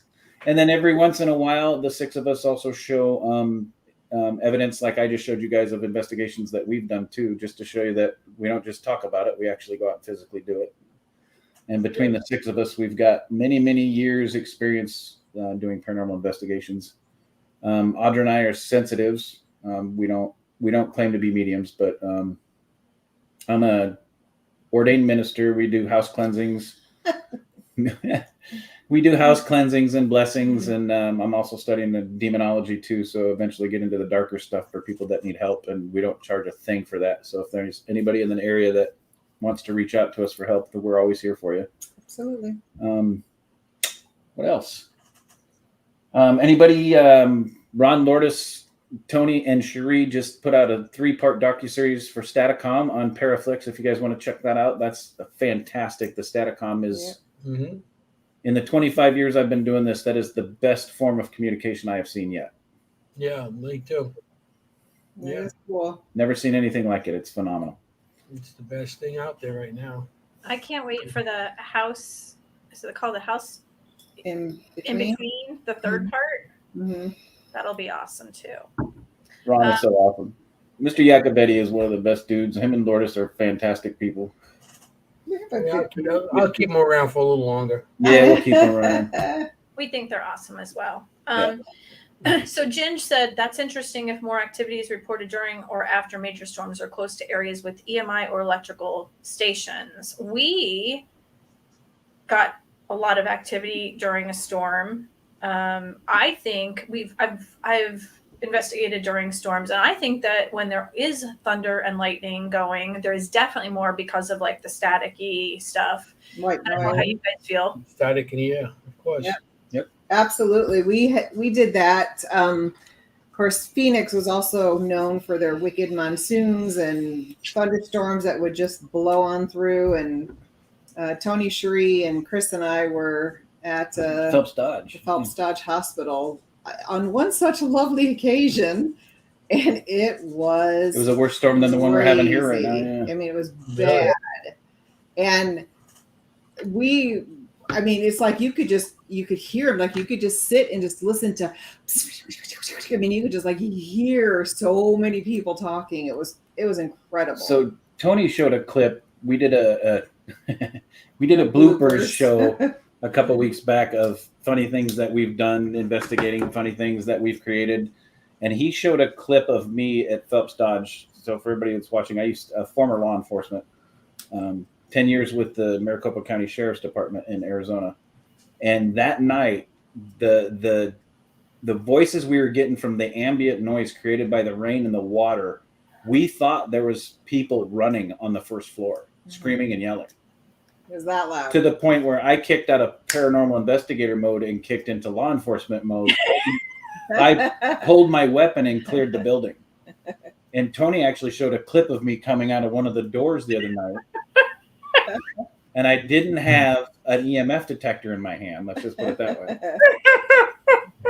And then every once in a while, the six of us also show evidence, like I just showed you guys, of investigations that we've done too, just to show you that we don't just talk about it. We actually go out and physically do it. And between the six of us, we've got many, many years experience doing paranormal investigations. Audra and I are sensitives. We don't claim to be mediums, but I'm a ordained minister. We do house cleansings. We do house cleansings and blessings, and I'm also studying the demonology too. So eventually get into the darker stuff for people that need help, and we don't charge a thing for that. So if there's anybody in the area that wants to reach out to us for help, we're always here for you. Absolutely. What else? Anybody? Ron, Lourdes, Tony, and Cherie just put out a 3-part docuseries for Staticom on Paraflix. If you guys want to check that out, that's fantastic. The Staticom is, in the 25 years I've been doing this, that is the best form of communication I have seen yet. Yeah, me too. Yeah. That's cool. Never seen anything like it. It's phenomenal. It's the best thing out there right now. I can't wait for the house. Is it called the house In between the third part? Mm-hmm. That'll be awesome too. Ron is so awesome. Mr. Iacovetti is one of the best dudes. Him and Lourdes are fantastic people. Yeah, I'll keep them around for a little longer. Yeah, we'll keep them around. We think they're awesome as well. So Ginge said, that's interesting if more activity is reported during or after major storms or close to areas with EMI or electrical stations. We got a lot of activity during a storm. I think I've investigated during storms, and I think that when there is thunder and lightning going, there is definitely more because of like the staticky stuff. Right. I don't know how you guys feel. Static in the air, of course. Yep. Absolutely. We did that. Of course, Phoenix was also known for their wicked monsoons and thunderstorms that would just blow on through. And Tony, Cherie, and Chris and I were at Phelps Dodge Hospital on one such lovely occasion, and it was a worse storm than the one we're having here right now. Yeah. I mean, it was bad. And it's like you could hear them, like you could just sit and just listen to. I mean, you could just like hear so many people talking. It was incredible. So Tony showed a clip. We did a bloopers show a couple weeks back of funny things that we've done investigating, funny things that we've created, and he showed a clip of me at Phelps Dodge. So for everybody that's watching, I used former law enforcement. 10 years with the Maricopa County Sheriff's Department in Arizona. And that night, the voices we were getting from the ambient noise created by the rain and the water, we thought there was people running on the first floor, screaming and yelling. It was that loud. To the point where I kicked out of paranormal investigator mode and kicked into law enforcement mode. I pulled my weapon and cleared the building. And Tony actually showed a clip of me coming out of one of the doors the other night. And I didn't have an EMF detector in my hand. Let's just put it that way.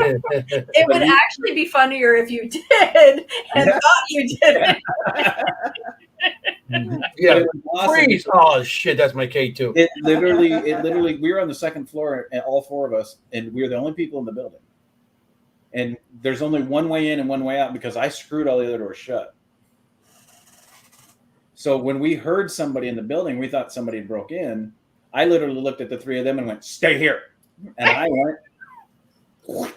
It would actually be funnier if you did and thought you didn't. Yeah. Awesome. Freeze. Oh shit, that's my K2. It literally, we were on the second floor, and all four of us, and we were the only people in the building. And there's only one way in and one way out because I screwed all the other doors shut. So when we heard somebody in the building, we thought somebody broke in. I literally looked at the three of them and went, "Stay here." And I went,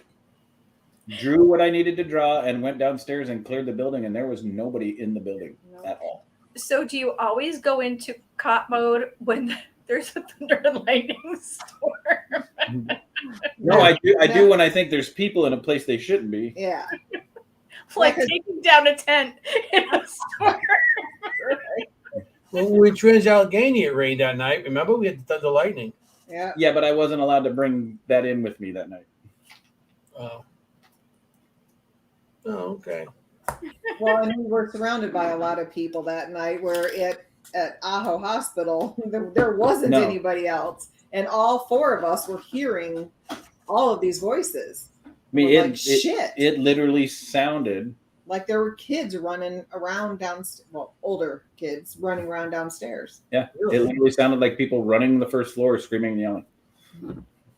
drew what I needed to draw, and went downstairs and cleared the building. And there was nobody in the building at all. So do you always go into cop mode when there's a thunder and lightning storm? No, I do when I think there's people in a place they shouldn't be. Yeah. Like taking down a tent in a storm. When we were in Trans-Allegheny, it rained that night. Remember, we had the thunder lightning. Yeah. Yeah, but I wasn't allowed to bring that in with me that night. Oh, okay. Well, and we were surrounded by a lot of people that night where at Ajo Hospital, there wasn't anybody else. And all four of us were hearing all of these voices. I mean, shit. It literally sounded like there were kids running around downstairs. Well, older kids running around downstairs. Yeah, it literally sounded like people running the first floor, screaming and yelling.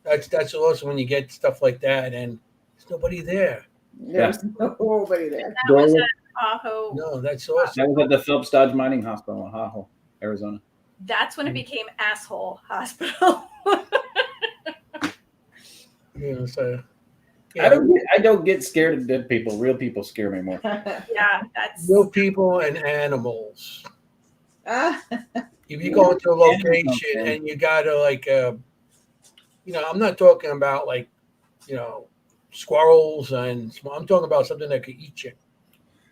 That's awesome when you get stuff like that and there's nobody there. There's nobody there. And that was at Ajo. No, that's awesome. That was at the Phelps Dodge Mining Hospital in Ajo, Arizona. That's when it became Asshole Hospital. Yeah, so I don't get scared of dead people. Real people scare me more. Yeah, that's real people and animals. Ah. If you go into a location and you gotta I'm not talking about squirrels and I'm talking about something that could eat you.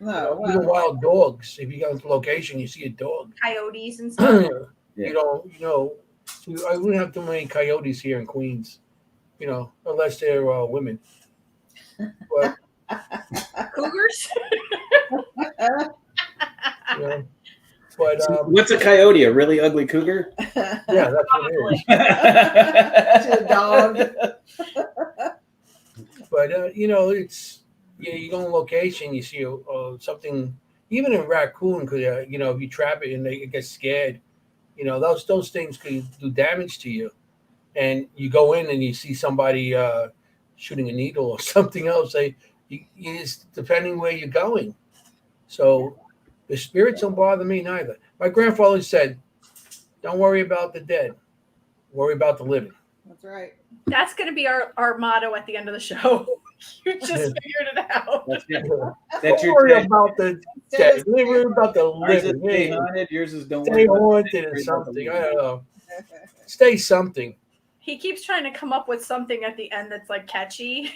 No, Even wild dogs. If you go into a location, you see a dog. coyotes and stuff. I wouldn't have too many coyotes here in Queens, unless they're women. But, Cougars? but what's a coyote? A really ugly cougar? Yeah, that's what it is. a dog. But it's you go on location, you see something. Even a raccoon could, if you trap it and they get scared, those things could do damage to you. And you go in and you see somebody shooting a needle or something else. It's depending where you're going. So the spirits don't bother me neither. My grandfather said, "Don't worry about the dead, worry about the living." That's right. That's going to be our motto at the end of the show. You just figured it out. That's Don't worry about the dead. Worry about the living. Stay haunted. Yours is don't Stay worry haunted or something. I don't know. Stay something. He keeps trying to come up with something at the end that's catchy.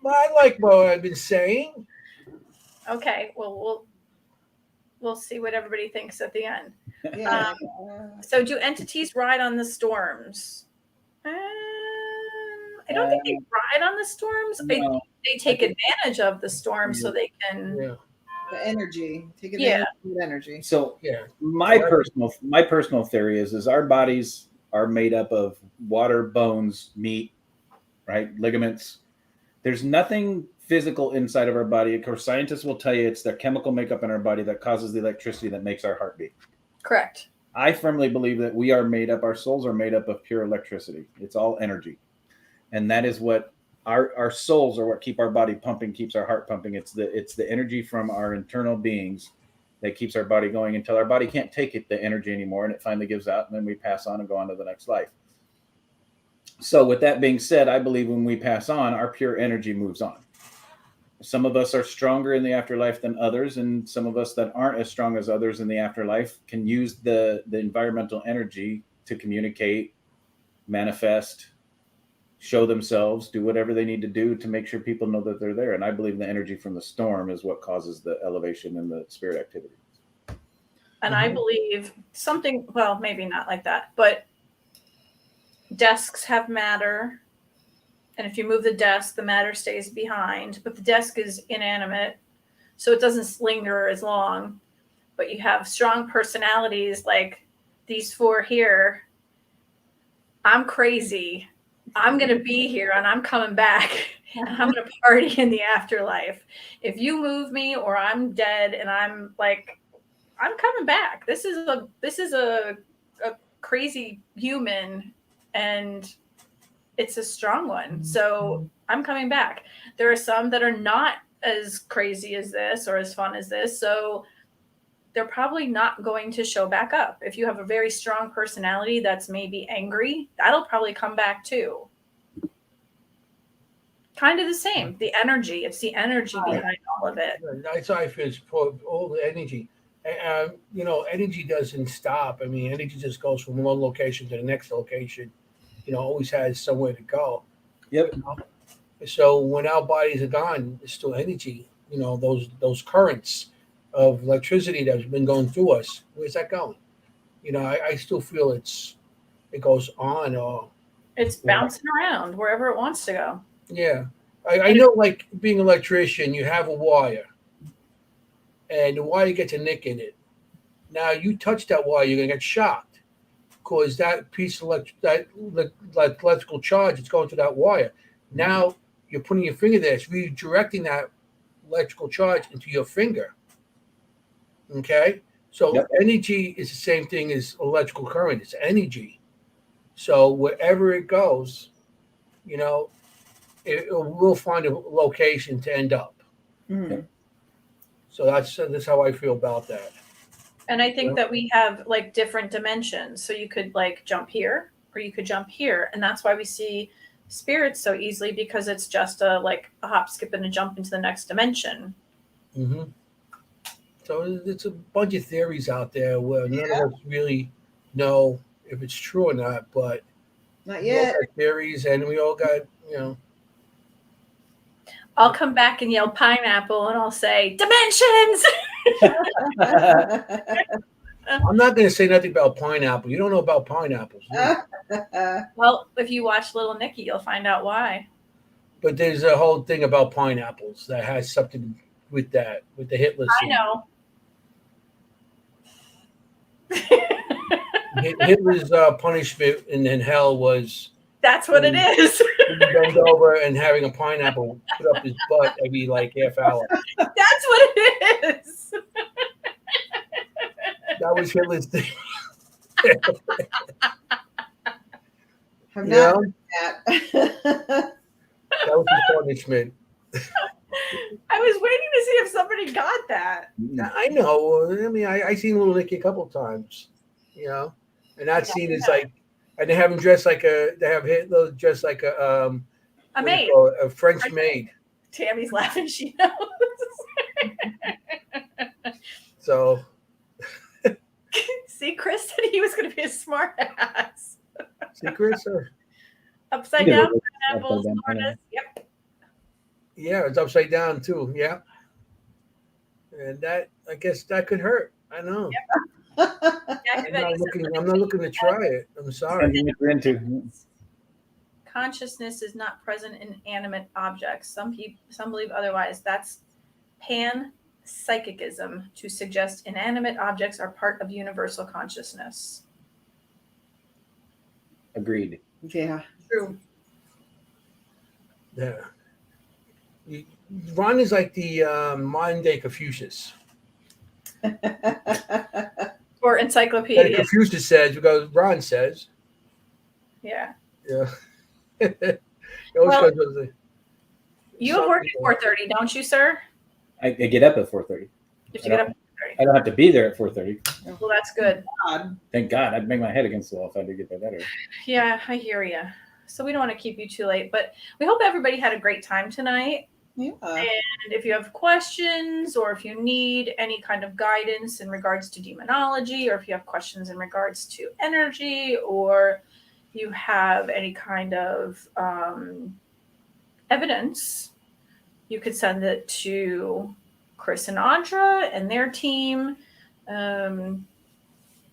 Well, I like what I've been saying. Okay, well, we'll see what everybody thinks at the end. Yeah. So do entities ride on the storms? I don't think they ride on the storms. No. I think they take advantage of the storm so they can. Yeah. The energy. Take advantage of the energy. So Yeah. my personal theory is our bodies are made up of water, bones, meat, right? Ligaments. There's nothing physical inside of our body. Of course, scientists will tell you it's the chemical makeup in our body that causes the electricity that makes our heart beat. Correct. I firmly believe that our souls are made up of pure electricity. It's all energy. And that is what our souls are what keep our body pumping, keeps our heart pumping. It's the energy from our internal beings that keeps our body going until our body can't take the energy anymore and it finally gives out and then we pass on and go on to the next life. So with that being said, I believe when we pass on, our pure energy moves on. some of us are stronger in the afterlife than others, and some of us that aren't as strong as others in the afterlife can use the environmental energy to communicate, manifest, show themselves, do whatever they need to do to make sure people know that they're there. And I believe the energy from the storm is what causes the elevation and the spirit activity. And I believe something, well, maybe not like that, but desks have matter. And if you move the desk, the matter stays behind, but the desk is inanimate, so it doesn't linger as long. But you have strong personalities like these four here. I'm crazy. I'm going to be here and I'm coming back and I'm going to party in the afterlife. If you move me or I'm dead and I'm like, I'm coming back. This is a crazy human and it's a strong one. So I'm coming back. There are some that are not as crazy as this or as fun as this. So they're probably not going to show back up. If you have a very strong personality that's maybe angry, that'll probably come back too. Kind of the same. The energy. It's the energy behind all of it. That's how I feel. It's all the energy. Energy doesn't stop. I mean, energy just goes from one location to the next location. Always has somewhere to go. Yep. So when our bodies are gone, it's still energy. Those currents of electricity that's been going through us. Where's that going? I still feel it goes on. Or it's bouncing around wherever it wants to go. Yeah. I know, like being an electrician, you have a wire, and the wire gets a nick in it. Now you touch that wire, you're gonna get shocked because that piece of electrical charge is going to that wire. Now you're putting your finger there, it's redirecting that electrical charge into your finger. Okay, so energy is the same thing as electrical current. It's energy. So wherever it goes, it will find a location to end up. Mm-hmm. So that's how I feel about that. And I think that we have like different dimensions. So you could like jump here or you could jump here. And that's why we see spirits so easily, because it's just a hop, skip, and a jump into the next dimension. Mm-hmm. So it's a bunch of theories out there where none of us really know if it's true or not, but not we all yet. got theories, and we all got, I'll come back and yell pineapple and I'll say dimensions. I'm not going to say nothing about pineapple. You don't know about pineapples. Well, if you watch Little Nicky, you'll find out why. But there's a whole thing about pineapples that has something with that, with the Hitler scene. I know. Hitler's punishment in hell was... That's what it is. Bend over and having a pineapple put up his butt every half hour. That's what it is. That was Hitler's thing. I'm not doing that. That was his punishment. I was waiting to see if somebody got that. I know. I mean, I seen Little Nicky a couple times, and that scene is and they have him dressed like they have Hitler dressed like a maid, a French maid. Tammy's laughing. She knows. So, see, Chris said he was going to be a smart ass. See, Chris? Upside down pineapples. Yep. Yeah, it's upside down too. Yeah. And that, I guess that could hurt. I know. Yep. I'm not looking to try it. I'm sorry. Consciousness is not present in animate objects. Some believe otherwise. That's panpsychism, to suggest inanimate objects are part of universal consciousness. Agreed. Yeah. True. Yeah. Ron is like the modern day Confucius. Or encyclopedia. And Confucius says, because Ron says. Yeah. Yeah. Well, you have work at 4:30, don't you, sir? I get up at 4:30. You have to get up at 4:30. I don't have to be there at 4:30. Well, that's good. Thank God. I'd bang my head against the wall if I did get that better. Yeah, I hear you. So we don't want to keep you too late, but we hope everybody had a great time tonight. Yeah. And if you have questions or if you need any kind of guidance in regards to demonology, or if you have questions in regards to energy, or you have any kind of evidence, you could send it to Chris and Audra and their team.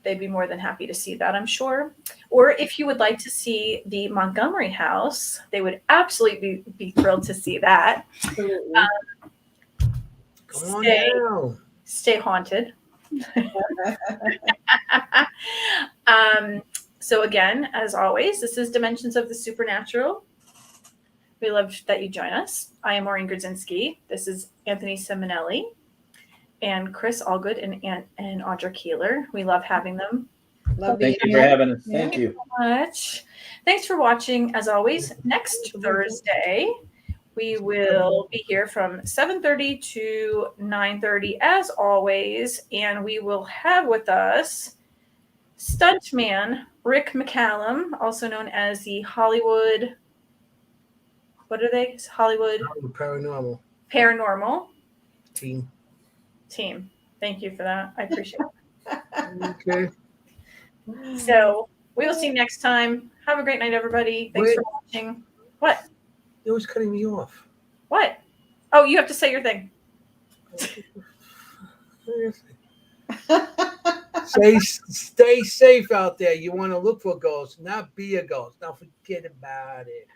They'd be more than happy to see that, I'm sure. Or if you would like to see the Montgomery house, they would absolutely be thrilled to see that. Absolutely. Come on now. Stay haunted. So again, as always, this is Dimensions of the Supernatural. We love that you join us. I am Maureen Grudzinski. This is Anthony Simonelli and Chris Allgood and Audra Keeler. We love having them. Love Thank you being for here. having us. Yeah. Thank you. Much. Thanks for watching. As always, next Thursday, we will be here from 7:30 to 9:30 as always. And we will have with us stuntman Rick McCallum, also known as the Hollywood, what are they? Hollywood Paranormal Team. Thank you for that. I appreciate it. Okay. So we will see you next time. Have a great night, everybody. Thanks for watching. What? It was cutting me off. What? Oh, you have to say your thing. Stay safe out there. You want to look for ghosts, not be a ghost. Don't forget about it.